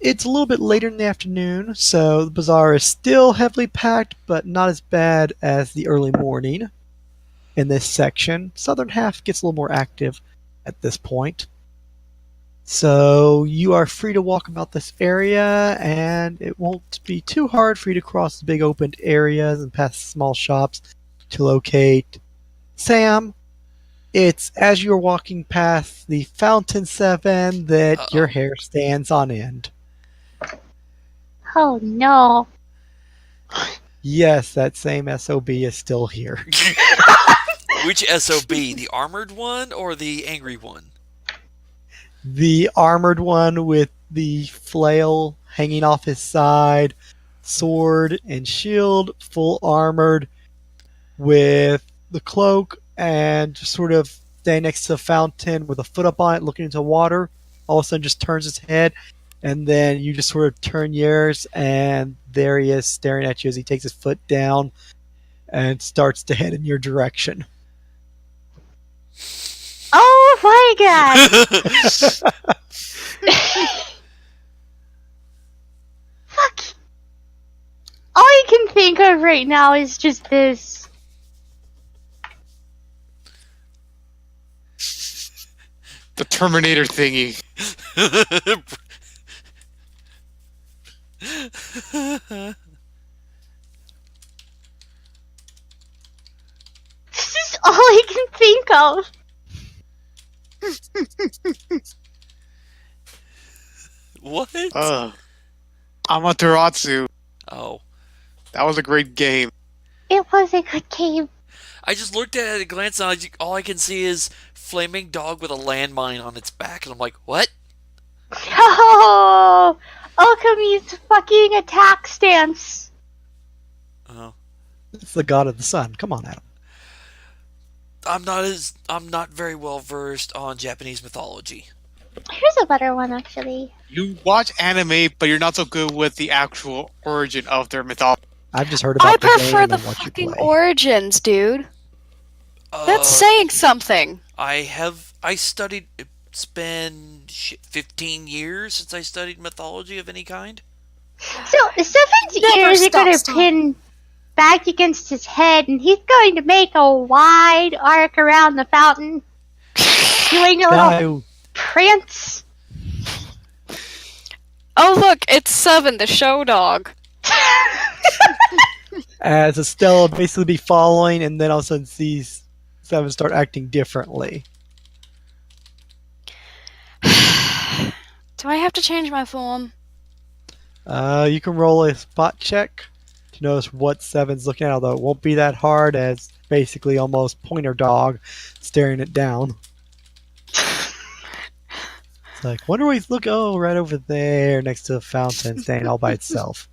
it's a little bit later in the afternoon, so the bazaar is still heavily packed, but not as bad as the early morning in this section. Southern half gets a little more active at this point. So you are free to walk about this area, and it won't be too hard for you to cross the big opened areas and past small shops to locate Sam. It's as you're walking past the Fountain 7 that your hair stands on end. Oh no. Yes, that same SOB is still here. Which SOB? The armored one or the angry one? The armored one with the flail hanging off his side, sword and shield, full armored, with the cloak and just sort of standing next to a fountain with a foot up on it, looking into water. All of a sudden, just turns his head, and then you just sort of turn yours, and there he is staring at you as he takes his foot down and starts to head in your direction. Oh my god! Fuck! All I can think of right now is just this. The Terminator thingy. This is all I can think of. What? Amaterasu. Oh. That was a great game. It was a good game. I just looked at it at a glance, and all I can see is flaming dog with a landmine on its back, and I'm like, what? Oh! Alchemy's fucking attack stance. Oh. It's the god of the sun. Come on, Adam. I'm not very well versed on Japanese mythology. Here's a better one, actually. You watch anime, but you're not so good with the actual origin of their mythology. I've just heard about I the prefer game the and what you fucking play. origins, dude. That's saying something. I studied. It's been 15 years since I studied mythology of any kind. So, Seven's Never ears are going to stops pin back against his head, and he's going to make a wide arc around the fountain, doing a little prance. Oh look, it's Seven, the show dog. As Estella basically be following, and then all of a sudden sees Seven start acting differently. Do I have to change my form? You can roll a spot check to notice what Seven's looking at, although it won't be that hard, as basically almost pointer dog staring it down. It's like, wonder where he's looking. Oh, right over there next to the fountain, standing all by itself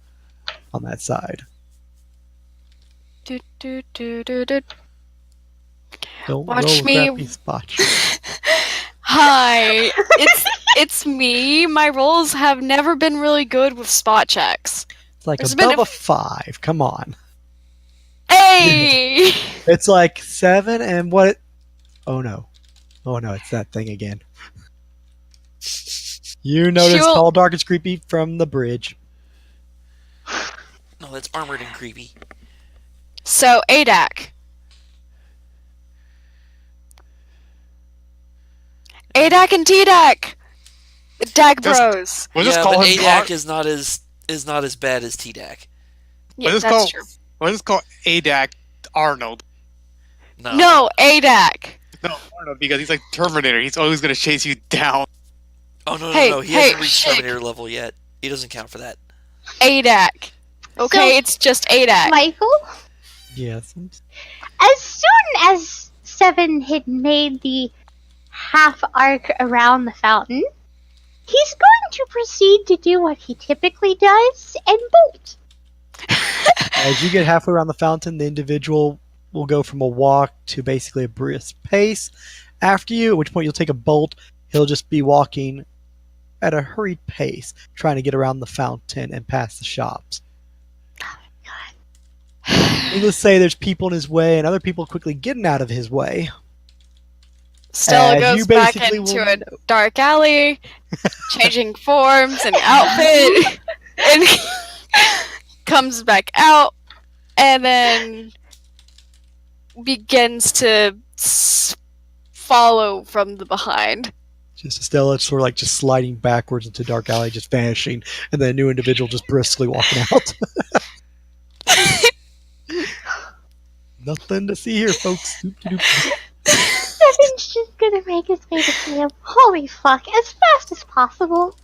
on that side. Do, do, do, do, do. Don't Watch roll a me. crappy spot check. Hi, it's me. My rolls have never been really good with spot checks. It's like There's been above a 5. Come on. Hey! It's like 7 and what? Oh no, it's that thing again. You notice She'll- tall, dark, and creepy from the bridge. No, that's armored and creepy. So, ADAC. ADAC and TDAC! DAC bros. We'll Yeah, just call but him ADAC is not as bad as TDAC. Yeah, just that's call- true. We'll just call ADAC Arnold. No, ADAC. No, Arnold, because he's like Terminator. He's always going to chase you down. Oh no, Hey, no, no! He hey, hasn't reached shake. Terminator level yet. He doesn't count for that. ADAC. Okay, So- it's just ADAC. Michael, Yes. as soon as Seven had made the half arc around the fountain, he's going to proceed to do what he typically does and bolt. As you get halfway around the fountain, the individual will go from a walk to basically a brisk pace. After you, at which point you'll take a bolt, he'll just be walking at a hurried pace, trying to get around the fountain and past the shops. Needless to say, there's people in his way, and other people quickly getting out of his way. Stella As goes you back basically into will- a dark alley, changing forms and outfit, and comes back out, and then begins to follow from the behind. Just Estella sort of like just sliding backwards into dark alley, just vanishing, and then a new individual just briskly walking out. Nothing to see here, folks. Doop-de-doop. Seven's just gonna make his way to him. Holy fuck, as fast as possible.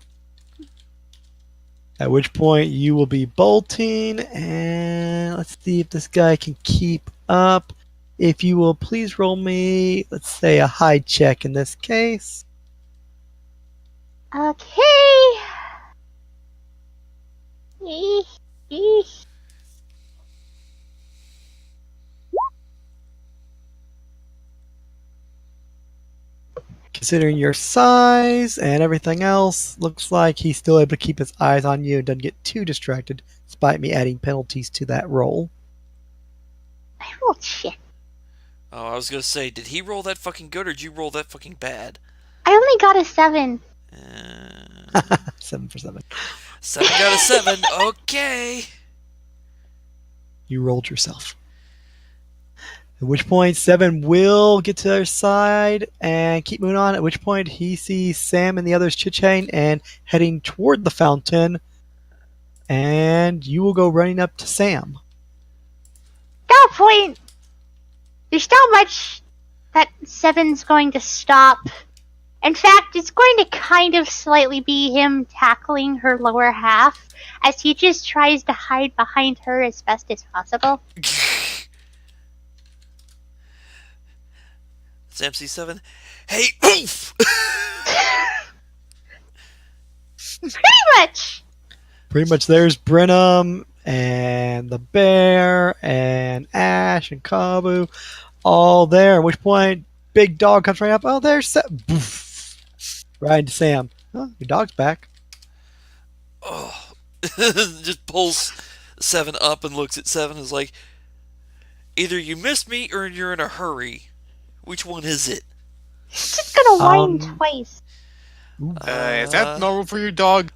At which point you will be bolting, and let's see if this guy can keep up. If you will please roll me, let's say a high check in this case. Okay. Eesh, eesh. Considering your size and everything else, looks like he's still able to keep his eyes on you and doesn't get too distracted, despite me adding penalties to that roll. I rolled shit. Oh, I was gonna say, did he roll that fucking good or did you roll that fucking bad? I only got a 7. 7 for 7. 7 got a 7. Okay. You rolled yourself. At which point, 7 will get to their side and keep moving on. At which point, he sees Sam and the others chit-chatting and heading toward the fountain. And you will go running up to Sam. No point. There's not much that 7's going to stop. In fact, it's going to kind of slightly be him tackling her lower half as he just tries to hide behind her as best as possible. Sam C7. Hey, oof! Pretty much. Pretty much there's Brenham and the bear and Ash and Kabu all there. At which point, big dog comes right up. Oh, there's Sam. Boof. Right into Sam. Oh, your dog's back. Oh. Just pulls 7 up and looks at 7 and is like, either you missed me or you're in a hurry. Which one is it? He's just gonna whine twice. Is that normal for your dog?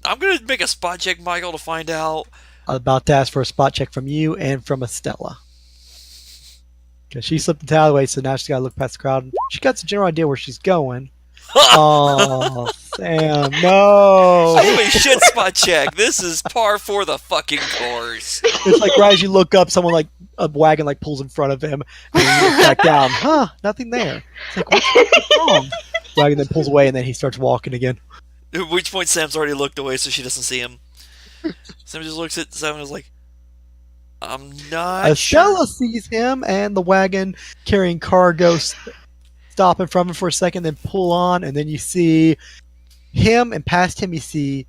I'm gonna make a spot check, Michael, to find out. I was about to ask for a spot check from you and from Istella. Because she slipped the towel away, so now she's got to look past the crowd. She got a general idea where she's going. Oh, Sam, no. Holy shit, spot check. This is par for the fucking course. It's like right as you look up, someone like a wagon like pulls in front of him, and you look back down. Huh? Nothing there. It's like what's wrong? Wagon then pulls away, and then he starts walking again. At which point Sam's already looked away, so she doesn't see him. Sam just looks at 7 and is like, I'm not Estella sees him and the wagon carrying cargo stop in front of him for a second, then pull on, and then you see him, and past him you see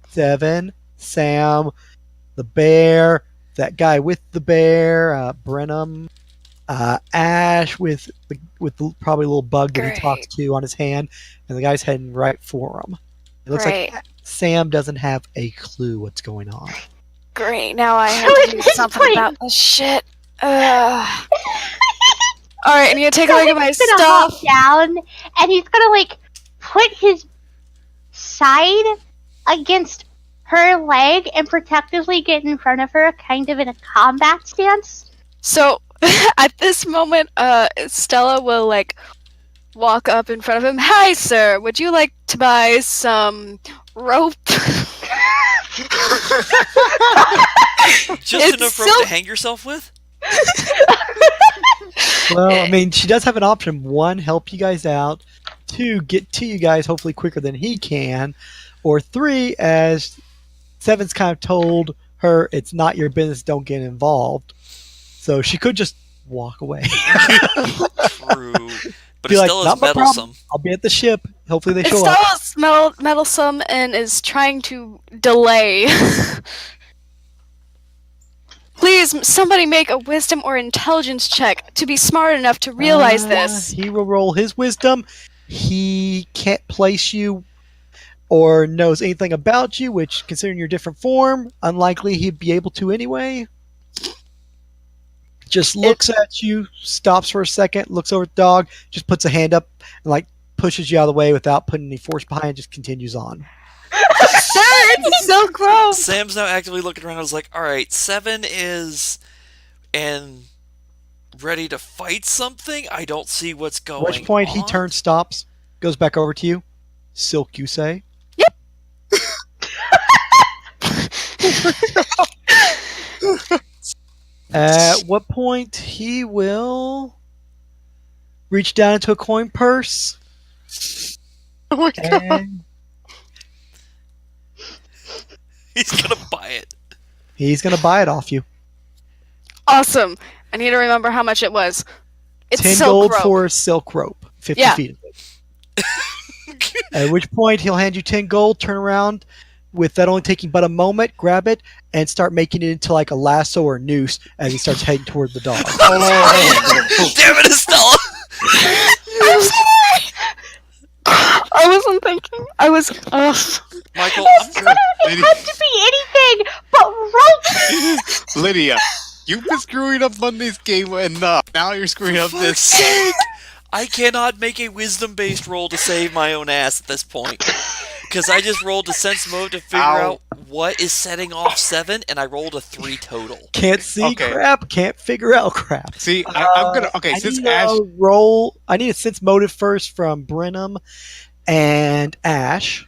7, Sam, the bear, that guy with the bear, Brenham, Ash with the probably little bug that he talks to on his hand, and the guy's heading right for him. It looks like Sam doesn't have a clue what's going on. Great, now I have to do something about this shit. Alright, I need to take a look at my He's gonna stuff. hop down, and he's gonna, like, put his side against her leg and protectively get in front of her, kind of in a combat stance. So, at this moment, Stella will, like, walk up in front of him. Hi, sir, would you like to buy some rope? Just enough rope to hang yourself with? Well, I mean, she does have an option. 1, help you guys out. 2, get to you guys hopefully quicker than he can. Or 3, as 7's kind of told her, it's not your business, don't get involved. So she could just walk away. True. But Be like, Estella's not my problem. meddlesome. I'll be at the ship. Hopefully they show up. Stella's meddlesome and is trying to delay. Please, somebody make a wisdom or intelligence check to be smart enough to realize this. He will roll his wisdom. He can't place you or knows anything about you, which, considering your different form, unlikely he'd be able to anyway. Just looks at you, stops for a second, looks over at the dog, just puts a hand up and like pushes you out of the way without putting any force behind, just continues on. Sir, it's so gross. Sam's now actively looking around and is like, alright, 7 is and ready to fight something? I don't see what's going on. At which point he turns, stops, goes back over to you. Silk, you say? Yep. At what point he will reach down into a coin purse. Oh my god. And He's gonna buy it. he's going to buy it off you. Awesome. I need to remember how much it was. It's 10 silk gold rope. for a silk rope. 50 Yeah. feet of it. At which point he'll hand you 10 gold, turn around, with that only taking but a moment, grab it, and start making it into like a lasso or noose as he starts heading toward the dog. Damn it, Estella! I'm sorry. I wasn't thinking. I was. Michael, It had to be anything but rope. Lydia, you've been screwing up Monday's game enough. Now you're screwing up fuck's this. sake! I cannot make a wisdom-based roll to save my own ass at this point. Because I just rolled a sense mode to figure out what is setting off 7, and I rolled a 3 total. Can't see Okay. crap, can't figure out crap. See, I'm gonna. Okay, I since need Ash. a roll. I need a sense motive first from Brenham and Ash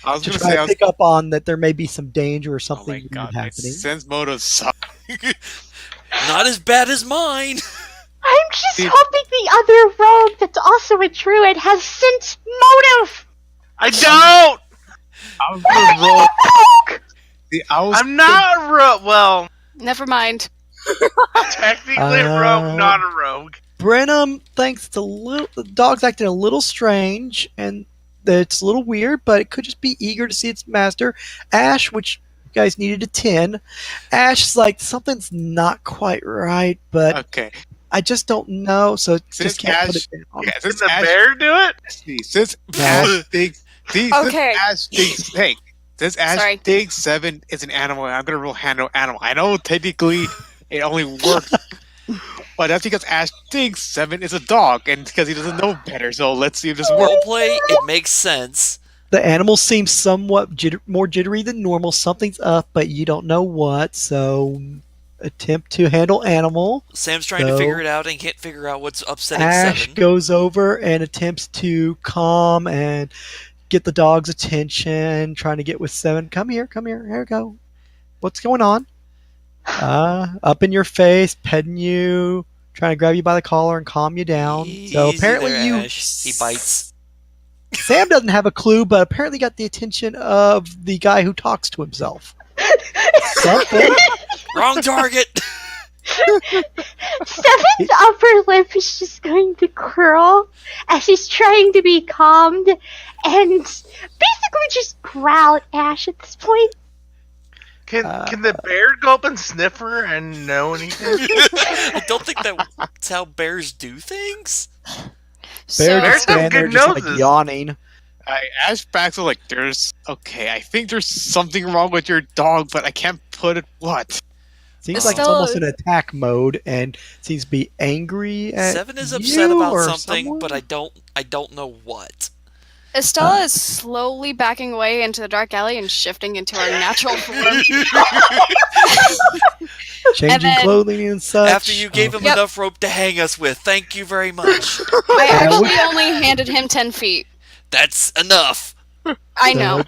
I was to gonna try say, to pick up on that there may be some danger or oh something my weird god, my happening. sense motive sucks. Not as bad as mine! I'm just See- hoping the other rogue that's also a druid has sense motive. I don't. I was gonna roll. See, I'm not a rogue. Well, Never mind. technically a rogue, not a rogue. Brenham thinks the dog's acting a little strange and that it's a little weird, but it could just be eager to see its master. Ash, which you guys needed a 10. Ash is like, something's not quite right, but Okay. I just don't know, so Since just can't put Ash- it down. Yeah, Can since the Ash, bear do it? since No. Ash thinks, since Okay. Ash thinks, hey, since Ash Sorry. thinks 7 is an animal, I'm gonna roll handle animal. I know technically it only works, but that's because Ash thinks 7 is a dog, and because he doesn't know better. So let's see if this works. Roleplay, it makes sense. The animal seems somewhat more jittery than normal. Something's up, but you don't know what, so attempt to handle animal. Sam's trying to So- figure it out and can't figure out what's upsetting Ash 7. goes over and attempts to calm and get the dog's attention, trying to get with 7. Come here, here we go. What's going on? Up in your face, petting you, trying to grab you by the collar and calm you down. So Easy apparently there, you Ash. He bites. Sam doesn't have a clue, but apparently got the attention of the guy who talks to himself. Something. Wrong target! Seven's upper lip is just going to curl as he's trying to be calmed and basically just growl at Ash at this point. Can the bear go up and sniff her and know anything? I don't think that's how bears do things. Bear Bears just have stand there good just like noses. yawning. Ash backs up like, I think there's something wrong with your dog, but I can't put it what. Seems It's like it's still- almost in attack mode and seems to be angry at 7 is upset you about or something, someone? but I don't know what. Estella is slowly backing away into the dark alley and shifting into her natural form. Changing and then- clothing and such. After you gave him Yep. enough rope to hang us with, thank you very much. I actually only handed him 10 feet. That's enough. I know.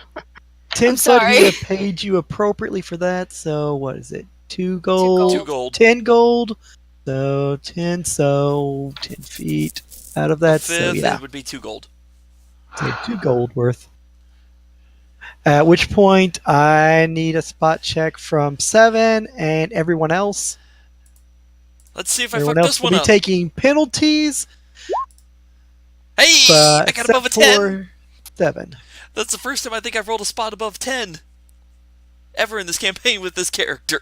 10 I'm foot, sorry. he would have paid you appropriately for that, so what is it? 2 gold? 2 gold. 10 gold. So 10, so 10 feet out of that, so Fifth, yeah. it would be 2 gold. So 2 gold worth. At which point, I need a spot check from 7 and everyone else. Let's see if I Everyone fuck else this will one be up. taking penalties, Hey! but I got above a except 10. for 7. That's the first time I think I've rolled a spot above 10 ever in this campaign with this character.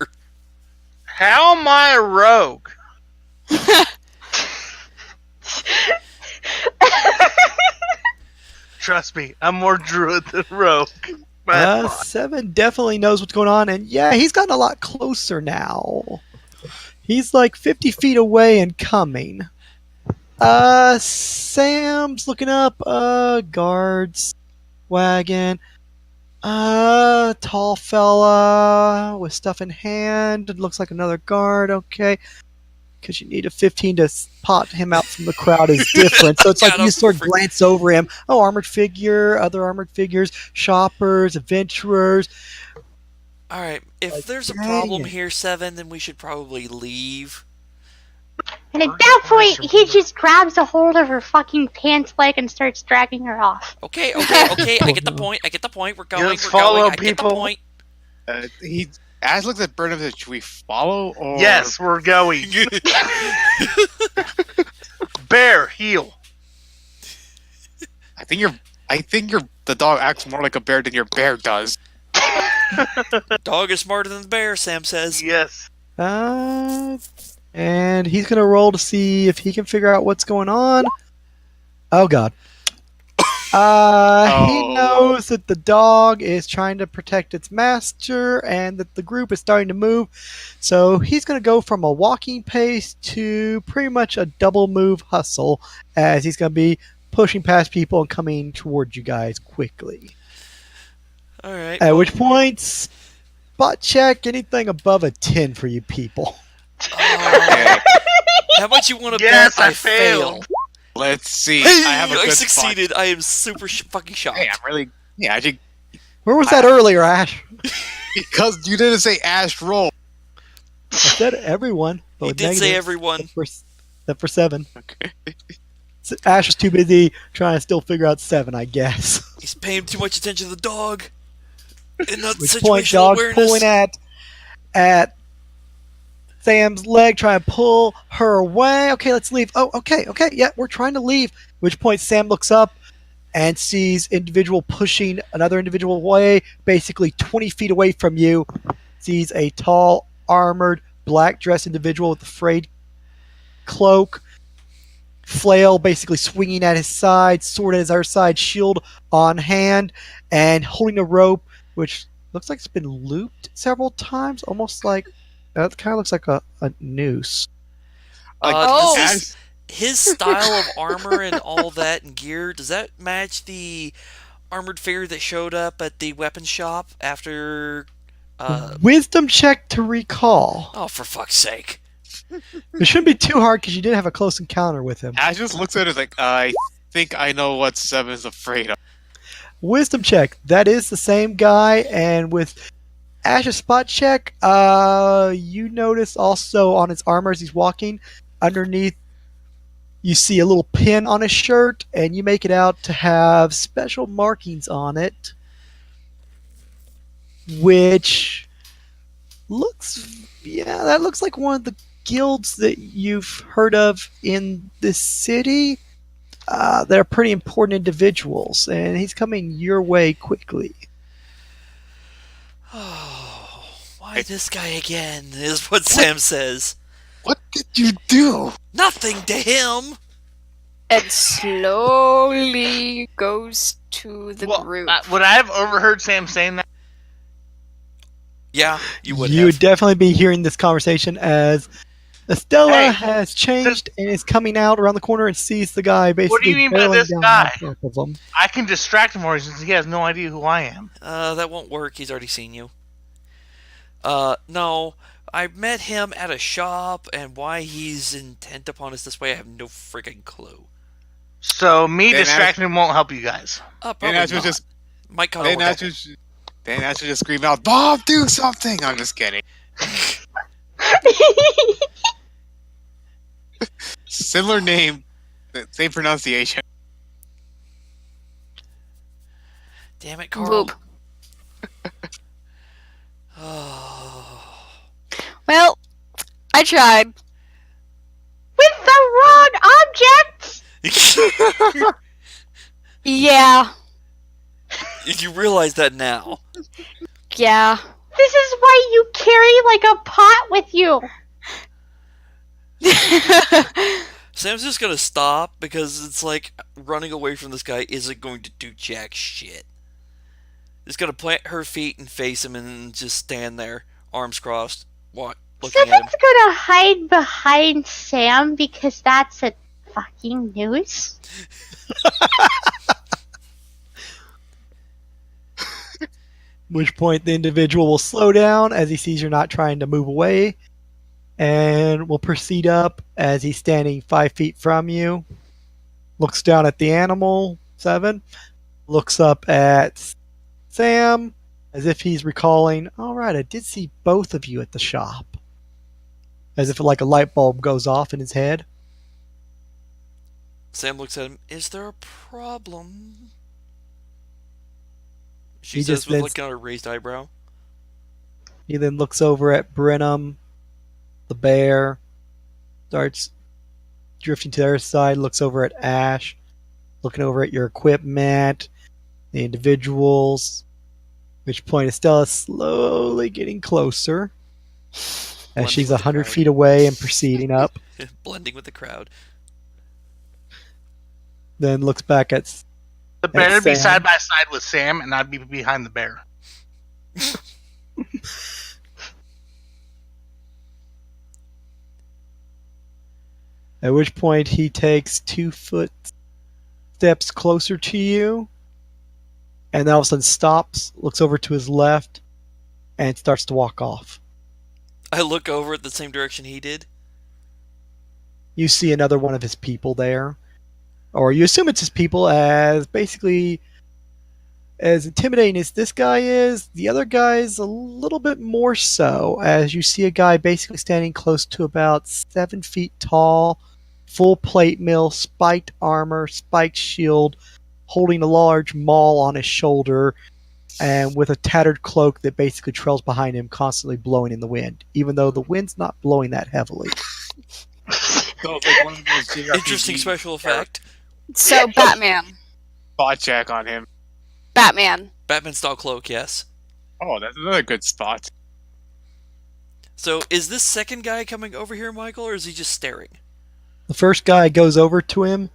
How am I a rogue? Trust me, I'm more druid than rogue. But 7 definitely knows what's going on, and yeah, he's gotten a lot closer now. He's like 50 feet away and coming. Sam's looking up, guards, wagon, tall fella with stuff in hand. It looks like another guard, okay. Because you need a 15 to pot him out from the crowd is different. So it's like Got you him. sort of glance over him. Oh, armored figure, other armored figures, shoppers, adventurers. Alright, if Like, there's a dang problem it. here, 7, then we should probably leave. And at that point, he just grabs a hold of her fucking pants leg and starts dragging her off. Okay, I get the point. We're going, Just we're follow going. I get the people. point. Ash looks at Burnham and says, should we follow or yes, we're going. Bear, heal. I think the dog acts more like a bear than your bear does. Dog is smarter than the bear, Sam says. Yes. And he's gonna roll to see if he can figure out what's going on. Oh god. He knows that the dog is trying to protect its master and that the group is starting to move. So he's going to go from a walking pace to pretty much a double move hustle as he's going to be pushing past people and coming towards you guys quickly. All right. At which point, spot check anything above a 10 for you people. Oh, how much you want to Yes, bet I failed. Let's see. Hey, I have a good succeeded. I am super fucking shocked. Hey, I'm really. Yeah, actually, Where was that earlier, Ash? because you didn't say Ash roll. I said everyone. But He with did say negatives, everyone. Except for 7. Okay. Ash was too busy trying to still figure out 7, I guess. He's paying too much attention to the dog. And not Which point, situational dog awareness. pulling at Sam's leg, trying to pull her away. Okay, let's leave. Oh, okay, yeah, we're trying to leave. Which point, Sam looks up and sees individual pushing another individual away, basically 20 feet away from you. Sees a tall, armored, black-dressed individual with a frayed cloak, flail basically swinging at his side, sword at his other side, shield on hand, and holding a rope, which looks like it's been looped several times, almost like that kind of looks like a noose. Does Ash, his style of armor and all that and gear, does that match the armored figure that showed up at the weapons shop after... Wisdom check to recall. Oh, for fuck's sake. It shouldn't be too hard because you did have a close encounter with him. Ash just looks at it like, I think I know what Seven's afraid of. Wisdom check. That is the same guy, and with Ash's spot check, you notice also on his armor as he's walking, underneath you see a little pin on his shirt, and you make it out to have special markings on it, which that looks like one of the guilds that you've heard of in this city. They're pretty important individuals, and he's coming your way quickly. Oh, why this guy again, is what Sam says. What did you do? Nothing to him! And slowly goes to the group. Would I have overheard Sam saying that? Yeah, you would You have. would definitely be hearing this conversation as Istella Hey, has changed and is coming out around the corner and sees the guy basically What do you mean by barreling this down guy? on top of him. I can distract him more since he has no idea who I am. That won't work. He's already seen you. No. I met him at a shop, and why he's intent upon us this way, I have no freaking clue. So me Then distracting him won't help you guys. Probably Then Ash not. was just. Might cause Then Ash was just scream out, "Bob, do something!" I'm just kidding. Similar name, same pronunciation. Damn it, Carl. Boop. Oh. Well, I tried. With the wrong object! Yeah. You realize that now. Yeah. This is why you carry like a pot with you. Sam's just gonna stop because it's like running away from this guy isn't going to do jack shit. Just gonna plant her feet and face him and just stand there, arms crossed, looking at him. Seven's gonna hide behind Sam because that's a fucking noose. At which point the individual will slow down as he sees you're not trying to move away, and will proceed up as he's standing 5 feet from you. Looks down at the animal, 7. Looks up at Sam as if he's recalling, alright, I did see both of you at the shop. As if like a light bulb goes off in his head. Sam looks at him. Is there a problem? She He says just with then- like a raised eyebrow. He then looks over at Brenham, the bear, starts drifting to the other side, looks over at Ash, looking over at your equipment, the individuals, which point Estella slowly getting closer as Blending she's with the 100 crowd. feet away and proceeding up. Blending with the crowd. Then looks back at The bear would be Sam. side by side with Sam, and I'd be behind the bear. At which point he takes 2 footsteps closer to you, and then all of a sudden stops, looks over to his left, and starts to walk off. I look over at the same direction he did. You see another one of his people there, or you assume it's his people, as basically as intimidating as this guy is, the other guy is a little bit more so, as you see a guy basically standing close to about 7 feet tall, full plate mill, spiked armor, spiked shield, holding a large maul on his shoulder, and with a tattered cloak that basically trails behind him, constantly blowing in the wind, even though the wind's not blowing that heavily. So it's like one of those JRPG Interesting special effect. So Batman. spot check on him. Batman. Batman style cloak, yes. Oh, that's another good spot. So is this second guy coming over here, Michael, or is he just staring? The first guy goes over to him,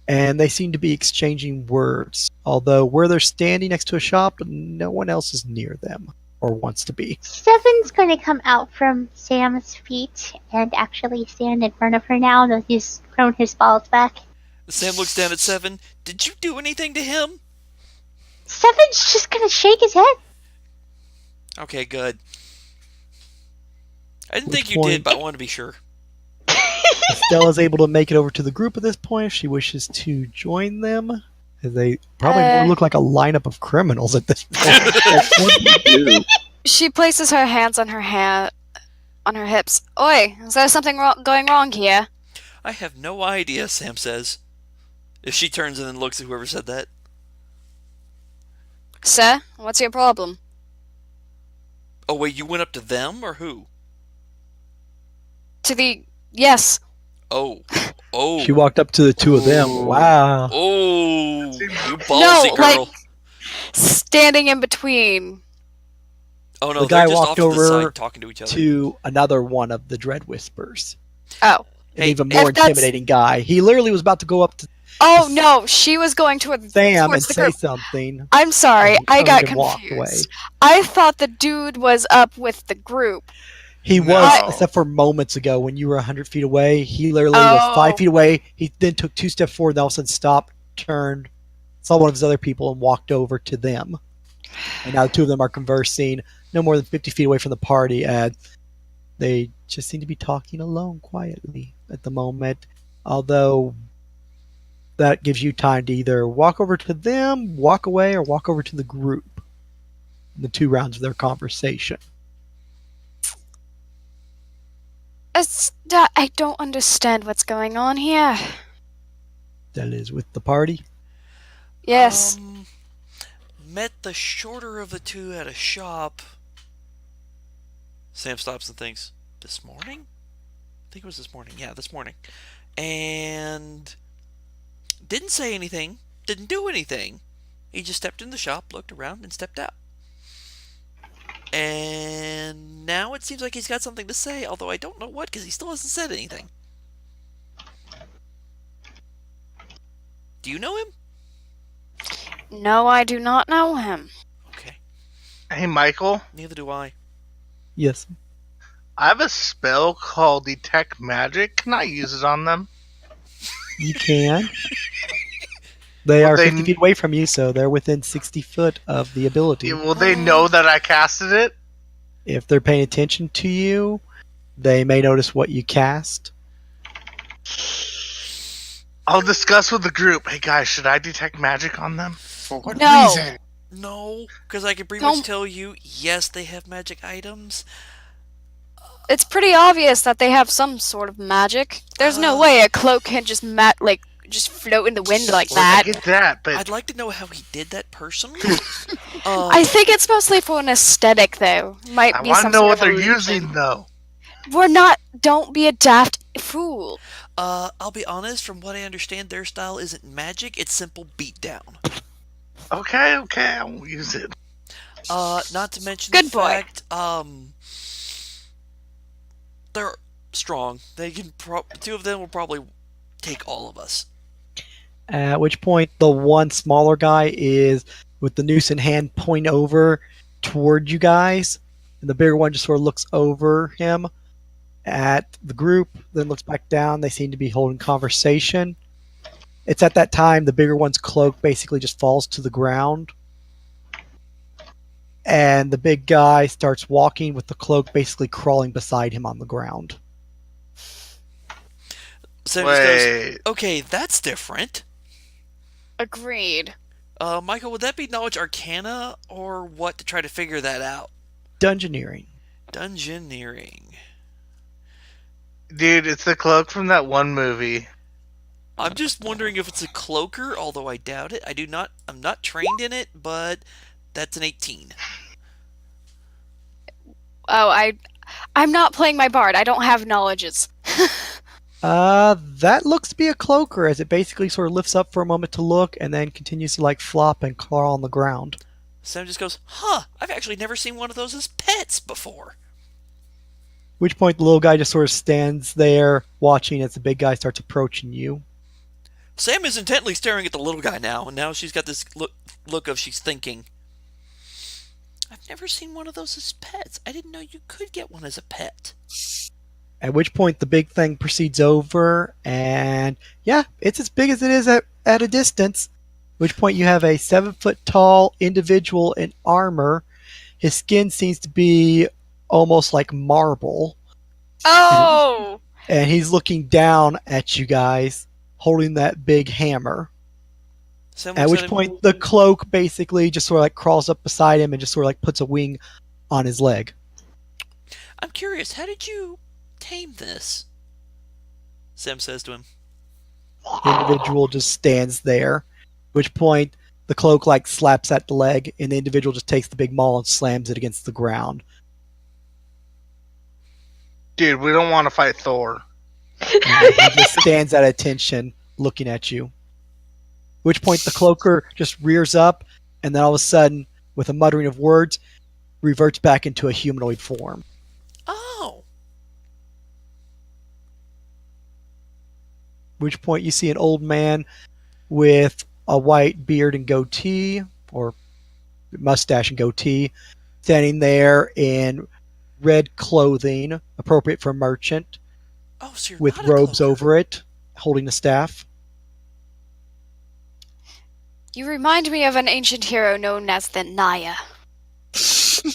and they seem to be exchanging words, although where they're standing next to a shop, no one else is near them, or wants to be. Seven's gonna come out from Sam's feet and actually stand in front of her now that he's thrown his balls back. Sam looks down at Seven. Did you do anything to him? Seven's just gonna shake his head. Okay, good. I didn't Which think you point? did, but I want to be sure. Stella's able to make it over to the group at this point if she wishes to join them. As they probably more look like a lineup of criminals at this point. What do you do? She places her hands on her hips. Oi, is there something going wrong here? I have no idea, Sam says. If she turns and then looks at whoever said that. Sir, what's your problem? Oh, wait, you went up to them, or who? Yes. Oh. Oh. She walked up to the two of them. Ooh. Wow. Oh. You ballsy No, girl. like, standing in between. Oh, no, The they're guy just walked off to the over side talking to each other. To another one of the Dread Whispers. Oh. An Hey, even more if that's- intimidating guy. He literally was about to go up to Oh, no, she was going Sam and towards the say group. something. I'm sorry, and he I got turned and walked confused. I thought the dude was up with the group. He No. was, except for moments ago when you were 100 feet away. He literally was 5 Oh. feet away. He then took 2 steps forward, then all of a sudden stopped, turned, saw one of his other people, and walked over to them. And now the two of them are conversing no more than 50 feet away from the party, and they just seem to be talking alone quietly at the moment. Although that gives you time to either walk over to them, walk away, or walk over to the group. In the 2 rounds of their conversation. I don't understand what's going on here. That is with the party. Yes. Met the shorter of the two at a shop. Sam stops and thinks, this morning? I think it was this morning. Yeah, this morning. And didn't say anything. Didn't do anything. He just stepped in the shop, looked around, and stepped out. And now it seems like he's got something to say, although I don't know what, because he still hasn't said anything. Do you know him? No, I do not know him. Okay. Hey, Michael, Neither do I. Yes. I have a spell called Detect Magic. Can I use it on them? You can. They Well, are they- 50 feet away from you, so they're within 60 foot of the ability. Will they know that I casted it? If they're paying attention to you, they may notice what you cast. I'll discuss with the group. Hey, guys, should I detect magic on them? For what No. reason? No, because I can pretty much Don't- tell you, yes, they have magic items. It's pretty obvious that they have some sort of magic. There's no way a cloak can just just float in the wind like Well, I that. get that, but I'd like to know how he did that personally. I think it's mostly for an aesthetic, though. Might I be want to some know sort what of they're illusion. using, though. We're not. Don't be a daft fool. I'll be honest, from what I understand, their style isn't magic, it's simple beatdown. Okay, I won't use it. Not to mention Good the boy. fact, they're strong. They can two of them will probably take all of us. At which point, the one smaller guy is with the noose in hand, pointing over toward you guys, and the bigger one just sort of looks over him at the group, then looks back down. They seem to be holding conversation. It's at that time the bigger one's cloak basically just falls to the ground, and the big guy starts walking with the cloak basically crawling beside him on the ground. Sam just goes, Wait. okay, that's different. Agreed. Michael, would that be Knowledge Arcana or what to try to figure that out? Dungeoneering. Dungeoneering. Dude, it's the cloak from that one movie. I'm just wondering if it's a cloaker, although I doubt it. I'm not trained in it, but that's an 18. Oh, I'm not playing my bard. I don't have knowledges. That looks to be a cloaker as it basically sort of lifts up for a moment to look and then continues to like flop and crawl on the ground. Sam just goes, I've actually never seen one of those as pets before. At which point the little guy just sort of stands there watching as the big guy starts approaching you. Sam is intently staring at the little guy now, and now she's got this look of she's thinking, I've never seen one of those as pets. I didn't know you could get one as a pet. At which point the big thing proceeds over, and yeah, it's as big as it is at a distance. At which point you have a 7-foot tall individual in armor. His skin seems to be almost like marble, Oh! and he's looking down at you guys, holding that big hammer. Sam At looks which at him, point the cloak basically just sort of like crawls up beside him and just sort of like puts a wing on his leg. I'm curious, how did you tame this? Sam says to him. The individual just stands there. At which point the cloak like slaps at the leg, and the individual just takes the big maul and slams it against the ground. Dude, we don't want to fight Thor. And he just stands at attention looking at you. At which point the cloaker just rears up, and then all of a sudden, with a muttering of words, reverts back into a humanoid form. Oh. At which point you see an old man with a white beard and goatee, or mustache and goatee, standing there in red clothing, appropriate for a merchant, Oh, so you're with not a robes cloaker. over it, holding a staff. You remind me of an ancient hero known as the Naya. Sam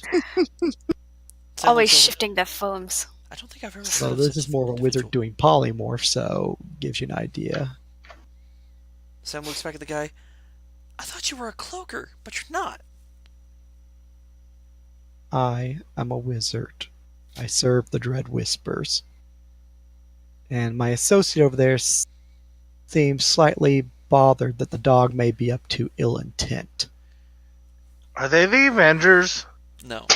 Always looks over- shifting their forms. I don't think I've ever So heard of this such is more of a wizard individual. doing polymorph, so gives you an idea. Sam looks back at the guy. I thought you were a cloaker, but you're not. I am a wizard. I serve the Dread Whispers. And my associate over there seems slightly bothered that the dog may be up to ill intent. Are they the Avengers? No.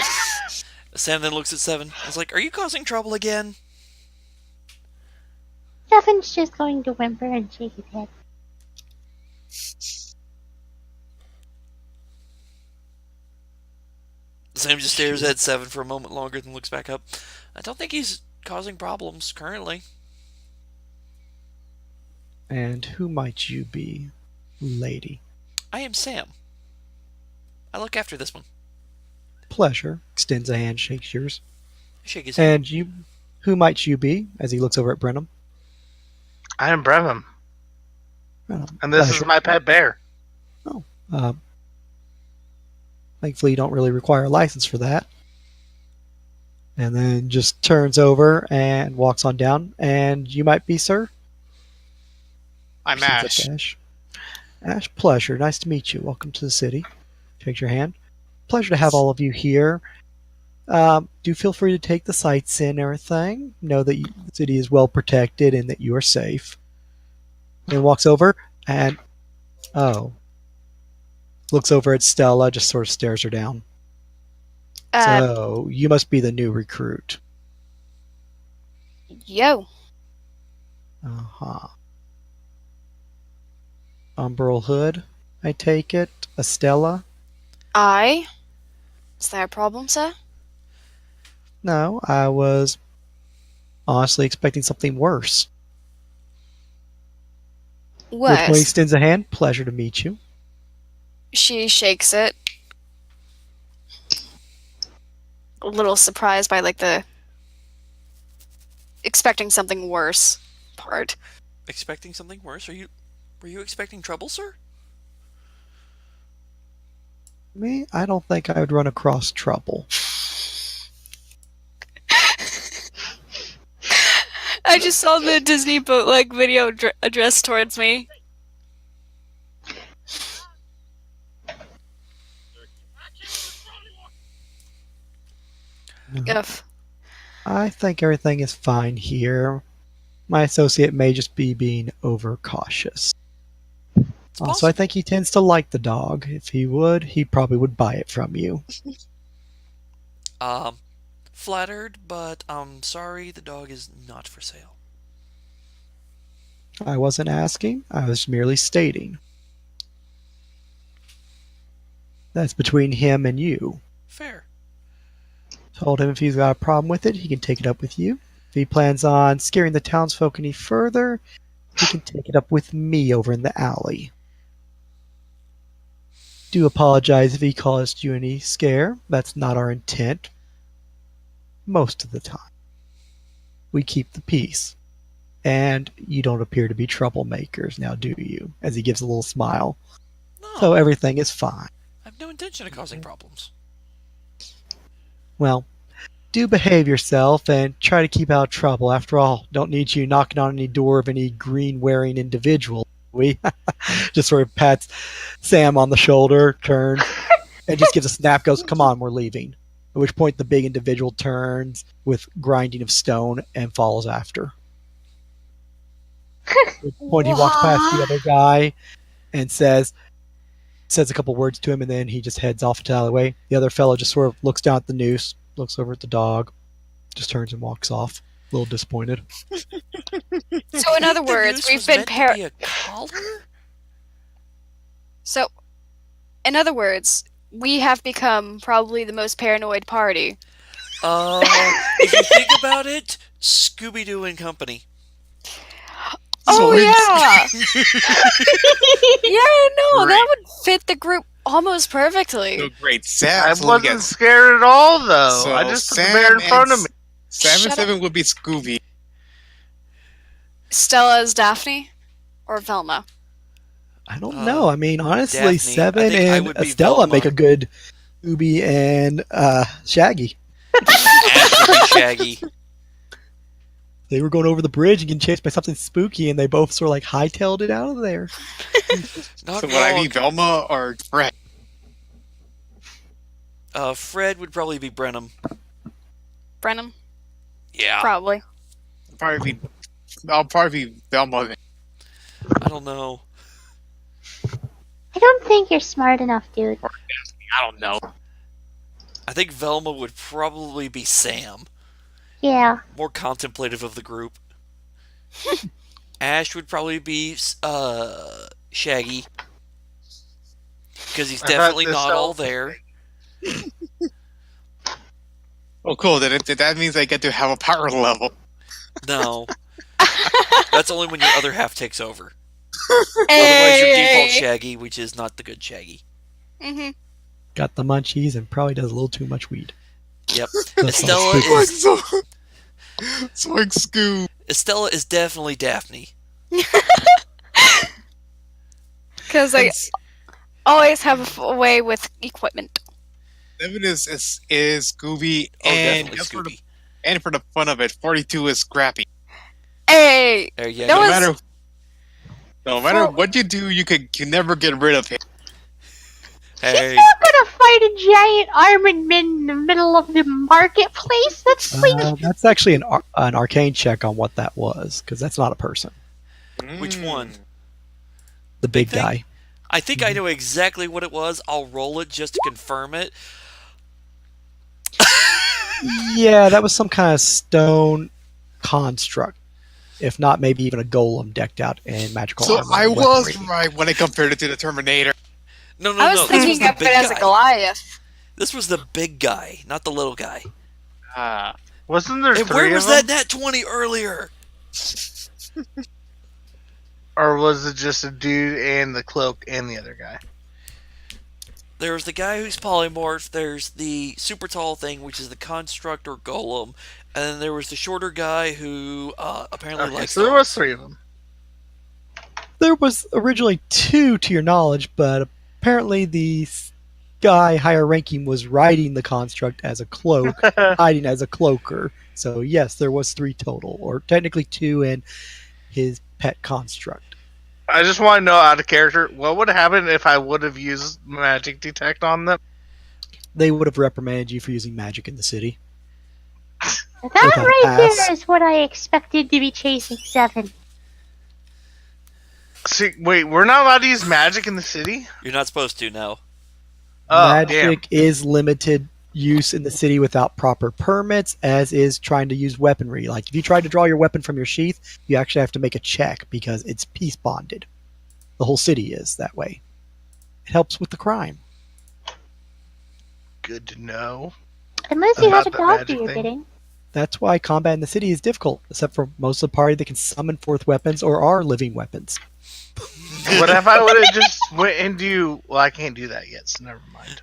Sam then looks at Seven. I was like, are you causing trouble again? Seven's just going to whimper and shake his head. Sam just stares at Seven for a moment longer, then looks back up. I don't think he's causing problems currently. And who might you be, lady? I am Sam. I look after this one. Pleasure. Extends a hand, shakes yours. I shake his hand. And you, who might you be? As he looks over at Brenham. I am Bremen, Brenham, and this pleasure. is my pet bear. Thankfully, you don't really require a license for that. And then just turns over and walks on down. And you might be, sir? I'm Seems like Ash. Ash. Ash, pleasure. Nice to meet you. Welcome to the city. Shakes your hand. Pleasure to have all of you here. Do feel free to take the sights in and everything. Know that the city is well protected and that you are safe. And walks over and looks over at Stella, just sort of stares her down. So you must be the new recruit. Yo. Uh-huh. Umbral Hood, I take it. Estella? Is there a problem, sir? No, I was honestly expecting something worse. Which one What? extends a hand. Pleasure to meet you. She shakes it. A little surprised by like the expecting something worse part. Expecting something worse? Were you expecting trouble, sir? Me? I don't think I would run across trouble. I just saw the Disney bootleg video addressed towards me. If I think everything is fine here. My associate may just be being overcautious. It's Also, I possible. think he tends to like the dog. If he would, he probably would buy it from you. Flattered, but I'm sorry, the dog is not for sale. I wasn't asking, I was merely stating. That's between him and you. Fair. Told him if he's got a problem with it, he can take it up with you. If he plans on scaring the townsfolk any further, he can take it up with me over in the alley. Do apologize if he caused you any scare. That's not our intent. Most of the time. We keep the peace. And you don't appear to be troublemakers now, do you? As he gives a little smile. No, So everything is fine. I have no intention of causing problems. Well, do behave yourself and try to keep out of trouble. After all, don't need you knocking on any door of any green-wearing individual. We just sort of pats Sam on the shoulder, turns, and just gives a snap, goes, "Come on, we're leaving." At which point the big individual turns with grinding of stone and follows after. At which point he walks past the other guy and says a couple words to him, and then he just heads off to the alleyway. The other fellow just sort of looks down at the noose, looks over at the dog, just turns and walks off, a little disappointed. So in other The words, noose we've was been meant to be a collar? So in other words, we have become probably the most paranoid party. If you think about it, Scooby-Doo and Company. Oh Swords. yeah. Yeah, no, that would fit the group almost perfectly. So great. Sam, I so we wasn't get- scared at all, though. so I just put the Sam bear in and front of me. Sam Shut and up. Seven would be Scooby. Stella as Daphne or Velma? I don't know. I mean, honestly, Daphne. I Seven think I and would be Estella Velma. make a good Scooby and Shaggy. Ash would be Shaggy. They were going over the bridge and getting chased by something spooky, and they both sort of like hightailed it out of there. Not So would I wrong. be Velma or Fred? Fred would probably be Brenham. Brenham? Yeah. Probably. I'll probably be Velma. Then. I don't know. I don't think you're smart enough, dude. I don't know. I think Velma would probably be Sam. Yeah. More contemplative of the group. Ash would probably be Shaggy. Because he's I thought definitely this not all elf- there. Oh, cool. Then that means I get to have a power level. No. That's only when your other half takes over. Otherwise, your default Shaggy, which is not the good Shaggy. Mm-hmm. Got the munchies and probably does a little too much weed. Yep. That's Estella all. is Swing Scoob. Estella is definitely Daphne. Because I always have a way with equipment. Seven is Scooby, Oh, and definitely just for the, Scooby. and for the fun of it, 42 is Scrappy. Hey! There you That go. was- No matter For- what you do, you can never get rid of him. Hey, You're gonna fight a giant armored man in the middle of the marketplace? That's like That's actually an arcane check on what that was, because that's not a person. which Mm. one? The big thing? guy. I think I know exactly what it was. I'll roll it just to confirm it. Yeah, that was some kind of stone construct. If not, maybe even a golem decked out in magical So armor. I and was weaponry. right when I compared it to the Terminator. No, I was no. This was thinking the of it big as a guy. Goliath. This was the big guy, not the little guy. Wasn't there And three where of was them? that nat 20 earlier? Or was it just a dude and the cloak and the other guy? There's the guy who's polymorph, there's the super tall thing, which is the construct or golem, and then there was the shorter guy who apparently Okay, likes so there was dogs. 3 of them. There was originally 2 to your knowledge, but apparently the guy higher ranking was riding the construct as a cloak, hiding as a cloaker. So yes, there was 3 total, or technically 2 and his pet construct. I just want to know out of character, what would happen if I would have used magic detect on them? They would have reprimanded you for using magic in the city. That Without a right pass. there is what I expected to be chasing Seven. See, wait, we're not allowed to use magic in the city? You're not supposed to now. Oh, Magic is limited use in the city without proper permits, as is trying to use weaponry. Like if you try to draw your weapon from your sheath, you actually have to make a check because it's peace bonded. The whole city is that way. It helps with the crime. Good to know. Unless you have a About the dog magic do your thing. bidding. That's why combat in the city is difficult, except for most of the party that can summon forth weapons or are living weapons. What if I would have just went and do... Well, I can't do that yet, so never mind.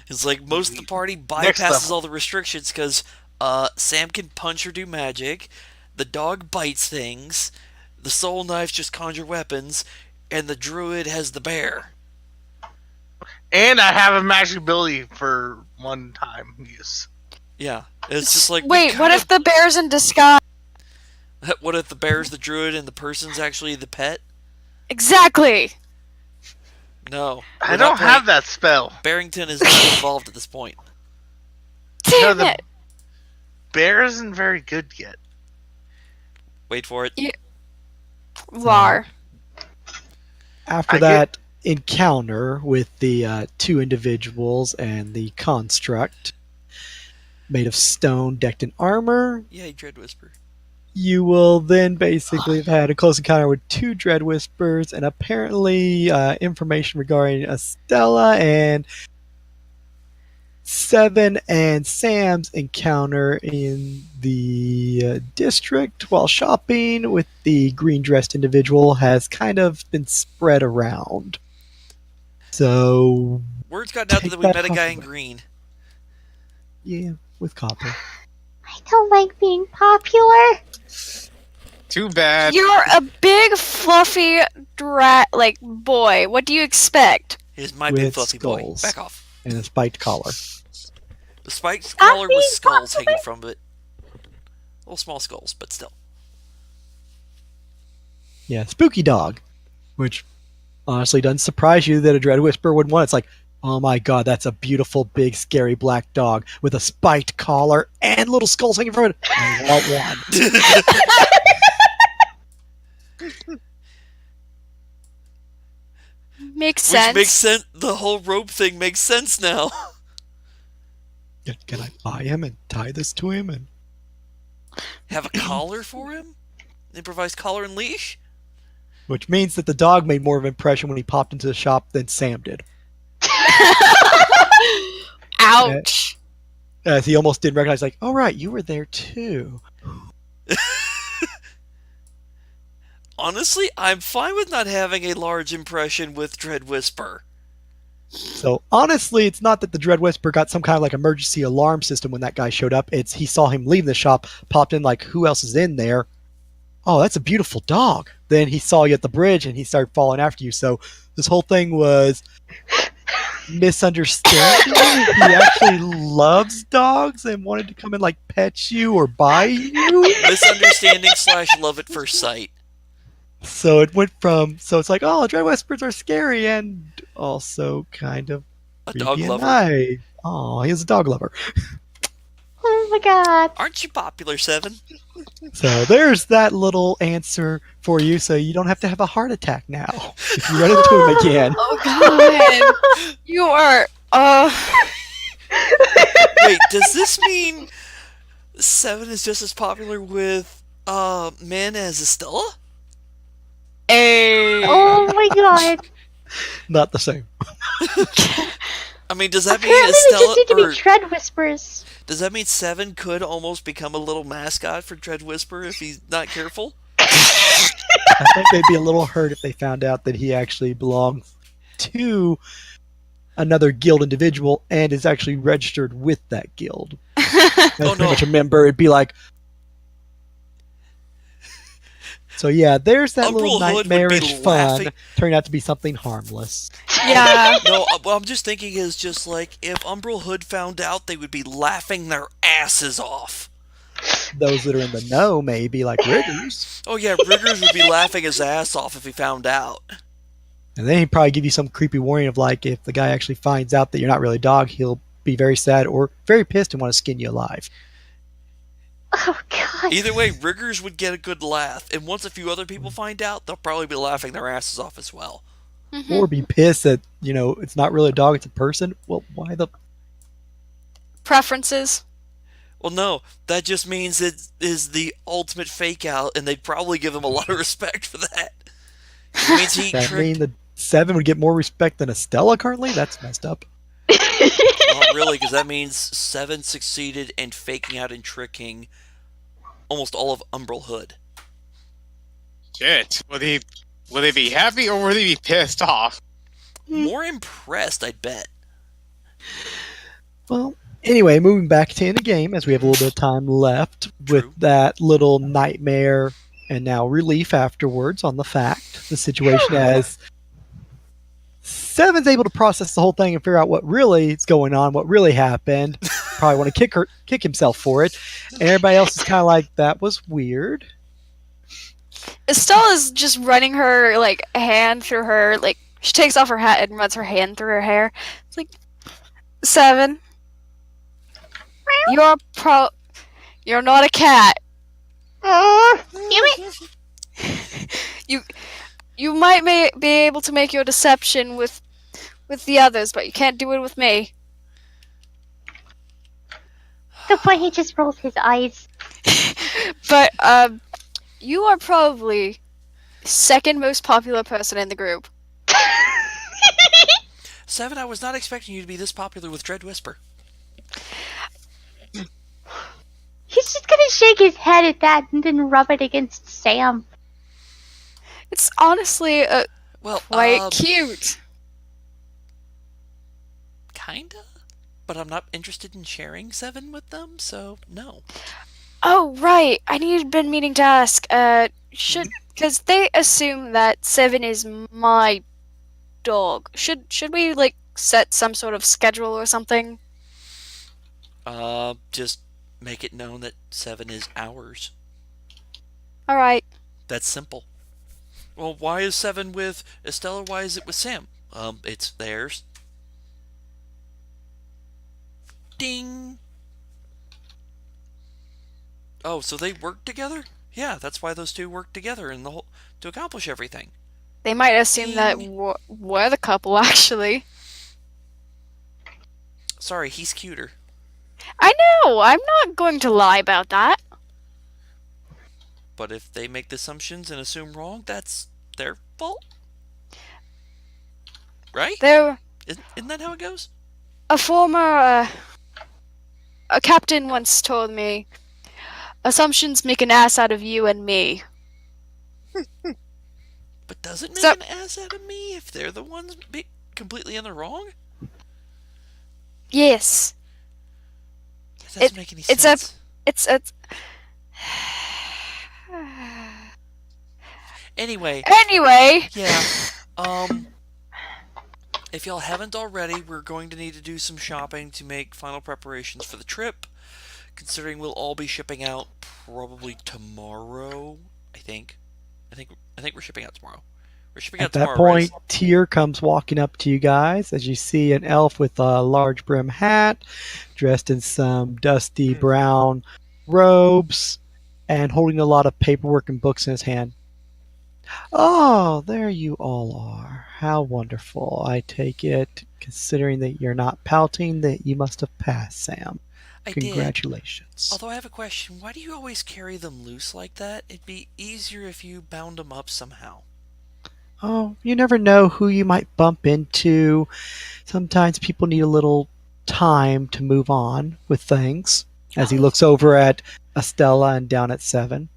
It's like most of the party Next bypasses level. all the restrictions because Sam can punch or do magic, the dog bites things, the soul knives just conjure weapons, and the druid has the bear. And I have a magic ability for one-time use. Yeah, it's just like... we Wait, what kinda- if the bear's in disguise? What if the bear's the druid and the person's actually the pet? Exactly. No. I we're don't not playing- have that spell. Barrington is not involved at this point. Damn the- it. Bear isn't very good yet. Wait for it. Var. After I that encounter with the 2 individuals and the construct, made of stone decked in armor, Yay, Dread Whisper. you will then basically have had a close encounter with 2 Dread Whispers and apparently information regarding Istella and Seven and Sam's encounter in the district while shopping with the green-dressed individual has kind of been spread around. So, Word's gotten out Take that we that met a guy in compliment. green. yeah, with Copper. I don't like being popular. Too bad. You're a big, fluffy, like, boy. What do you expect? Here's my big With fluffy skulls. boy. Back off. And a spiked collar. The spiked collar being with skulls popular. hanging from it. Little small skulls, but still. Yeah, spooky dog. Which honestly doesn't surprise you that a Dread Whisper would want. It's like, oh my god, that's a beautiful, big, scary black dog with a spiked collar and little skulls hanging from it. I want one. Makes sense. Which makes sense. The whole rope thing makes sense now. Can I buy him and tie this to him? And Have a collar for him? Improvised collar and leash? which means that the dog made more of an impression when he popped into the shop than Sam did. Ouch. As he almost didn't recognize, like, oh right, you were there too. Honestly, I'm fine with not having a large impression with Dread Whisper. So honestly, it's not that the Dread Whisper got some kind of like emergency alarm system when that guy showed up. It's he saw him leave the shop, popped in like, who else is in there? Oh, that's a beautiful dog. Then he saw you at the bridge and he started following after you. So this whole thing was misunderstanding. He actually loves dogs and wanted to come and like pet you or buy you. Misunderstanding / love at first sight. So it went from, so it's like, oh, Dread Whispers are scary and also kind of A creepy dog and lover. nice. Oh, he's a dog lover. Oh my god. Aren't you popular, Seven? So there's that little answer for you, so you don't have to have a heart attack now if you run into him again. Oh god. You are. Wait, does this mean Seven is just as popular with men as Estella? Oh my god. Not the same. I mean, does that mean Apparently they just Estella need to or be Tread Whispers. does that mean Seven could almost become a little mascot for Dread Whisper if he's not careful? I think they'd be a little hurt if they found out that he actually belongs to another guild individual and is actually registered with that guild. As pretty no. much a member, it'd be like. So yeah, there's that Umbral little Hood would be nightmarish fun. laughing. Turned out to be something harmless. Yeah. No, what I'm just thinking is just like if Umbral Hood found out, they would be laughing their asses off. Those that are in the know, maybe like Riggers. Oh yeah, Riggers would be laughing his ass off if he found out. And then he'd probably give you some creepy warning of like, if the guy actually finds out that you're not really a dog, he'll be very sad or very pissed and want to skin you alive. Oh god. Either way, Riggers would get a good laugh, and once a few other people find out, they'll probably be laughing their asses off as well. Or be pissed that, it's not really a dog, it's a person. Well, why the... Preferences. Well, no, that just means it is the ultimate fake out, and they'd probably give him a lot of respect for that. It means he Does that mean tricked... the Seven would get more respect than Istella currently? That's messed up. Not really, because that means Seven succeeded in faking out and tricking almost all of Umbral Hood. Shit. Will they be happy or will they be pissed off? More impressed, I'd bet. Well, anyway, moving back to in the game, as we have a little bit of time left True. with that little nightmare and now relief afterwards on the fact, the situation as Seven's able to process the whole thing and figure out what really is going on, what really happened. Probably want to kick himself for it. And everybody else is kind of like, that was weird. Estella's just running her hand through her she takes off her hat and runs her hand through her hair. It's like, Seven, you're not a cat. Oh, damn it. You might be able to make your deception with the others, but you can't do it with me. The point he just rolls his eyes. But you are probably second most popular person in the group. Seven, I was not expecting you to be this popular with Dread Whisper. He's just gonna shake his head at that and then rub it against Sam. It's honestly Well, quite cute. Kinda? But I'm not interested in sharing Seven with them, so no. Oh, right. Been meaning to ask. Because they assume that Seven is my dog. Should we set some sort of schedule or something? Just make it known that Seven is ours. All right. That's simple. Well, why is Seven with Estella? Why is it with Sam? It's theirs. Ding! Oh, so they work together? Yeah, that's why those two work together to accomplish everything. They might assume that we're the couple, actually. Sorry, he's cuter. I know! I'm not going to lie about that. But if they make the assumptions and assume wrong, that's their fault. Right? Isn't that how it goes? A former a captain once told me, assumptions make an ass out of you and me. But does it make So- an ass out of me if they're the ones completely in the wrong? Yes. That doesn't make any it's sense. It's Anyway, yeah. If y'all haven't already, we're going to need to do some shopping to make final preparations for the trip. Considering we'll all be shipping out probably tomorrow, I think we're shipping out tomorrow. We're shipping out At that tomorrow. point, Tyr comes walking up to you guys as you see an elf with a large brim hat, dressed in some dusty brown robes, and holding a lot of paperwork and books in his hand. Oh, there you all are. How wonderful. I take it, considering that you're not pouting, that you must have passed, Sam. I did. Congratulations. Although I have a question, why do you always carry them loose like that? It'd be easier if you bound them up somehow. Oh, you never know who you might bump into. Sometimes people need a little time to move on with things. As he looks over at Estella and down at Seven.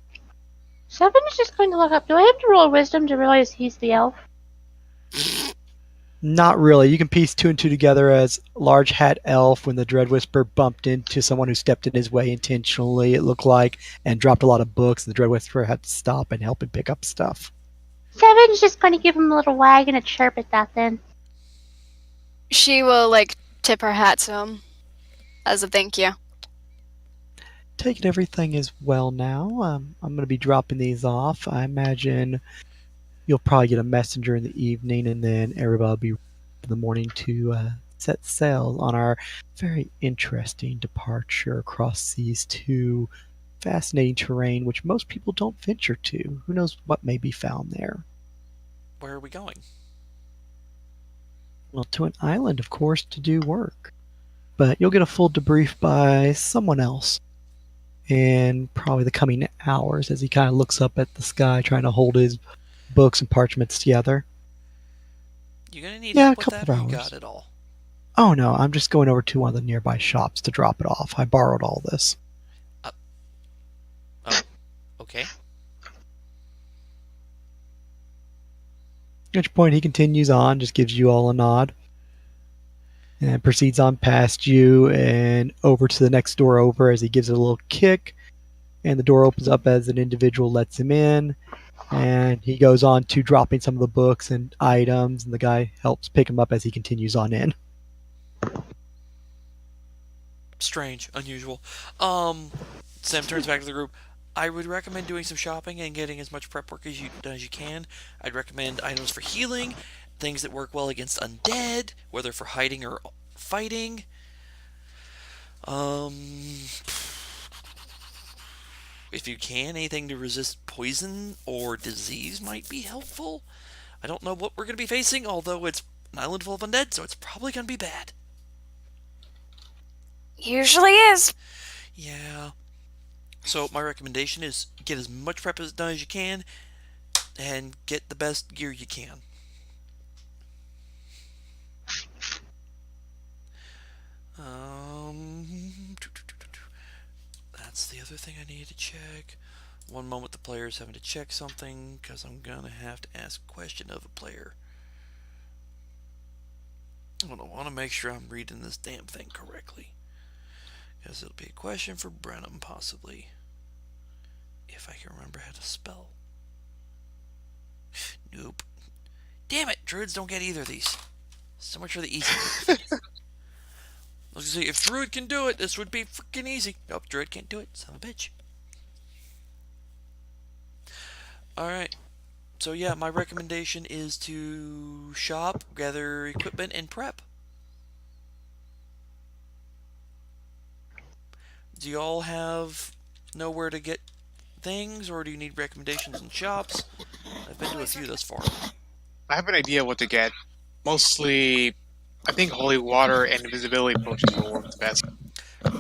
Seven is just going to look up. Do I have to roll wisdom to realize he's the elf? Not really. You can piece two and two together as large hat elf when the Dread Whisper bumped into someone who stepped in his way intentionally, it looked like, and dropped a lot of books. The Dread Whisper had to stop and help him pick up stuff. Seven's just going to give him a little wag and a chirp at that then. She will, like, tip her hat to him as a thank you. Take it everything is well now. I'm going to be dropping these off. I imagine you'll probably get a messenger in the evening, and then everybody will be in the morning to set sail on our very interesting departure across these two fascinating terrain, which most people don't venture to. Who knows what may be found there? Where are we going? Well, to an island, of course, to do work. But you'll get a full debrief by someone else in probably the coming hours as he kind of looks up at the sky trying to hold his books and parchments together. You gonna need Yeah, help a with couple that, of or you hours. got it all? Oh no, I'm just going over to one of the nearby shops to drop it off. I borrowed all this. Okay. At which point he continues on, just gives you all a nod, and proceeds on past you and over to the next door over as he gives it a little kick, and the door opens up as an individual lets him in, and he goes on to dropping some of the books and items, and the guy helps pick him up as he continues on in. Strange, unusual. Sam turns back to the group. I would recommend doing some shopping and getting as much prep work as you can. I'd recommend items for healing, things that work well against undead, whether for hiding or fighting. If you can, anything to resist poison or disease might be helpful. I don't know what we're going to be facing, although it's an island full of undead, so it's probably going to be bad. Usually is. Yeah. So my recommendation is get as much prep as done as you can and get the best gear you can. That's the other thing I need to check. One moment, the player's having to check something because I'm gonna have to ask a question of a player. I want to make sure I'm reading this damn thing correctly, because it'll be a question for Bremen possibly, if I can remember how to spell. Nope. Damn it! Druids don't get either of these. So much for the easy. Let's see, if Druid can do it, this would be freaking easy. Nope, Druid can't do it. Son of a bitch. Alright. So yeah, my recommendation is to shop, gather equipment, and prep. Do you all know where to get things, or do you need recommendations in shops? I've been to a few thus far. I have an idea what to get. Mostly, I think holy water and invisibility potions will work the best.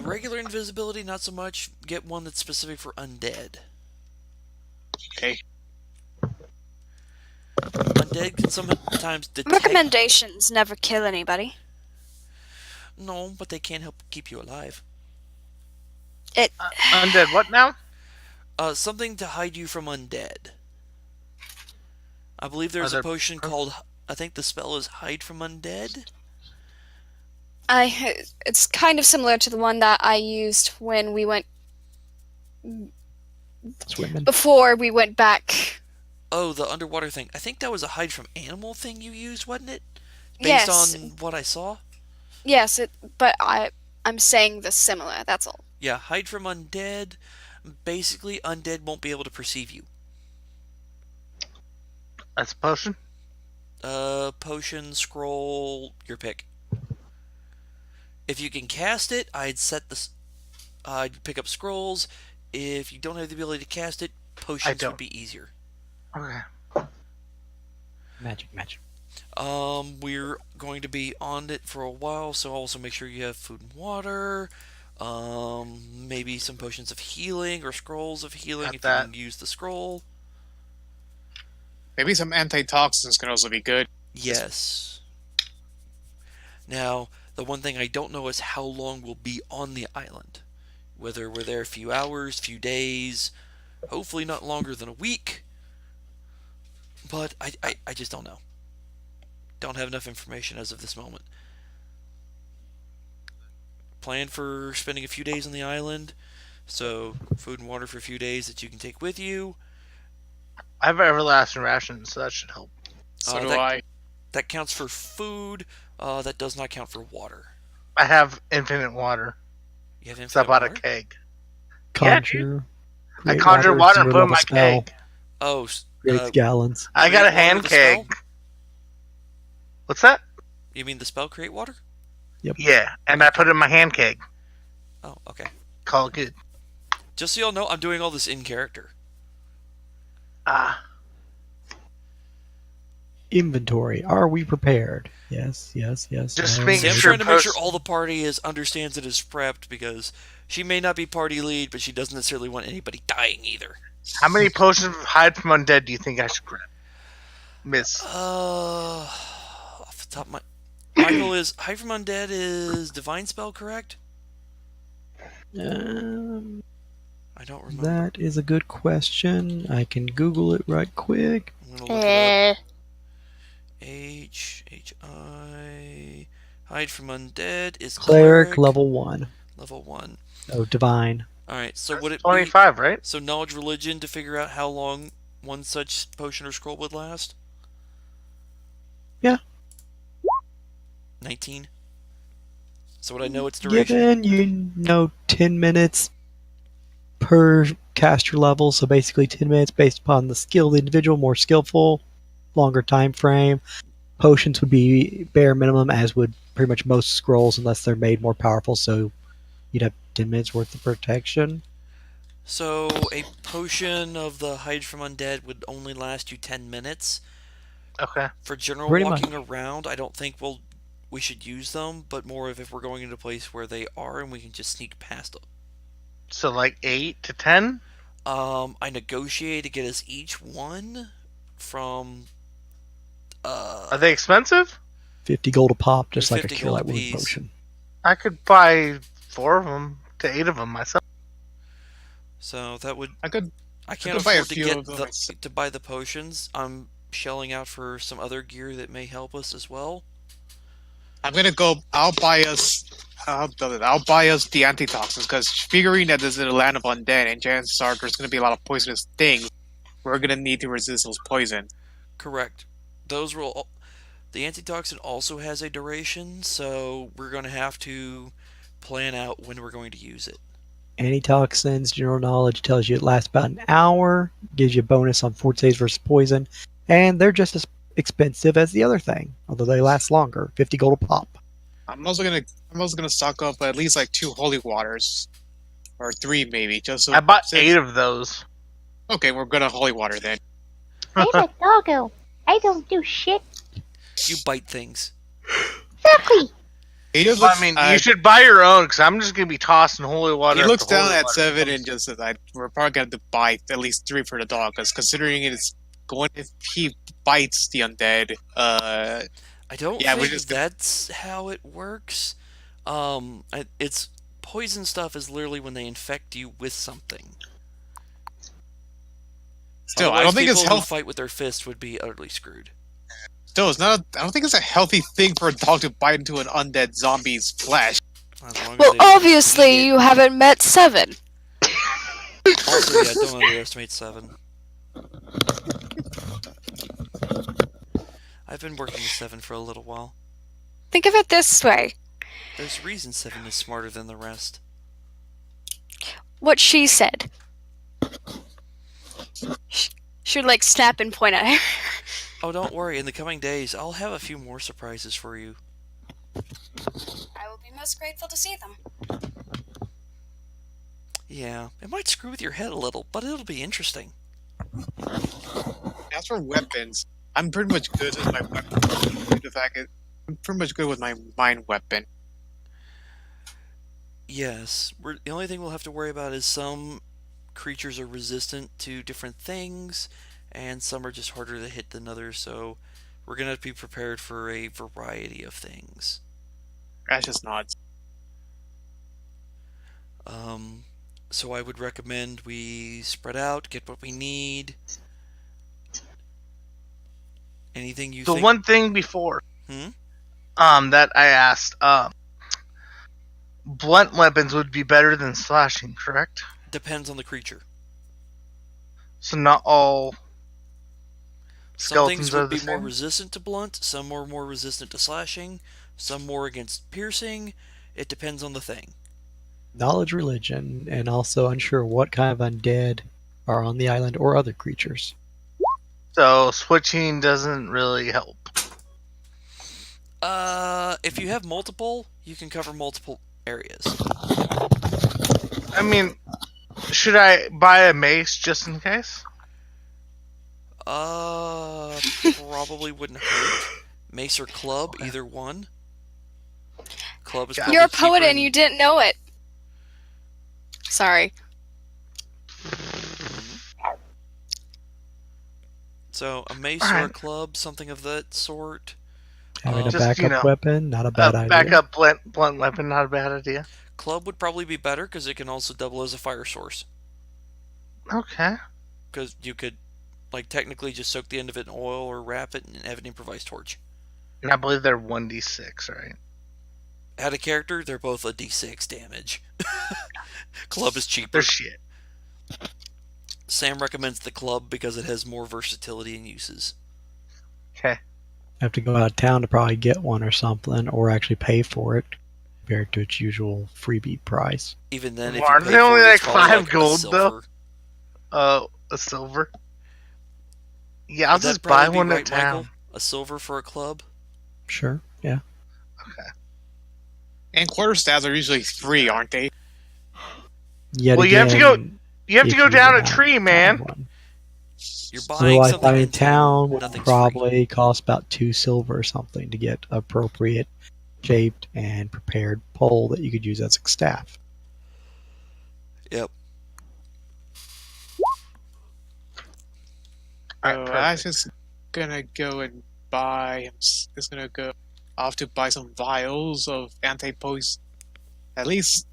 Regular invisibility, not so much. Get one that's specific for undead. Okay. Undead can sometimes detect... Recommendations never kill anybody. No, but they can help keep you alive. Undead what now? Something to hide you from undead. I believe there's a potion called... I think the spell is Hide from Undead? It's kind of similar to the one that I used when we went... Swimming. Before we went back. Oh, the underwater thing. I think that was a hide from animal thing you used, wasn't it? Based Yes. on what I saw? Yes, but I'm saying the similar, that's all. Yeah, hide from undead. Basically, undead won't be able to perceive you. That's a potion? Potion, scroll, your pick. If you can cast it, I'd pick up scrolls. If you don't have the ability to cast it, potions would be easier. Okay. Magic. We're going to be on it for a while, so also make sure you have food and water. Maybe some potions of healing or scrolls of healing if you can use the scroll. Maybe some antitoxins can also be good. Yes. Now, the one thing I don't know is how long we'll be on the island. Whether we're there a few hours, few days, Hopefully not longer than a week. But I just don't know. Don't have enough information as of this moment. Plan for spending a few days on the island. So, food and water for a few days that you can take with you. I have everlasting rations, so that should help. So do that, I. That counts for food. That does not count for water. I have infinite water. You have So I infinite bought water? a keg. Conjure. I create conjured water and zero put it in level my spell, keg. Oh, creates gallons. I got a create water hand with a spell? keg. What's that? You mean the spell create water? Yeah, and I put it in my hand keg. Oh, okay. Call it good. Just so y'all know, I'm doing all this in character. Ah, Inventory. Are we prepared? Yes. Just no. make See, I'm sure trying to make sure post- all the party understands it is prepped because she may not be party lead, but she doesn't necessarily want anybody dying either. how many potions of hide from undead do you think I should grab? Miss. Off the top of my goal is hide from undead is divine spell, correct? Um, I don't remember. that is a good question. I can Google it right quick. I'm gonna look it up. I hide from undead is Cleric level 1. level 1. Oh, divine. All right, so would it be 25, right? so knowledge religion to figure out how long one such potion or scroll would last? Yeah. 19. So would I know its duration? Given, 10 minutes per caster level, so basically 10 minutes based upon the skill of the individual, more skillful, longer time frame. Potions would be bare minimum, as would pretty much most scrolls, unless they're made more powerful, so you'd have 10 minutes worth of protection. So a potion of the hide from undead would only last you 10 minutes. Okay. For general Pretty walking around, I don't think we should use them, but more of if we're going into a place where they are and we can just sneak past them. So like 8 to 10? I negotiate to get us each one from. Are they expensive? 50 gold a pop, just They're like a 50 cure light gold wound apiece. potion. I could buy 4 of them to 8 of them myself. So that would. I could. I can't could buy a afford to few get of them myself. to buy the potions. I'm shelling out for some other gear that may help us as well. I'm gonna go. I'll buy us the antitoxins because figuring that this is a land of undead and chances are there's gonna be a lot of poisonous things, we're gonna need to resist those poisons. Correct. Those will. The antitoxin also has a duration, so we're going to have to plan out when we're going to use it. Antitoxins, general knowledge tells you it lasts about an hour, gives you a bonus on fort saves versus poison, and they're just as expensive as the other thing, although they last longer. 50 gold a pop. I'm also gonna stock up at least like 2 holy waters, or 3 maybe. Just so I bought since- 8 of those. Okay, we're gonna holy water then. I'm a doggo. I don't do shit. You bite things. Exactly. He just Well, looks, I mean, you should buy your own because I'm just going to be tossing holy water. he looks after down holy at water. 7 and just says, "We're probably gonna have to buy at least 3 for the dog, because considering it's going if he bites the undead, I don't Yeah, we're think just that's how it works. It's poison stuff is literally when they infect you with something. still, I Otherwise, don't think it's people who healthy. fight with their fists would be utterly screwed. Still, it's not. I don't think it's a healthy thing for a dog to bite into an undead zombie's flesh. As long as Well, they don't eat obviously it. you haven't met Seven. Also, yeah, don't underestimate 7. I've been working with 7 for a little while. Think of it this way. There's a reason 7 is smarter than the rest. What she said. She would like snap and point at her. Oh, don't worry. In the coming days, I'll have a few more surprises for you. I will be most grateful to see them. Yeah, it might screw with your head a little, but it'll be interesting. As for weapons, I'm pretty much good with my weapon. The fact is, I'm pretty much good with my mind weapon. Yes, the only thing we'll have to worry about is some creatures are resistant to different things, and some are just harder to hit than others, so we're going to have to be prepared for a variety of things. That's just nuts. So I would recommend we spread out, get what we need. Anything you The think? one thing before, Hmm? that I asked, blunt weapons would be better than slashing, correct? Depends on the creature. So not all Some things skeletons are would the be more same? resistant to blunt, some are more resistant to slashing, some more against piercing. It depends on the thing. Knowledge religion, and also unsure what kind of undead are on the island or other creatures. So switching doesn't really help. If you have multiple, you can cover multiple areas. I mean, should I buy a mace just in case? Probably wouldn't hurt. Mace or club, either one. Club is Yeah. probably You're a poet cheaper and you didn't know it. Sorry. So a mace or a Alright. club, something of that sort. Having a Just, backup weapon, not a bad idea. Backup blunt weapon, not a bad idea. Club would probably be better because it can also double as a fire source. Okay. Because you could, like, technically just soak the end of it in oil or wrap it and have an improvised torch. And I believe they're 1d6, right? Add a character, they're both a d6 damage. Club is cheaper. They're shit. Sam recommends the club because it has more versatility and uses. Okay. Have to go out of town to probably get one or something, or actually pay for it compared to its usual freebie price. Even then, if Well, you aren't pay they only for it, like it's probably 5 like gold, a silver. though? A silver? Yeah, I'll Would that just buy probably be one right, at town. Michael? A silver for a club? Sure, yeah. Okay. And quarterstaffs are usually free, aren't they? Yet Well, you have to again, You have if to go you down a have tree, found man. one. You're buying Otherwise, something buying in in town would nothing's probably cost about 2 silver or something to get appropriate shaped and prepared pole that you could use as a staff. free. Yep. So I was just gonna go and buy. I'm just gonna go off to buy some vials of anti-poison. At least,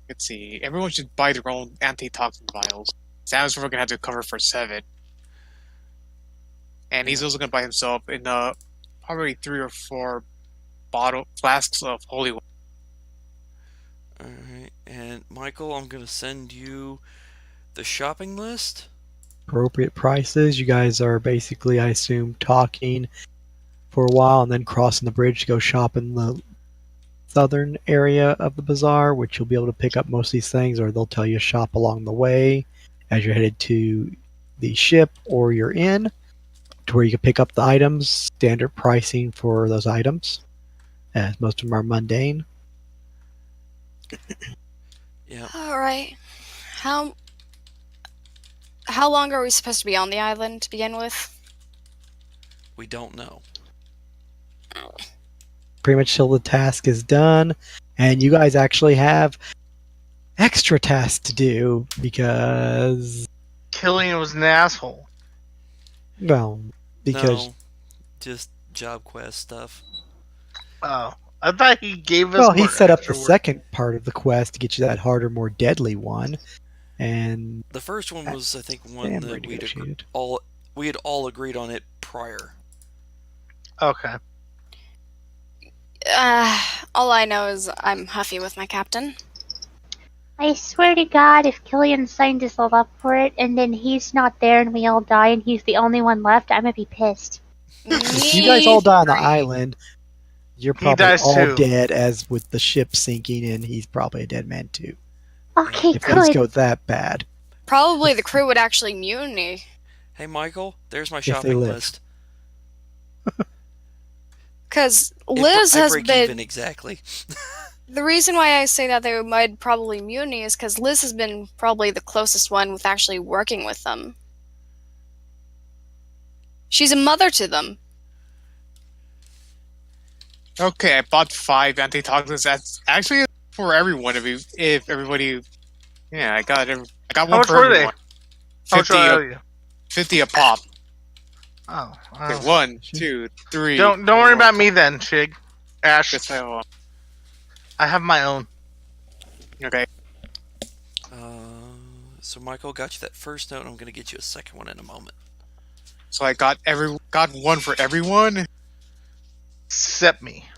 let's see. Everyone should buy their own antitoxin vials. Sam's we're gonna have to cover for 7, and he's also gonna buy himself in probably 3 or 4 flasks of holy water. Alright, and Michael, I'm going to send you the shopping list. Appropriate prices. You guys are basically, I assume, talking for a while and then crossing the bridge to go shop in the southern area of the bazaar, which you'll be able to pick up most of these things, or they'll tell you shop along the way as you're headed to the ship or your inn, to where you can pick up the items, standard pricing for those items, as most of them are mundane. Yeah. All right. How long are we supposed to be on the island to begin with? We don't know. Pretty much till the task is done, and you guys actually have extra tasks to do because, Killian was an asshole. well, because No, just job quest stuff. Oh. I thought he gave us well, he more set up the extra work. second part of the quest to get you that harder, more deadly one, and The first one was, I think, one Sam that renegotiated. we had all agreed on it prior. Okay. All I know is I'm huffy with my captain. I swear to God, if Killian signed us all up for it, and then he's not there and we all die and he's the only one left, I'm gonna be pissed. If you guys all die on the island, you're He probably dies all too. dead, as with the ship sinking, and he's probably a dead man too. Okay, If things good. go that bad. Probably the crew would actually mutiny. Hey, Michael, there's my they shopping live. list. Because Liz I has break been. even exactly. The reason why I say that they might probably mutiny is because Liz has been probably the closest one with actually working with them. She's a mother to them. Okay, I bought 5 antitoxins. That's actually for everyone. If everybody, yeah, I got How one much for were they? everyone. How much 50 are a, you? 50 a pop. Oh. Okay, 1, 2, 3. Don't worry 4, about me then, Shig. Ash. Guess I will. I have my own. Okay. So Michael got you that first note, and I'm going to get you a second one in a moment. So I got one for everyone. Except me.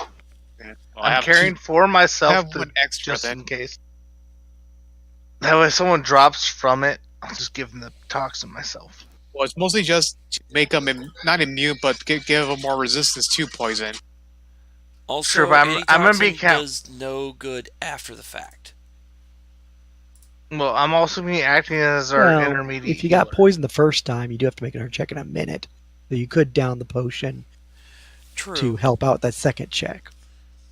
Yeah, I'm carrying for I myself have one extra just then. in case. That way, if someone drops from it, I'll just give them the toxin myself. Well, it's mostly just to make them not immune, but give them more resistance to poison. Also, Sure, but I'm gonna antitoxin be does no good after the fact. Well, I'm also going to be acting as our Well, intermediate if you got healer. poisoned the first time, you do have to make another check in a minute. So you could down the potion True. to help out that second check.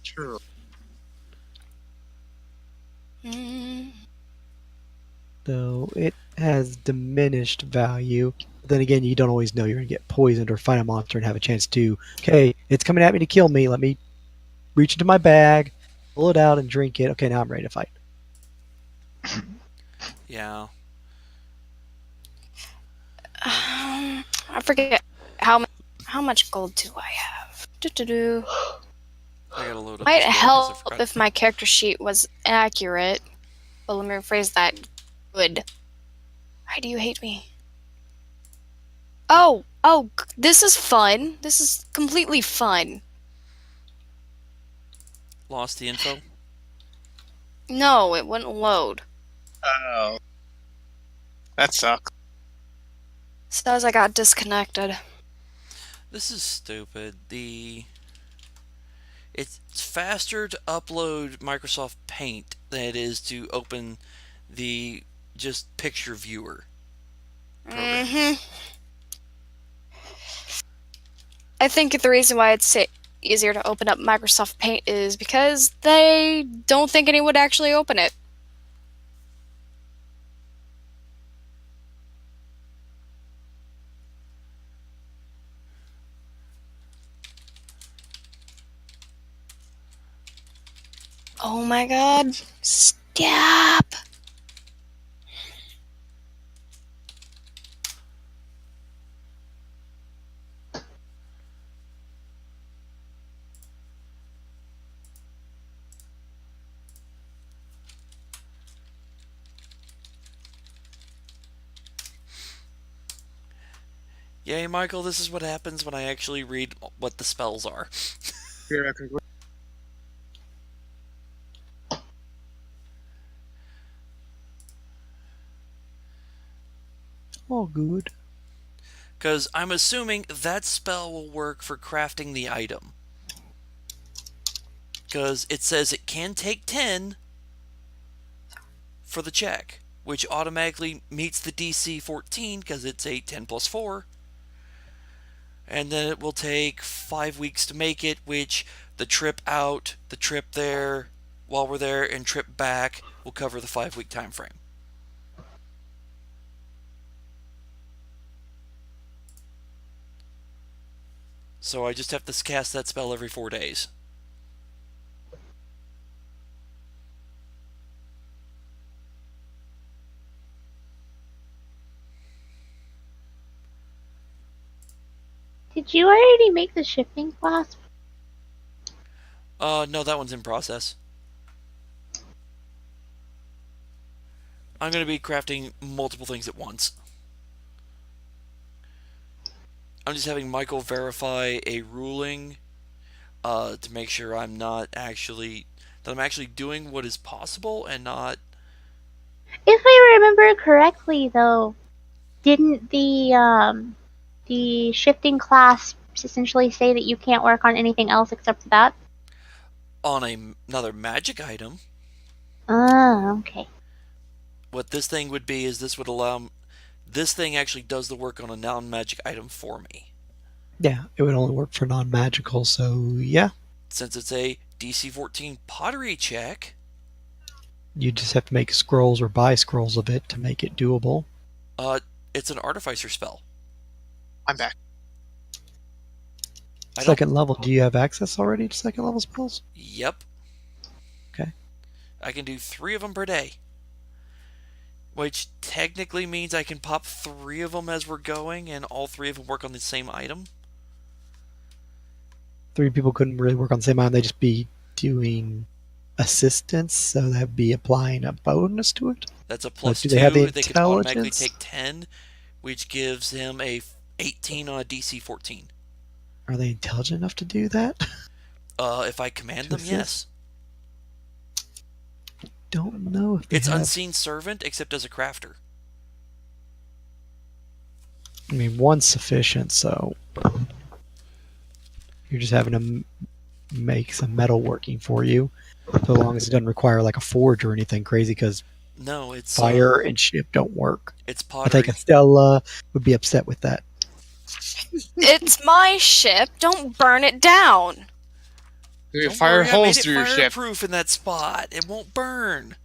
True. Though it has diminished value. But then again, you don't always know you're going to get poisoned or find a monster and have a chance to, okay, it's coming at me to kill me. Let me reach into my bag, pull it out, and drink it. Okay, now I'm ready to fight. Yeah. I forget how much gold do I have. Do. I gotta load up. Might this book 'cause I help forgot. if my character sheet was accurate. But let me rephrase that. Good. Why do you hate me? Oh, this is fun. This is completely fun. Lost the info. No, it wouldn't load. Oh, that sucks. Says I got disconnected. This is stupid. It's faster to upload Microsoft Paint than it is to open the just picture viewer program. Mm-hmm. I think the reason why it's easier to open up Microsoft Paint is because they don't think anyone would actually open it. Oh my god. Stop! Yay, Michael, this is what happens when I actually read what the spells are. Here, I can go. All good. Because I'm assuming that spell will work for crafting the item. Because it says it can take 10 for the check, which automatically meets the DC 14 because it's a 10 plus 4. And then it will take 5 weeks to make it, which the trip out, the trip there, while we're there, and trip back will cover the 5-week time frame. So I just have to cast that spell every 4 days. Did you already make the shifting clasp? No, that one's in process. I'm going to be crafting multiple things at once. I'm just having Michael verify a ruling to make sure I'm actually doing what is possible and not. If I remember correctly, though, didn't the shifting clasps essentially say that you can't work on anything else except for that? On another magic item, Ah, okay. what this thing would be is this would allow. This thing actually does the work on a non-magic item for me. Yeah, it would only work for non-magical, so yeah. Since it's a DC 14 pottery check, You just have to make scrolls or buy scrolls of it to make it doable. it's an artificer spell. I'm back. Second level, do you have access already to second level spells? Yep. Okay. I can do 3 of them per day. Which technically means I can pop 3 of them as we're going, and all 3 of them work on the same item. 3 people couldn't really work on the same item, they'd just be doing assistance, so that'd be applying a bonus to it. That's a plus do they have the 2. They can automatically intelligence? take 10, which gives him a 18 on a DC 14. Are they intelligent enough to do that? If I command them, yes. Don't know if they It's have. Unseen Servant, except as a crafter. I mean, one's sufficient, so you're just having to make some metal working for you, so long as it doesn't require like a forge or anything crazy, because No, it's fire and ship don't work. It's I think pottery. Istella would be upset with that. It's my ship. Don't burn it down. We Don't fire worry, I holes made it through your ship. fireproof in that spot. It won't burn.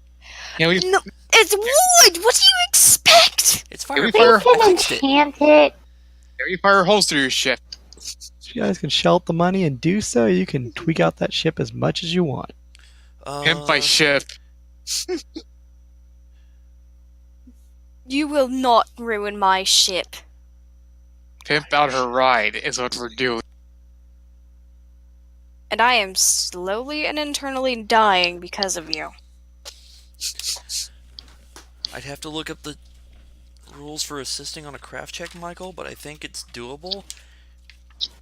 Yeah, we No, it's wood. What do you expect? It's we fireproof. fire- We I can fixed it. enchant it. fire holes through your ship. You guys can shell out the money and do so. You can tweak out that ship as much as you want. Pimp my ship. You will not ruin my ship. Pimp out her ride is what we're doing. And I am slowly and internally dying because of you. I'd have to look up the rules for assisting on a craft check, Michael, but I think it's doable.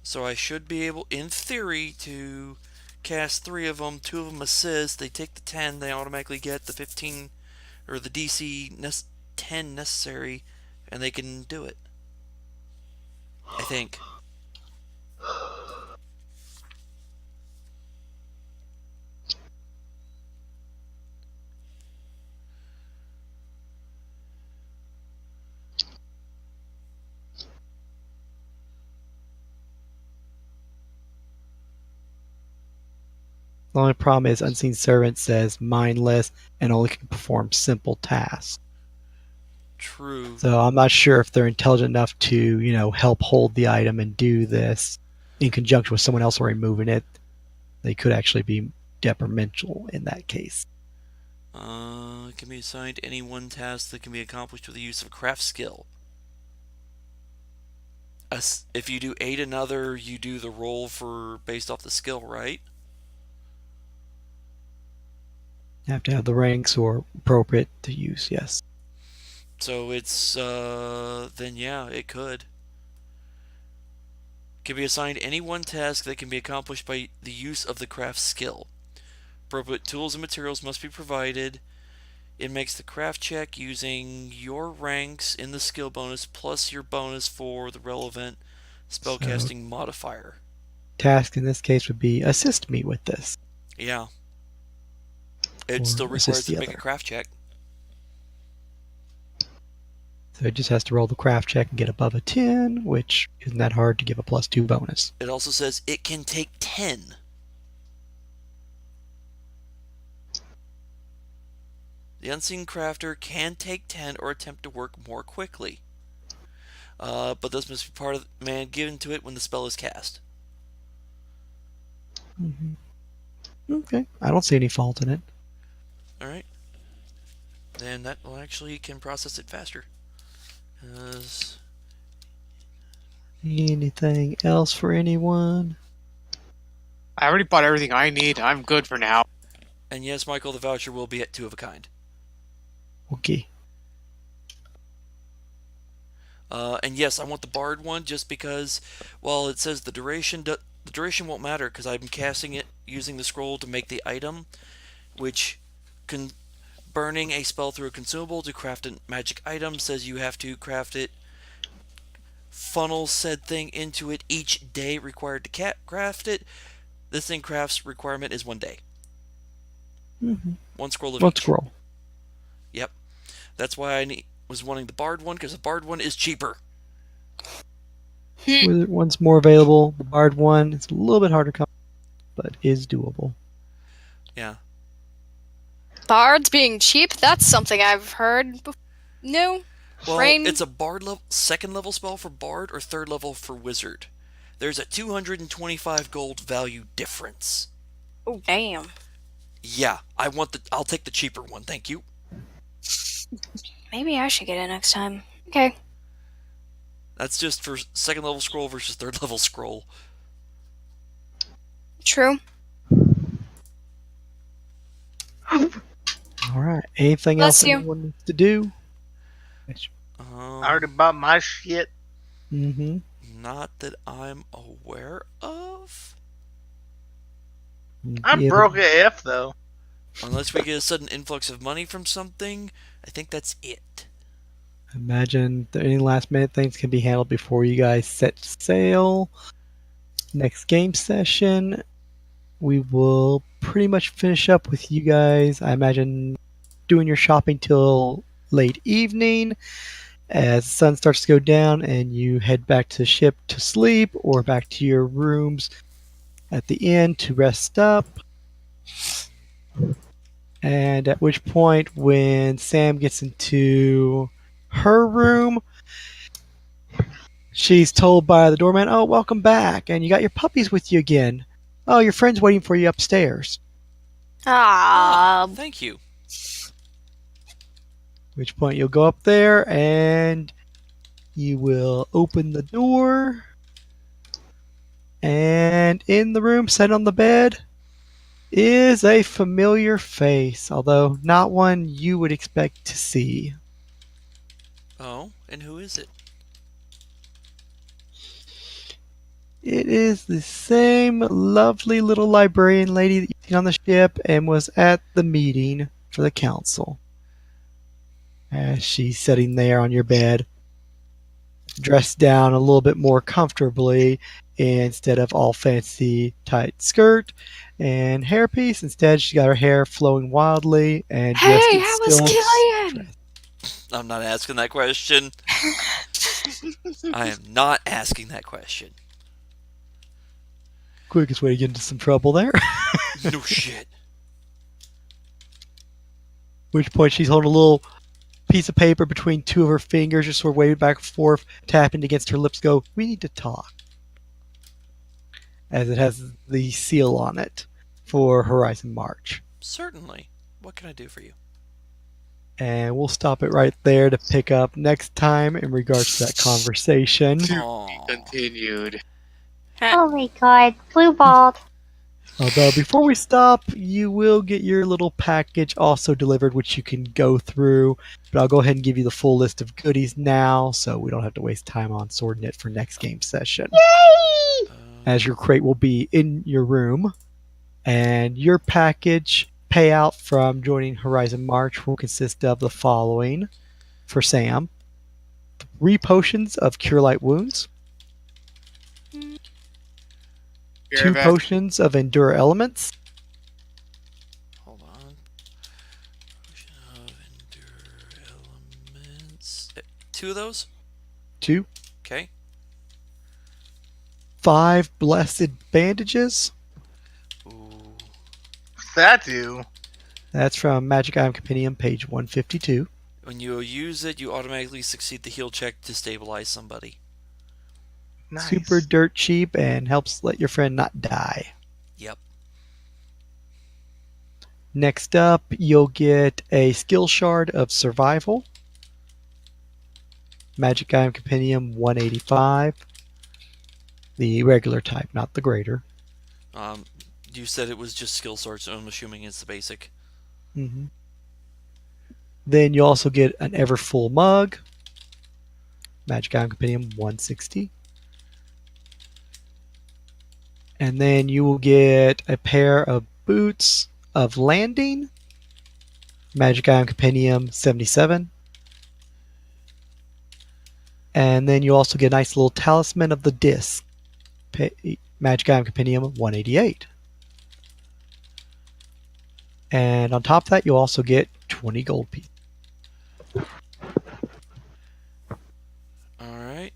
So I should be able, in theory, to cast 3 of them. 2 of them assist. They take the 10. They automatically get the 15 or the DC 10 necessary, and they can do it. I think. The only problem is Unseen Servant says mindless and only can perform simple tasks. True. So I'm not sure if they're intelligent enough to, help hold the item and do this in conjunction with someone else already moving it. They could actually be detrimental in that case. It can be assigned any one task that can be accomplished with the use of a craft skill. If you do 8 another, you do the roll for based off the skill, right? You have to have the ranks or appropriate to use, yes. So it's, then yeah, it could. Can be assigned any one task that can be accomplished by the use of the craft skill. Appropriate tools and materials must be provided. It makes the craft check using your ranks in the skill bonus plus your bonus for the relevant spellcasting modifier. Task in this case would be assist me with this. Yeah. It Or still assist requires the to make a other. craft check. So it just has to roll the craft check and get above a 10, which isn't that hard to give a +2 bonus. It also says it can take 10. The unseen crafter can take 10 or attempt to work more quickly. But this must be part of the command given to it when the spell is cast. Mm-hmm. Okay, I don't see any fault in it. Alright. Then that will actually can process it faster. Anything else for anyone? I already bought everything I need. I'm good for now. And yes, Michael, the voucher will be at 2 of a kind. Okay. And yes, I want the bard one just because, while it says the duration won't matter because I'm casting it using the scroll to make the item, which burning a spell through a consumable to craft a magic item says you have to craft it, funnel said thing into it each day required to craft it. This thing crafts requirement is 1 day. Mm-hmm. 1 scroll of One each. scroll. Yep. That's why I was wanting the bard one, because the bard one is cheaper. Wizard one's more available. The bard one, it's a little bit harder to come, but is doable. Yeah. Bards being cheap? That's something I've heard. No? Well, Rain? it's a bard level, 2nd level spell for bard or 3rd level for wizard. There's a 225 gold value difference. Oh, damn. Yeah, I'll take the cheaper one, thank you. Maybe I should get it next time. Okay. That's just for 2nd level scroll versus 3rd level scroll. True. All right. Anything Bless else you. anyone needs to do? I already bought my shit. Mm-hmm. Not that I'm aware of. I'm broke AF though. Unless we get a sudden influx of money from something, I think that's it. Imagine that any last minute things can be handled before you guys set sail. Next game session, we will pretty much finish up with you guys. I imagine doing your shopping till late evening as the sun starts to go down and you head back to the ship to sleep or back to your rooms at the inn to rest up. And at which point, when Sam gets into her room, she's told by the doorman, "Oh, welcome back, and you got your puppies with you again. Oh, your friend's waiting for you upstairs." Thank you. At which point, you'll go up there and you will open the door. And in the room, set on the bed, is a familiar face, although not one you would expect to see. Oh, and who is it? It is the same lovely little librarian lady that you've seen on the ship and was at the meeting for the council. As she's sitting there on your bed, dressed down a little bit more comfortably instead of all fancy tight skirt and hairpiece. Instead, she got her hair flowing wildly and dressed Hey, in how was stilts. Killian? I'm not asking that question. I am not asking that question. Quickest way to get into some trouble there. No shit. Which point she's holding a little piece of paper between two of her fingers, just sort of waving back and forth, tapping against her lips, go, "We need to talk." As it has the seal on it for Horizon March. Certainly. What can I do for you? And we'll stop it right there to pick up next time in regards to that conversation. Aw. Continued. Oh my god, blue balled. Although before we stop, you will get your little package also delivered, which you can go through. But I'll go ahead and give you the full list of goodies now, so we don't have to waste time on sorting it for next game session. Yay! As your crate will be in your room, and your package payout from joining Horizon March will consist of the following for Sam: 3 potions of Cure Light Wounds, 2 potions of Endure Elements, Hold on. Potion of Endure Elements. 2 of those? 2, Okay. 5 Blessed Bandages. Ooh. What's that do? That's from Magic Item Compendium, page 152. When you use it, you automatically succeed the heal check to stabilize somebody. Nice. Super dirt cheap and helps let your friend not die. Yep. Next up, you'll get a skill shard of survival. Magic Item Compendium 185. The regular type, not the greater. You said it was just skill swords, so I'm assuming it's the basic. Mm-hmm. Then you also get an ever full mug. Magic Item Compendium 160. And then you will get a pair of boots of landing. Magic Item Compendium 77. And then you also get a nice little talisman of the disc. Magic Item Compendium 188. And on top of that, you'll also get 20 gold pieces. Alright.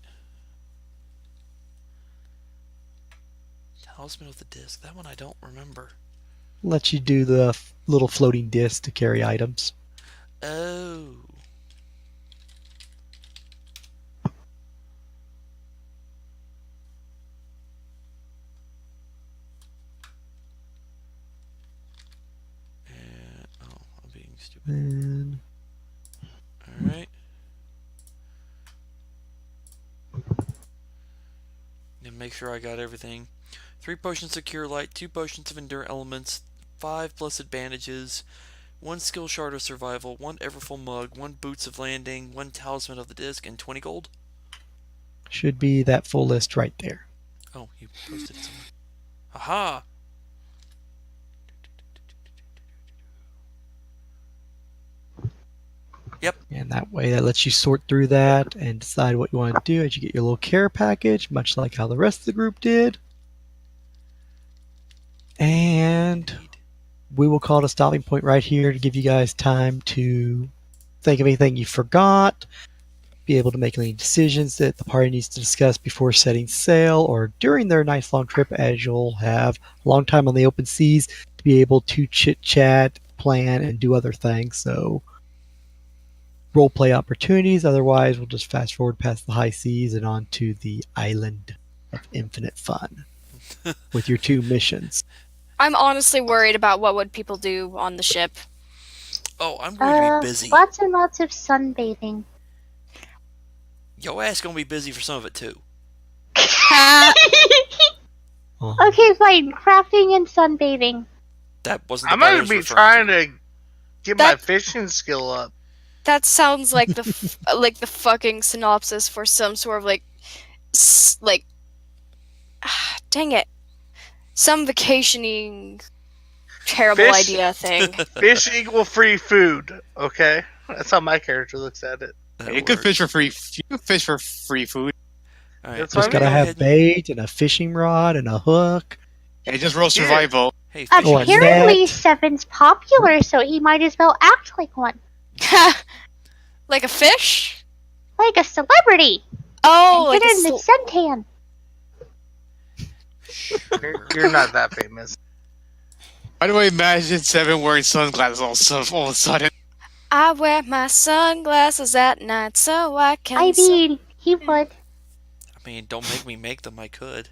Talisman of the Disc. That one I don't remember. Lets you do the little floating disc to carry items. Oh. I'm being stupid. And Alright. And make sure I got everything. 3 potions of Cure Light, 2 potions of Endure Elements, 5 Blessed Bandages, 1 skill shard of survival, 1 Everfull mug, 1 boots of landing, 1 talisman of the disc, and 20 gold. Should be that full list right there. Oh, you posted it somewhere. Aha! Yep. And that way, that lets you sort through that and decide what you want to do as you get your little care package, much like how the rest of the group did. And we will call it a stopping point right here to give you guys time to think of anything you forgot, be able to make any decisions that the party needs to discuss before setting sail or during their nice long trip, as you'll have a long time on the open seas to be able to chit chat, plan, and do other things. So role play opportunities. Otherwise, we'll just fast forward past the high seas and on to the island of infinite fun with your 2 missions. I'm honestly worried about what would people do on the ship. Oh, I'm going to be busy. Lots and lots of sunbathing. Yo ass gonna be busy for some of it too. Okay, fine. Crafting and sunbathing. That wasn't. I'm gonna be trying to get my fishing skill up. That sounds like the like the fucking synopsis for some sort of dang it, some vacationing terrible idea thing. Fish equal free food. Okay, that's how my character looks at it. You can fish for free. You can fish for free food. All right, That's Just gotta have bait and a fishing rod and a hook. And just roll survival. Hey, Oh, fishing. and Apparently, net. Seven's popular, so he might as well act like one. Like a fish? Like a celebrity. Oh, And like get in the suntan. You're not that famous. Why do I imagine Seven wearing sunglasses all of a sudden? I wear my sunglasses at night so I can I mean, he would. I mean, don't make me make them. I could.